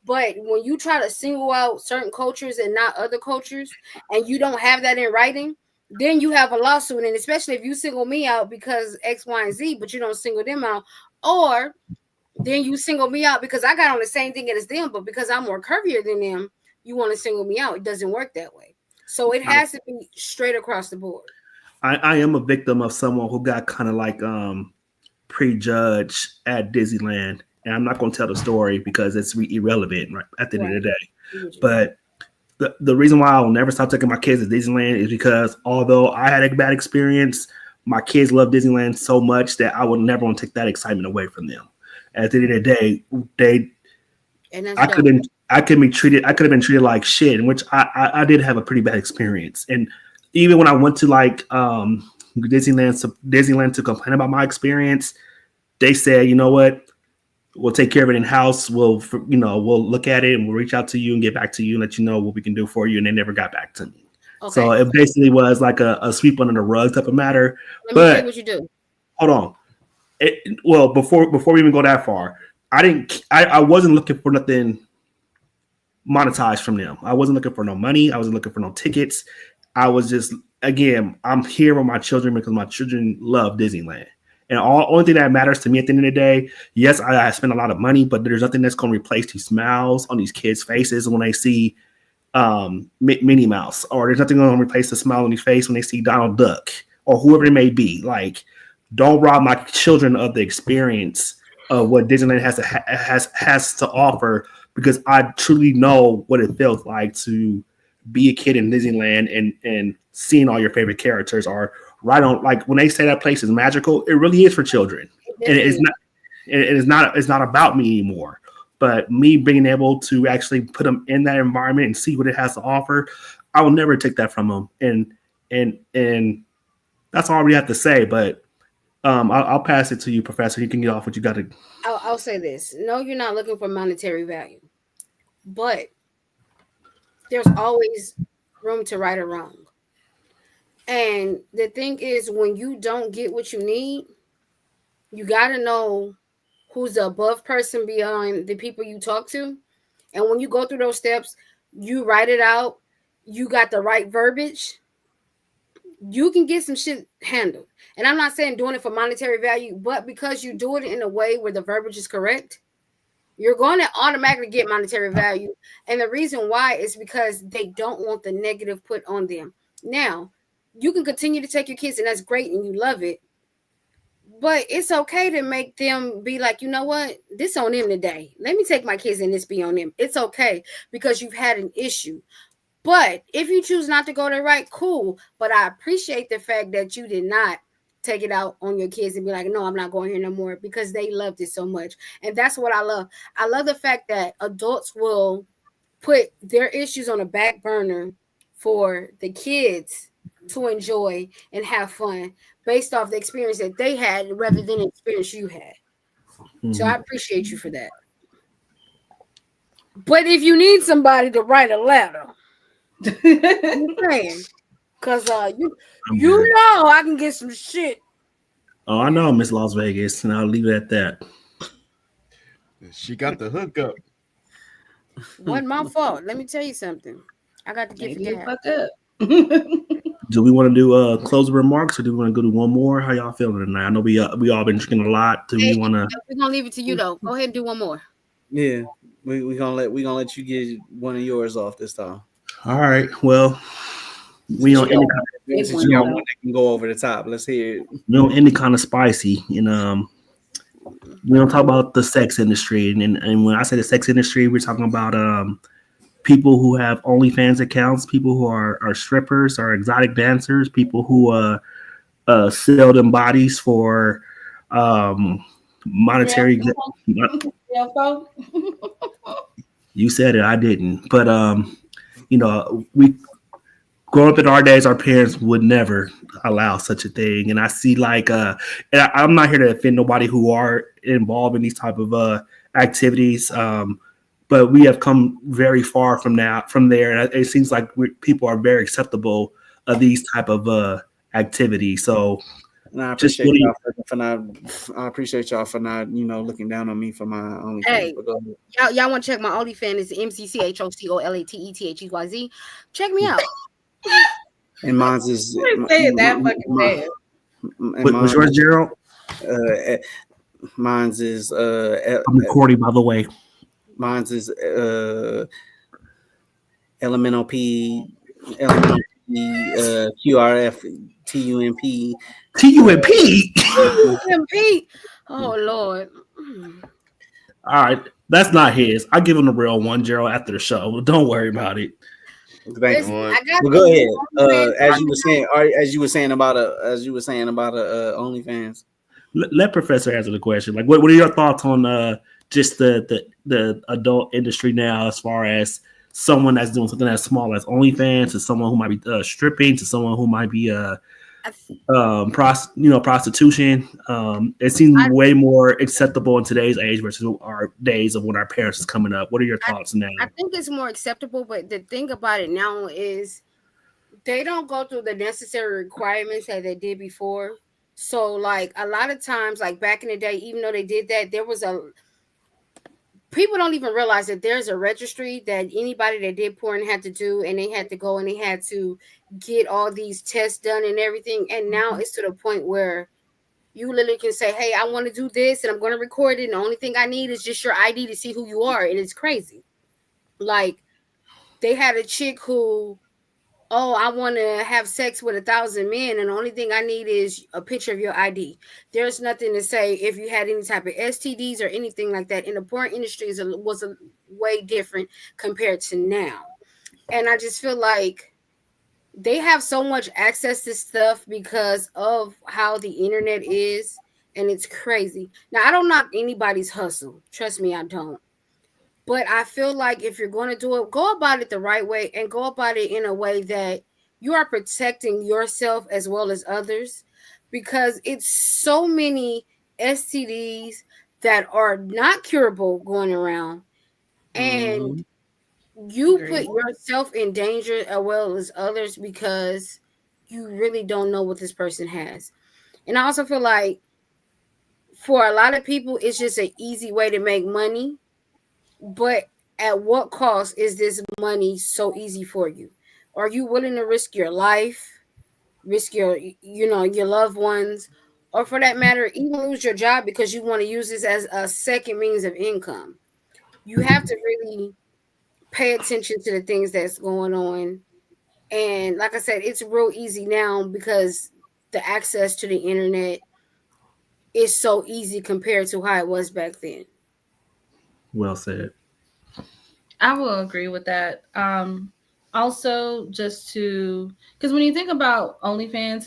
But when you try to single out certain cultures and not other cultures, and you don't have that in writing, then you have a lawsuit. And especially if you single me out because X, Y, and Z, but you don't single them out, or then you single me out because I got on the same thing as them, but because I'm more curvier than them, you want to single me out. It doesn't work that way. So it has to be straight across the board. I am a victim of someone who got kind of like prejudged at Disneyland, and I'm not going to tell the story because it's irrelevant right at the end of the day. But the reason why I'll never stop taking my kids to Disneyland is because although I had a bad experience, my kids love Disneyland so much that I would never want to take that excitement away from them. At the end of the day, I could have been treated like shit, in which I did have a pretty bad experience. And even when I went to like Disneyland to complain about my experience, they said, you know what, we'll take care of it in house. We'll look at it and we'll reach out to you and get back to you and let you know what we can do for you. And they never got back to me. Okay. So it basically was like a sweep under the rug type of matter. Let me tell you what you do. Hold on. Before we even go that far, I wasn't looking for nothing monetized from them. I wasn't looking for no money. I wasn't looking for no tickets. I was just, again, I'm here with my children because my children love Disneyland. And only thing that matters to me at the end of the day, yes, I spend a lot of money, but there's nothing that's going to replace these smiles on these kids' faces when they see Minnie Mouse, or there's nothing going to replace the smile on their face when they see Donald Duck or whoever it may be. Like, don't rob my children of the experience of what Disneyland has to offer, because I truly know what it feels like to be a kid in Disneyland and seeing all your favorite characters are right on. Like when they say that place is magical, it really is for children, and it's not about me anymore. But me being able to actually put them in that environment and see what it has to offer, I will never take that from them. And that's all we have to say. But I'll pass it to you, Professor. You can get off what you got to. I'll say this. No, you're not looking for monetary value, but there's always room to right or wrong. And the thing is, when you don't get what you need, you got to know who's the above person beyond the people you talk to. And when you go through those steps, you write it out, you got the right verbiage, you can get some shit handled. And I'm not saying doing it for monetary value, but because you do it in a way where the verbiage is correct, you're going to automatically get monetary value. And the reason why is because they don't want the negative put on them. Now, you can continue to take your kids, and that's great, and you love it. But it's okay to make them be like, you know what? This on them today. Let me take my kids and this be on them. It's okay because you've had an issue. But if you choose not to go there, right, cool. But I appreciate the fact that you did not take it out on your kids and be like, no, I'm not going here no more, because they loved it so much. And that's what I love. I love the fact that adults will put their issues on a back burner for the kids to enjoy and have fun based off the experience that they had rather than the experience you had. Mm-hmm. So I appreciate you for that. But if you need somebody to write a letter, I'm saying, because you know I can get some shit. Oh, I know, Miss Las Vegas, and I'll leave it at that. She got the hookup. Wasn't my fault. Let me tell you something. I got to get the fuck up. Do we want to do closing remarks, or do we want to go to one more? How y'all feeling tonight? I know we all been drinking a lot. Do we want to? We're gonna leave it to you though. Go ahead and do one more. Yeah, we gonna let you get one of yours off this time. All right. Well, we on any one that can go over the top. Let's hear it. We on any kind of spicy, and we don't talk about the sex industry. And when I say the sex industry, we're talking about people who have OnlyFans accounts, people who are strippers or exotic dancers, people who sell them bodies for monetary. You said it, I didn't. But we growing up in our days, our parents would never allow such a thing. And I see and I'm not here to offend nobody who are involved in these type of activities. But we have come very far from there. And it seems like people are very acceptable of these type of activities. So I appreciate y'all for not. I appreciate y'all for not, looking down on me for my OnlyFans. Hey, y'all want to check my OnlyFans? It's MCCHOCOLATETHEYZ. Check me out. And mine's is say it that fucking bad. What's yours, Gerald? Mine's is I'm recording, by the way. Mine's is Elemental P QRF, TUMP. TUMP. TUMP. Oh Lord. All right, that's not his. I give him the real one, Gerald, after the show. Don't worry about it. Thank Listen, you. I got Well, go ahead. the As you were saying about OnlyFans. Let Professor answer the question. Like, what are your thoughts on just the adult industry now, as far as someone that's doing something as small as OnlyFans, to someone who might be stripping, to someone who might be prostitution. It seems way more acceptable in today's age versus our days of when our parents was coming up. What are your thoughts now? I think it's more acceptable, but the thing about it now is they don't go through the necessary requirements that they did before. So, like, a lot of times, like back in the day, even though they did that, there was people don't even realize that there's a registry that anybody that did porn had to do, and they had to go and they had to get all these tests done and everything. And now it's to the point where you literally can say, hey, I want to do this and I'm going to record it. And the only thing I need is just your ID to see who you are. And it's crazy. Like, they had a chick who, oh, I want to have sex with 1,000 men, and the only thing I need is a picture of your ID. There's nothing to say if you had any type of STDs or anything like that. In the porn industry was a way different compared to now. And I just feel like they have so much access to stuff because of how the internet is, and it's crazy. Now, I don't knock anybody's hustle. Trust me, I don't. But I feel like if you're going to do it, go about it the right way and go about it in a way that you are protecting yourself as well as others, because it's so many STDs that are not curable going around, and you put yourself in danger as well as others because you really don't know what this person has. And I also feel like for a lot of people, it's just an easy way to make money. But at what cost is this money so easy for you? Are you willing to risk your life, risk your loved ones, or for that matter, even lose your job because you want to use this as a second means of income? You have to really pay attention to the things that's going on. And like I said, it's real easy now because the access to the internet is so easy compared to how it was back then. Well said. I will agree with that. Also, just because when you think about OnlyFans,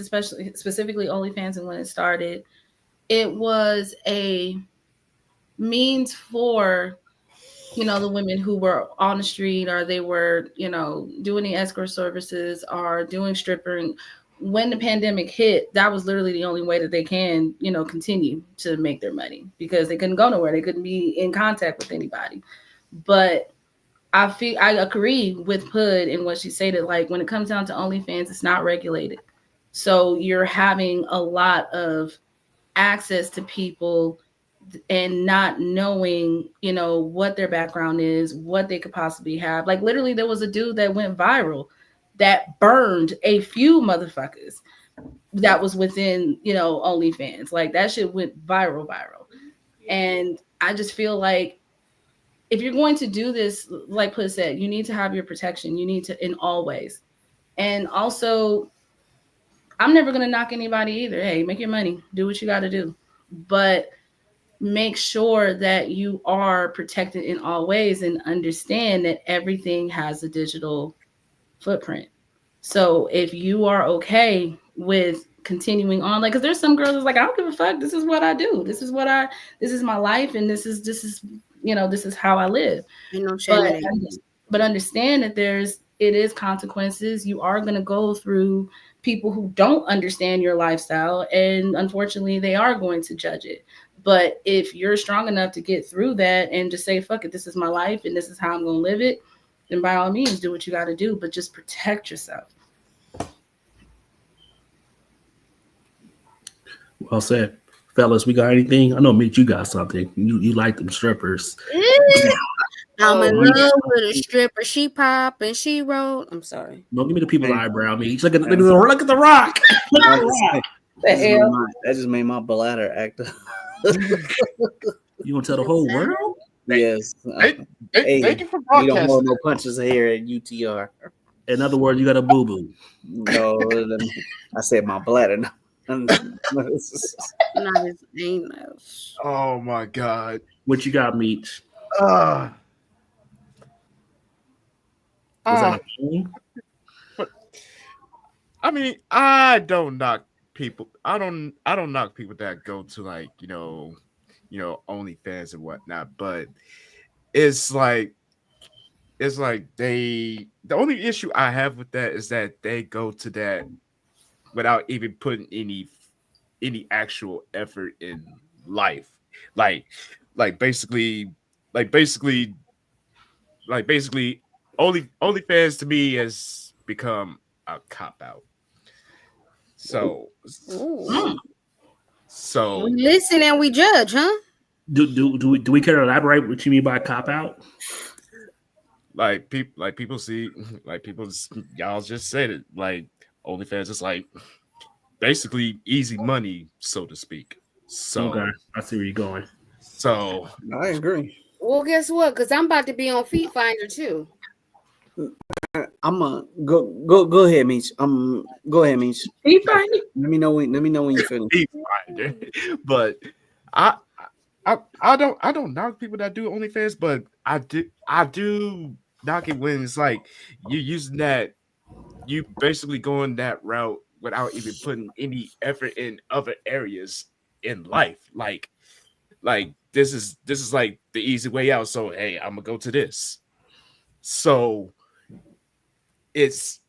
specifically OnlyFans, and when it started, it was a means for, the women who were on the street, or they were, doing the escort services or doing stripping. When the pandemic hit, that was literally the only way that they can, continue to make their money, because they couldn't go nowhere. They couldn't be in contact with anybody. But I agree with Pud in what she stated. Like, when it comes down to OnlyFans, it's not regulated. So you're having a lot of access to people and not knowing, what their background is, what they could possibly have. Like, literally, there was a dude that went viral that burned a few motherfuckers that was within, OnlyFans. Like, that shit went viral. And I just feel like if you're going to do this, like Pud said, you need to have your protection. You need to, in all ways. And also, I'm never going to knock anybody either. Hey, make your money. Do what you got to do. But make sure that you are protected in all ways, and understand that everything has a digital footprint. So if you are okay with continuing on, like, because there's some girls that's like, I don't give a fuck. This is what I do. This is my life. And this is how I live. But understand that it is consequences. You are going to go through people who don't understand your lifestyle, and unfortunately they are going to judge it. But if you're strong enough to get through that and just say, fuck it, this is my life and this is how I'm going to live it, then by all means do what you got to do, but just protect yourself. Well said. Fellas, we got anything? I know, Mitch, you got something. You like them strippers. I'm in love with a stripper. She pop and she roll. I'm sorry. Don't give me the people eyebrow, Mitch. Look at the rock. Look at the rock. That just made my bladder act up. You gonna tell the whole world? Yes. Thank you for broadcasting. We don't hold no punches here at UTR. In other words, you got a boo boo. No, I said my bladder. Not his anus. Oh my god. What you got, Meech? Uh, Was uh, that a phone? I mean, I don't knock people. I don't knock people that go to like, OnlyFans and whatnot, but it's like the only issue I have with that is that they go to that without even putting any actual effort in life. Like basically OnlyFans to me has become a cop out. So Ooh. so We listen and we judge, huh? Do we care to elaborate what you mean by cop out? people see y'all just said it, like OnlyFans is like basically easy money, so to speak. So Okay, I see where you're going. So I agree. Well, guess what? Because I'm about to be on Feet Finder too. I'm gonna go ahead, Meech. Go ahead, Meech. He fine. Let me know when you finish. but I don't knock people that do OnlyFans, but I do knock it when it's like you're using that, you basically going that route without even putting any effort in other areas in life. Like this is like the easy way out. So hey, I'm gonna go to this. So it's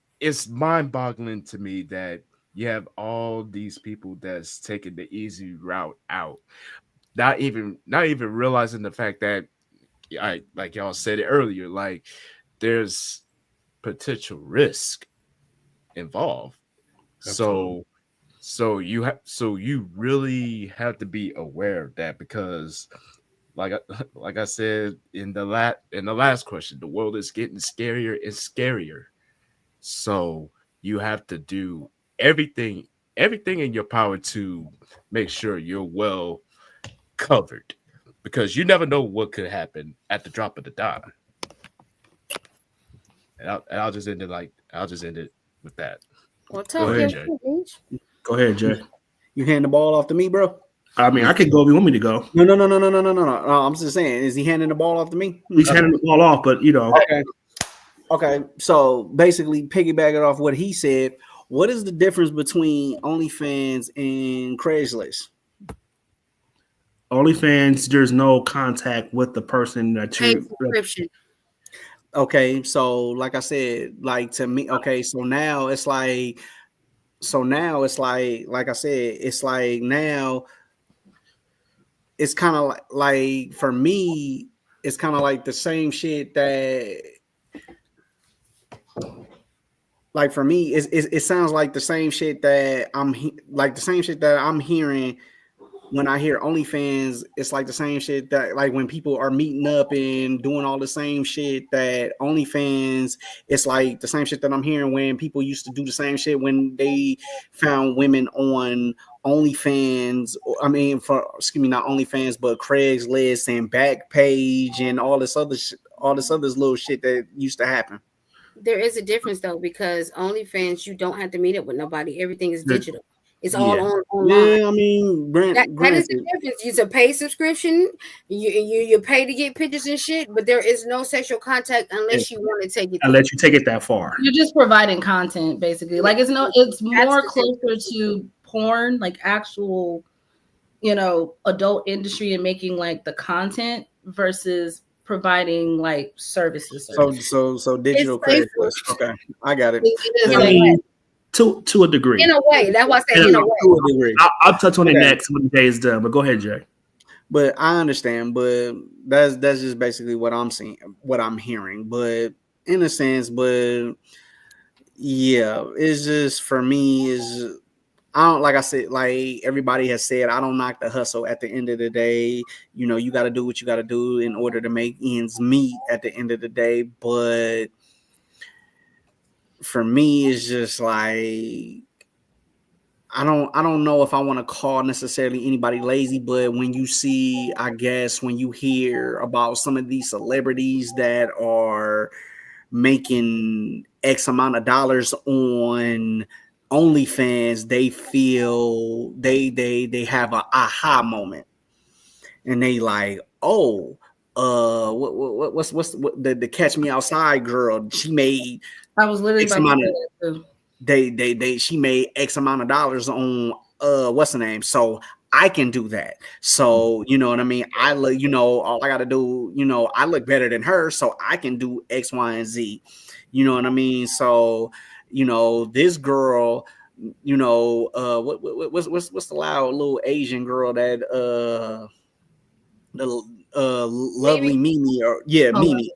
mind-boggling to me that you have all these people that's taking the easy route out, not even realizing the fact that like y'all said it earlier, like there's potential risk involved. Absolutely. So you really have to be aware of that, because like I said in the last question, the world is getting scarier and scarier. So you have to do everything in your power to make sure you're well covered, because you never know what could happen at the drop of the dime. And I'll just end it with that. Well, Go talk ahead, your Jay. shit, bitch. Go ahead, Jay. You hand the ball off to me, bro? I mean, I can go if you want me to go. No. I'm just saying, is he handing the ball off to me? He's handing the ball off, but Okay. So basically, piggybacking off what he said, what is the difference between OnlyFans and Craigslist? OnlyFans, there's no contact with the person that Pay you. subscription. Okay, so like I said, like to me, okay, so now it's like I said, it's like now it's kind of like for me, it's kind of like the same shit that, like for me, it sounds like the same shit that I'm hearing when I hear OnlyFans. It's like the same shit that, like when people are meeting up and doing all the same shit that OnlyFans, it's like the same shit that I'm hearing when people used to do the same shit when they found women on OnlyFans. I mean, not OnlyFans, but Craigslist and Backpage and all this other little shit that used to happen. There is a difference though, because OnlyFans, you don't have to meet up with nobody. Everything is digital. It's all online. Yeah, I mean, that is the difference. It's a paid subscription. You pay to get pictures and shit, but there is no sexual contact unless you want to take it. Unless you take it that far. You're just providing content, basically. Like it's more closer to porn, like actual, adult industry, and making like the content versus providing like services. So digital Craigslist. Okay, I got it. It I mean, to a degree. in a way, that's why I said in a way. To a degree. I'll touch on it next when the day is done. But go ahead, Jay. But I understand. But that's just basically what I'm seeing, what I'm hearing. But in a sense, but yeah, it's just for me is. I don't, like I said, like everybody has said, I don't knock the hustle. At the end of the day, you got to do what you got to do in order to make ends meet at the end of the day. But for me, it's just like, I don't know if I want to call necessarily anybody lazy, but when you see, I guess, when you hear about some of these celebrities that are making X amount of dollars on OnlyFans, they feel they have a aha moment, and they like, oh, what's the Catch Me Outside girl? She made I was literally X about to amount say of that too. she made X amount of dollars on what's the name? So I can do that. So you know what I mean? I look, you know, all I gotta do, you know, I look better than her, so I can do X, Y, and Z. You know what I mean? So, you know, this girl, you know, what's the loud little Asian girl that the lovely Mimi, or Mimi.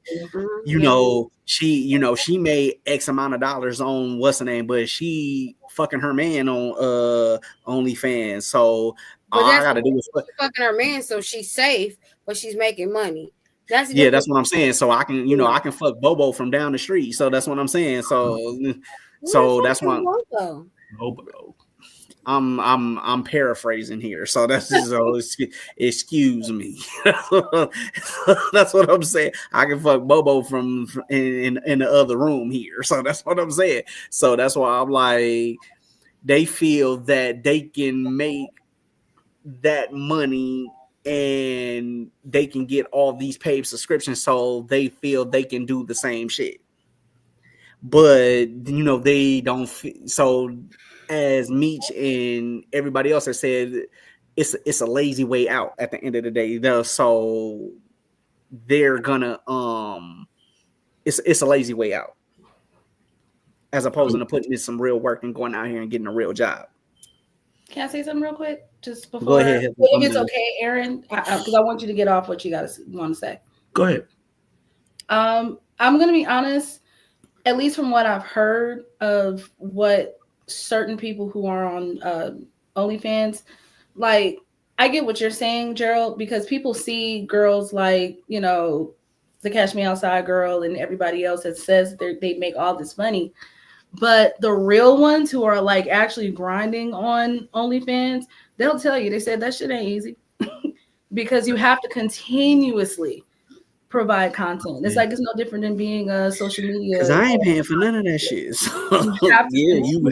You know, she made X amount of dollars on what's the name, but she fucking her man on OnlyFans. So all I gotta do is fucking her man, so she's safe, but she's making money. That's what I'm saying. So I can, you know, I can fuck Bobo from down the street. So that's what I'm saying. So that's why Bobo. I'm paraphrasing here, so that's just excuse me. That's what I'm saying. I can fuck Bobo from in the other room here, so that's what I'm saying. So that's why I'm like, they feel that they can make that money and they can get all these paid subscriptions, so they feel they can do the same shit. But you know, they don't. So as Meech and everybody else has said, it's a lazy way out at the end of the day. So they're gonna it's a lazy way out, as opposed to putting in some real work and going out here and getting a real job. Can I say something real quick? Just before, go ahead. If it's okay, Aaron, because I want you to get off what you want to say. Go ahead. I'm gonna be honest. At least from what I've heard of what certain people who are on OnlyFans, like, I get what you're saying, Gerald, because people see girls like, you know, the Catch Me Outside girl and everybody else that says they make all this money. But the real ones who are like actually grinding on OnlyFans, they'll tell you, they said that shit ain't easy because you have to continuously provide content. It's like, it's no different than being a social media. Because I ain't paying for none of that shit. So, you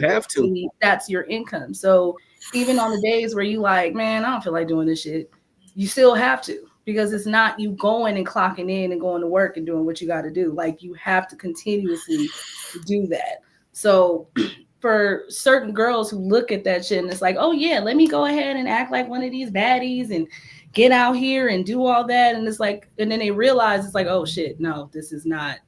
have to. That's your income. So even on the days where you like, man, I don't feel like doing this shit, you still have to, because it's not you going and clocking in and going to work and doing what you got to do. Like, you have to continuously do that. So for certain girls who look at that shit and it's like, oh yeah, let me go ahead and act like one of these baddies and get out here and do all that. And it's like, and then they realize it's like, oh shit, no, this is not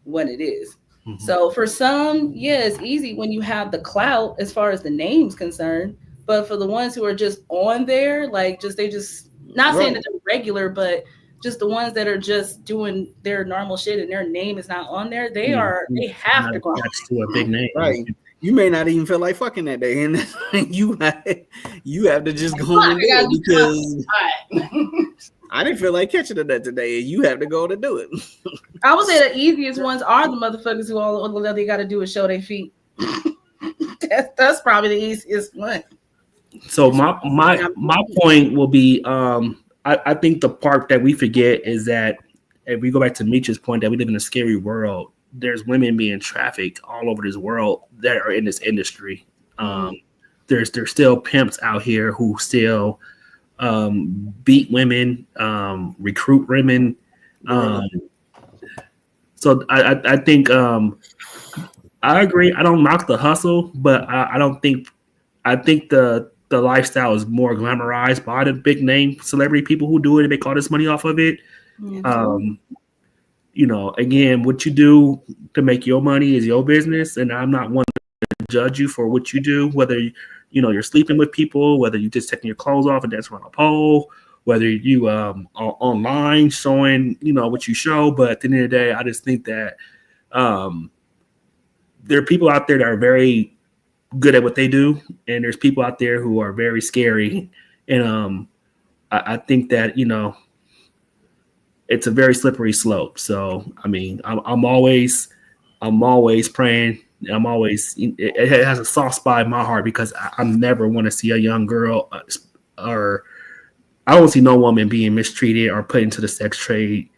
what it is. Mm-hmm. So for some, yeah, it's easy when you have the clout as far as the name's concerned. But for the ones who are just on there, like they just not saying that they're regular, but just the ones that are just doing their normal shit and their name is not on there, they have to go to a big name. Right. You may not even feel like fucking that day, and you have to just go and do it, because I didn't feel like catching it that today, and you have to go to do it. I would say the easiest ones are the motherfuckers who all they got to do is show their feet. That's probably the easiest one. So my point will be, I think the part that we forget is that if we go back to Meech's point that we live in a scary world, there's women being trafficked all over this world that are in this industry. There's still pimps out here who still beat women, recruit women. So I think I agree. I don't knock the hustle, but I think the lifestyle is more glamorized by the big name celebrity people who do it and make all this money off of it. You know, again, what you do to make your money is your business, and I'm not one to judge you for what you do, whether you're sleeping with people, whether you just taking your clothes off and dancing around a pole, whether you are online showing what you show. But at the end of the day, I just think that there are people out there that are very good at what they do, and there's people out there who are very scary, and I think that it's a very slippery slope. So I mean, I'm always praying. I'm always, it has a soft spot in my heart, because I never want to see a young girl or I don't see no woman being mistreated or put into the sex trade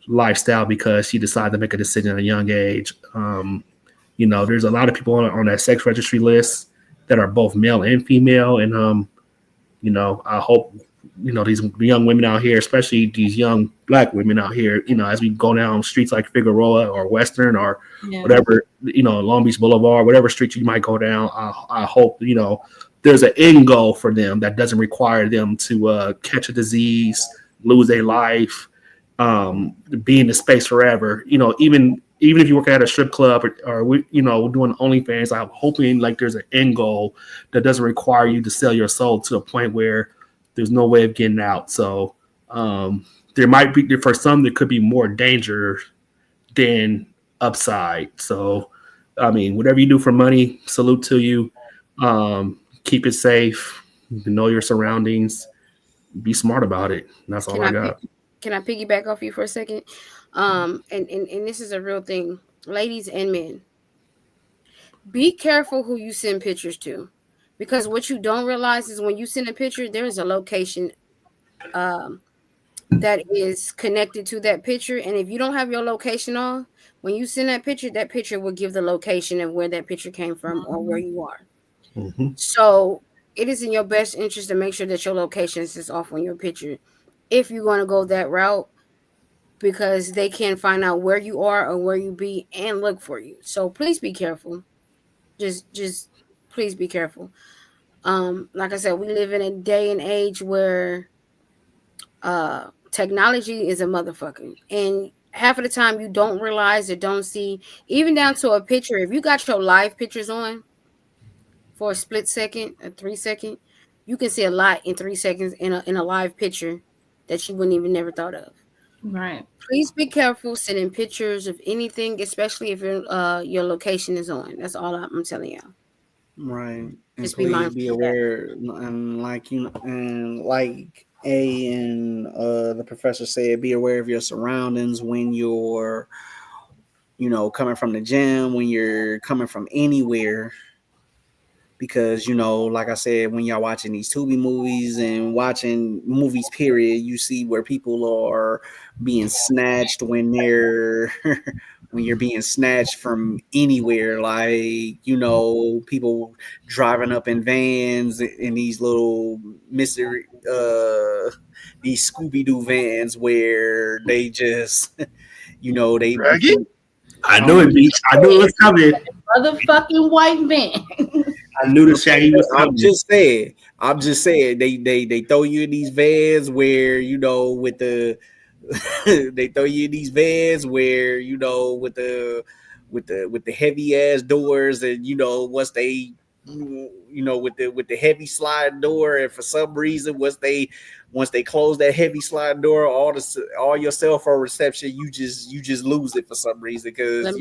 lifestyle because she decided to make a decision at a young age. There's a lot of people on that sex registry list that are both male and female. And, I hope, these young women out here, especially these young Black women out here, as we go down streets like Figueroa or Western or whatever, Long Beach Boulevard, whatever street you might go down, I hope, there's an end goal for them that doesn't require them to catch a disease, lose their life, be in the space forever. Even if you work at a strip club or doing OnlyFans, I'm hoping like there's an end goal that doesn't require you to sell your soul to a point where there's no way of getting out. So there might be, for some, there could be more danger than upside. So, whatever you do for money, salute to you. Keep it safe. Know your surroundings. Be smart about it. That's all I got. Can I piggyback off you for a second? And this is a real thing, ladies and men. Be careful who you send pictures to, because what you don't realize is when you send a picture, there is a location that is connected to that picture, and if you don't have your location on, when you send that picture will give the location of where that picture came from or where you are. Mm-hmm. So it is in your best interest to make sure that your location is off on your picture if you're going to go that route, because they can find out where you are or where you be and look for you. So please be careful. Just please be careful. Like I said, we live in a day and age where technology is a motherfucker, and half of the time you don't realize or don't see, even down to a picture. If you got your live pictures on for a split second, a 3 second, you can see a lot in 3 seconds in a live picture that you wouldn't even never thought of. Right. Please be careful sending pictures of anything, especially if your location is on. That's all I'm telling y'all. Right. And Just be please mindful be of that. aware, and like the professor said, be aware of your surroundings when you're, coming from the gym, when you're coming from anywhere. Because, like I said, when y'all watching these Tubi movies and watching movies, period, you see where people are being snatched when you're being snatched from anywhere. Like, people driving up in vans in these little mystery, these Scooby-Doo vans where they just, they. Raggy? I knew it, Beach. I knew it was coming. Motherfucking white man. I knew the Shaggy was coming. I'm just saying they throw you in these vans where with the they throw you in these vans where with the heavy ass doors, and once they with the heavy slide door, and for some reason once they close that heavy slide door, all your cell phone reception, you just lose it for some reason, because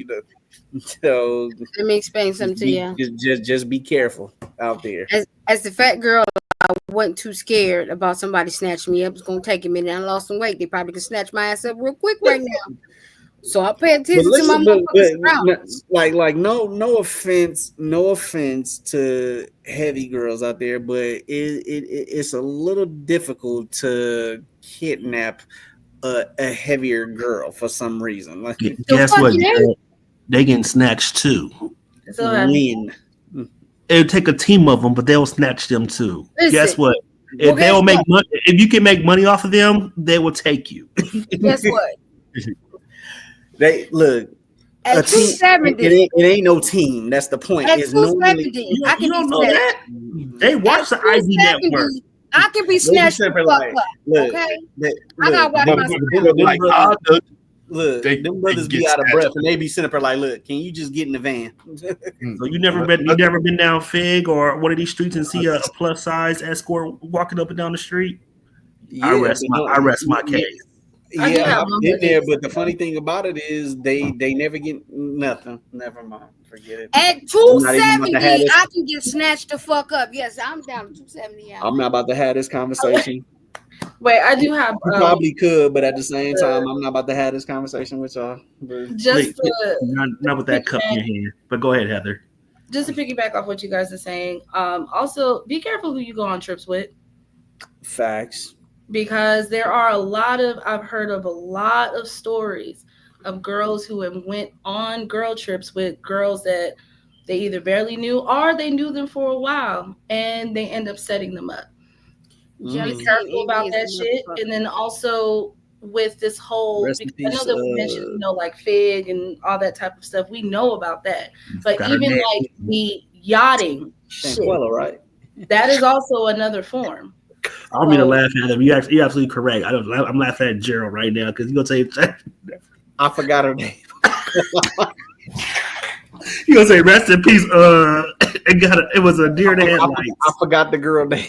so let me explain something to you. Just be careful out there. As the fat girl, I wasn't too scared about somebody snatching me up. It's gonna take a minute. I lost some weight. They probably can snatch my ass up real quick right now. So I pay attention to my motherfuckers. Like no offense to heavy girls out there, but it's a little difficult to kidnap a heavier girl for some reason. Like, guess what? They getting snatched too. So when it'll take a team of them, but they'll snatch them too. Listen, guess what? If they'll make money, if you can make money off of them, they will take you. Guess what? They look. At 270, it ain't no team. That's the point. At It's 270, I can don't be know that. They watch the ID Network. I can be snatched the fuck up. Okay, I gotta watch myself. Look, them brothers be out of breath, and they be sitting up there like, "Look, can you just get in the van?" So you never been down Fig or one of these streets and see a plus size escort walking up and down the street? Yeah, I rest my case. Yeah, I've been there, but the funny thing about it is they never get nothing. Never mind, forget it. At 270, I can get snatched the fuck up. Yes, I'm down to 270. I'm not about to have this conversation. Wait, I do have. You probably could, but at the same time, I'm not about to have this conversation with y'all. Just not with that cup in your hand. But go ahead, Heather. Just to piggyback off what you guys are saying. Also, be careful who you go on trips with. Facts. because I've heard of a lot of stories of girls who have went on girl trips with girls that they either barely knew or they knew them for a while, and they end up setting them up. Be Jealousy and careful envy about is that a shit. And then motherfucker. also with this whole, Rest in because I know peace. that we mentioned, like Fig and all that type of stuff. We know about that. But Got her even name. like the yachting shit, Shanquella, right? that is also another form. I don't mean to So- laugh at him. You're absolutely correct. I'm laughing at Gerald right now because you're gonna say I forgot her name. you gonna say rest in peace. It was a deer in the headlights. I forgot the girl name.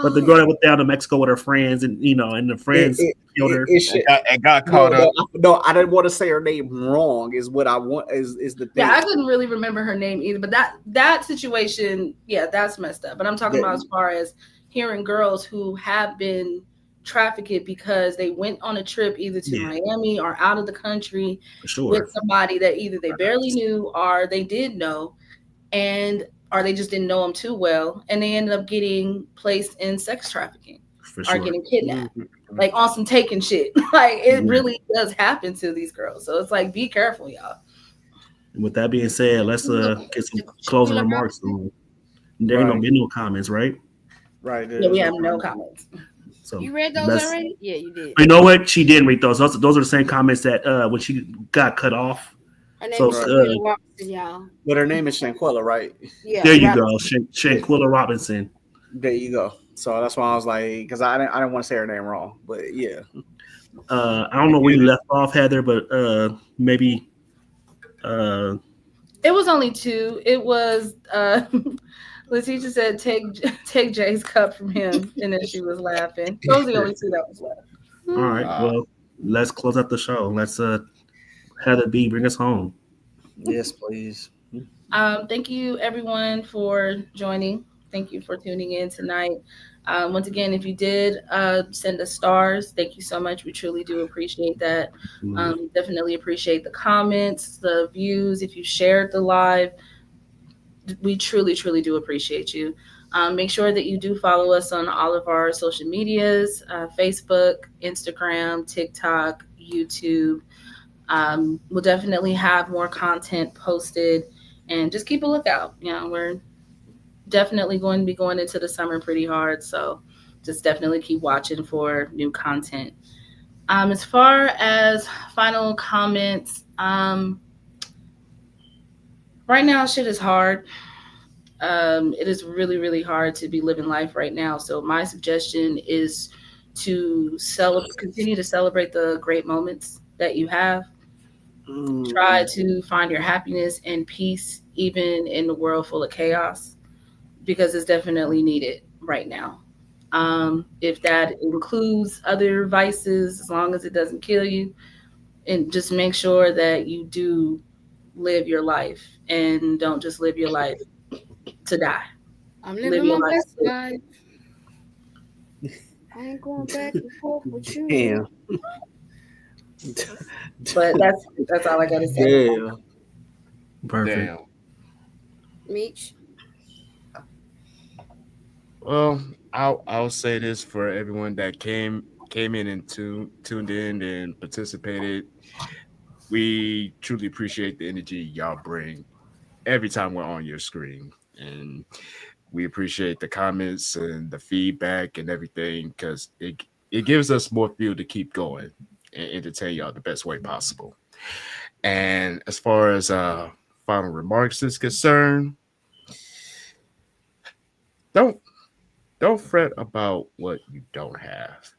But the girl that went down to Mexico with her friends, and and the friends killed her. It got caught up. No, I didn't want to say her name wrong. Is what I want. Is the thing. Yeah, I couldn't really remember her name either. But that situation, yeah, that's messed up. But I'm talking about as far as hearing girls who have been trafficked because they went on a trip either to Miami or out of the country For sure. with somebody that either they barely knew or they did know, or they just didn't know them too well, and they ended up getting placed in sex trafficking For sure. or getting kidnapped, like on some taken shit. Like it really does happen to these girls. So it's like, be careful, y'all. And with that being said, let's get some closing remarks. There ain't been no comments, right? Right. Yeah, we have no comments. So You read those already? Yeah, you did. You know what? She didn't read those. Those are the same comments that when she got cut off. Her name So, is Shanquella Robinson, y'all. But her name is Shanquella, right? Yeah. There you go, Robinson. Shanquella Robinson. There you go. So that's why I was like, because I didn't want to say her name wrong, but yeah. I don't know where you left off, Heather, but maybe. It was only two. It was Letitia said, "Take Jay's cup from him," and then she was laughing. Those are the only two that was left. All right, well, let's close out the show. Let's Heather B, bring us home. Yes, please. Thank you, everyone, for joining. Thank you for tuning in tonight. Once again, if you did send us stars, thank you so much. We truly do appreciate that. Definitely appreciate the comments, the views. If you shared the live, we truly, truly do appreciate you. Make sure that you do follow us on all of our social medias, Facebook, Instagram, TikTok, YouTube. We'll definitely have more content posted, and just keep a lookout. We're definitely going to be going into the summer pretty hard, so just definitely keep watching for new content. As far as final comments, right now shit is hard. It is really, really hard to be living life right now. So my suggestion is to continue to celebrate the great moments that you have. Try to find your happiness and peace even in the world full of chaos, because it's definitely needed right now. If that includes other vices, as long as it doesn't kill you, and just make sure that you do live your life and don't just live your life to die. I'm living my best life. I ain't going back and forth with you. Damn. But that's all I gotta say. Yeah. Perfect. Damn. Meech. Well, I'll say this for everyone that came in and tuned in and participated. We truly appreciate the energy y'all bring every time we're on your screen, and we appreciate the comments and the feedback and everything, because it gives us more fuel to keep going and entertain y'all the best way possible. And as far as final remarks is concerned, don't fret about what you don't have.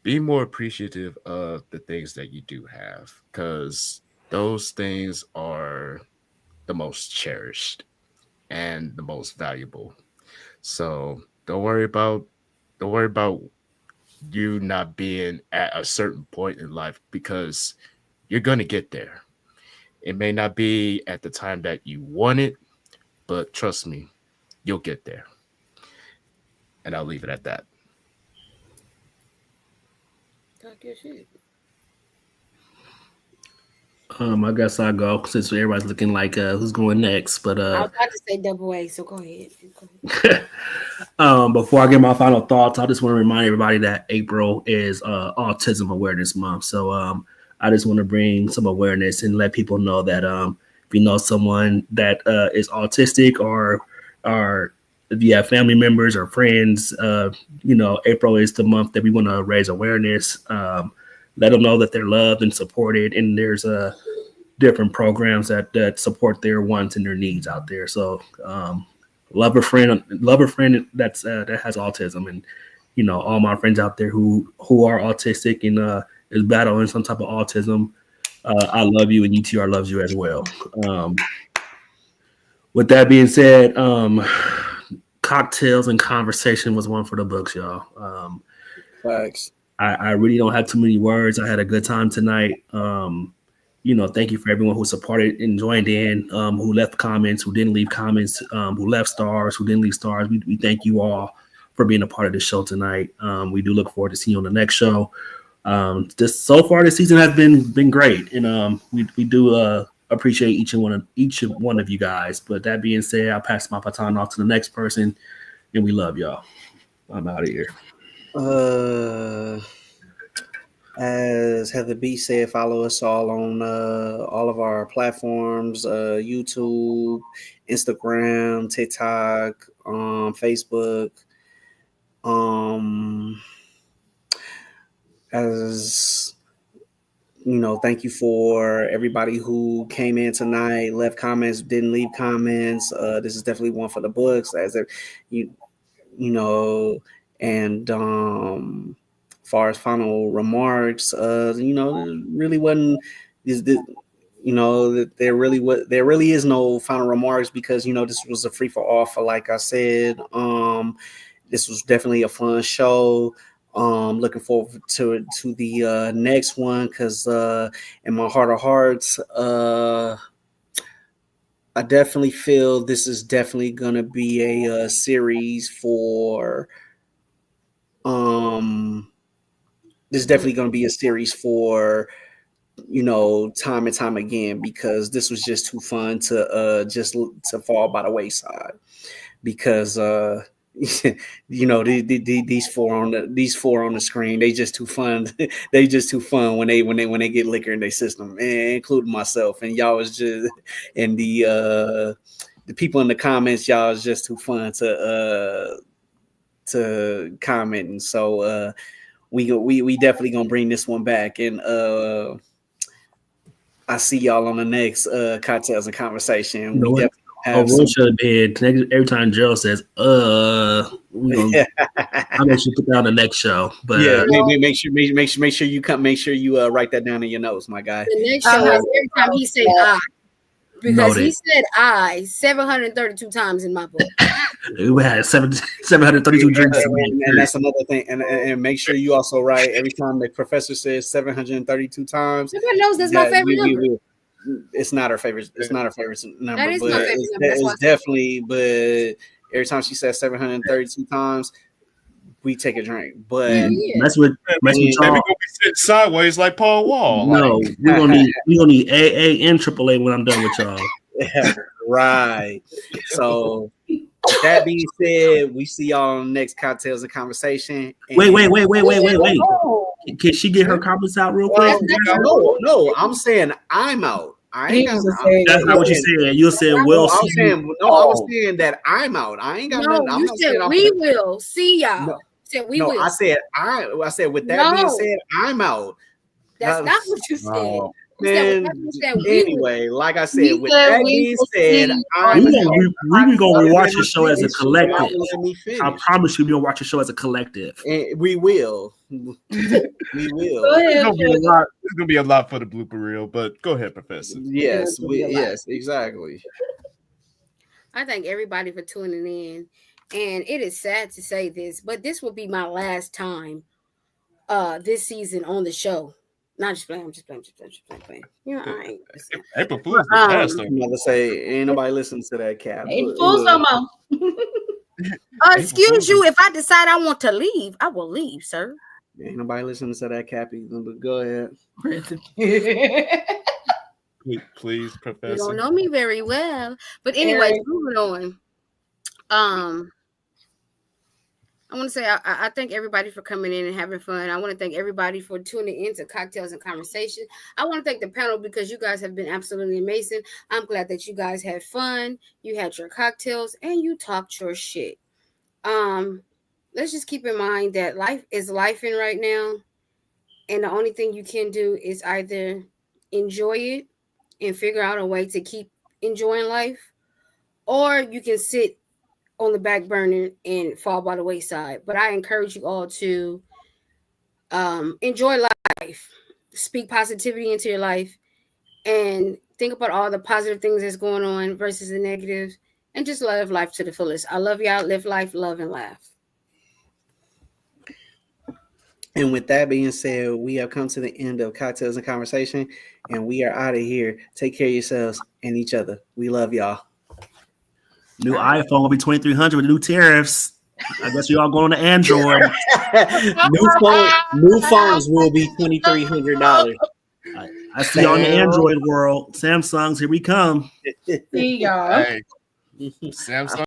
Be more appreciative of the things that you do have, because those things are the most cherished and the most valuable. So don't worry about you not being at a certain point in life, because you're going to get there. It may not be at the time that you want it, but trust me, you'll get there. And I'll leave it at that. Talk your shit. I guess I'll go since everybody's looking like who's going next. But I was about to say double A, so go ahead. before I get my final thoughts, I just want to remind everybody that April is Autism Awareness Month. So I just want to bring some awareness and let people know that if you know someone that is autistic or if you have family members or friends, April is the month that we want to raise awareness. Let them know that they're loved and supported, and there's different programs that support their wants and their needs out there. So love a friend that has autism, and all my friends out there who are autistic and is battling some type of autism. I love you, and UTR loves you as well. With that being said, Cocktails and Conversation was one for the books, y'all. Facts. I really don't have too many words. I had a good time tonight. Thank you for everyone who supported and joined in, who left comments, who didn't leave comments, who left stars, who didn't leave stars. We thank you all for being a part of this show tonight. We do look forward to seeing you on the next show. So far this season has been great, and we do appreciate each one of you guys. But that being said, I'll pass my baton off to the next person, and we love y'all. I'm out of here. As Heather B said, follow us all on all of our platforms, YouTube, Instagram, TikTok, Facebook. As thank you for everybody who came in tonight, left comments, didn't leave comments. This is definitely one for the books, as and far as final remarks, really wasn't there really is no final remarks, because this was a free for all. For, like I said, this was definitely a fun show. Looking forward to the next one, because in my heart of hearts, I definitely feel this is definitely gonna be a series for this is definitely going to be a series for time and time again, because this was just too fun to fall by the wayside, because these four on the screen, they just too fun. They just too fun when they get liquor in their system, including myself. And y'all was just, and the people in the comments, y'all was just too fun to comment. And so we definitely gonna bring this one back, and I see y'all on the next Cocktails and Conversation. We definitely have should have been every time Gerald says I'll make sure to put that on the next show. But yeah, make sure you come, make sure you write that down in your notes, my guy. The next show is every time he said I. Because he said I 732 times in my book. We had 732 drinks. And that's another thing. And make sure you also write every time the professor says 732 times. Everybody knows that's my favorite number. It's not her favorite. It's not her favorite number. That is but my favorite number. It's definitely. But every time she says 732 times, we take a drink. But that's what Charles. We gonna be sitting sideways like Paul Wall. No, we're gonna need AA and AAA when I'm done with y'all. Yeah, right. So that being said, we see y'all on the next Cocktails and Conversation. Wait. Can she get her comments out real quick? No, I'm saying I'm out. That's not what you said. You said we'll see. I was saying that I'm out. I ain't got nothing. You said we will see y'all. No. Said we will. I said with that being said, I'm out. That's not what you said. Oh, man, anyway, like I said, with that being said, we gonna watch the show as a collective. I promise you, we'll watch the show as a collective. And we will. We will. It's gonna be a lot for the blooper reel, but go ahead, Professor. Yes, exactly. I thank everybody for tuning in. And it is sad to say this, but this will be my last time this season on the show. Not just playing, I'm just playing. I ain't. April Fool's the best. I'm about to say, ain't nobody listening to that, Cap. Ain't fools no more. Excuse you, if I decide I want to leave, I will leave, sir. Ain't nobody listening to that, Cappy. But go ahead. Please, You Professor. don't know me very well. But anyway, Aaron. moving on. I want to say I thank everybody for coming in and having fun. I want to thank everybody for tuning in to Cocktails and Conversation. I want to thank the panel because you guys have been absolutely amazing. I'm glad that you guys had fun. You had your cocktails and you talked your shit. Let's just keep in mind that life is lifing right now. And the only thing you can do is either enjoy it and figure out a way to keep enjoying life, or you can sit on the back burner and fall by the wayside. But I encourage you all to enjoy life, speak positivity into your life, and think about all the positive things that's going on versus the negatives, and just live life to the fullest. I love y'all. Live life, love, and laugh. And with that being said, we have come to the end of Cocktails and Conversation, and we are out of here. Take care of yourselves and each other. We love y'all. New iPhone will be 2,300 with new tariffs. I guess you all going to Android. New phones will be $2,300. I see you on the Android world. Samsung's, here we come. See y'all. Hey, Samsung.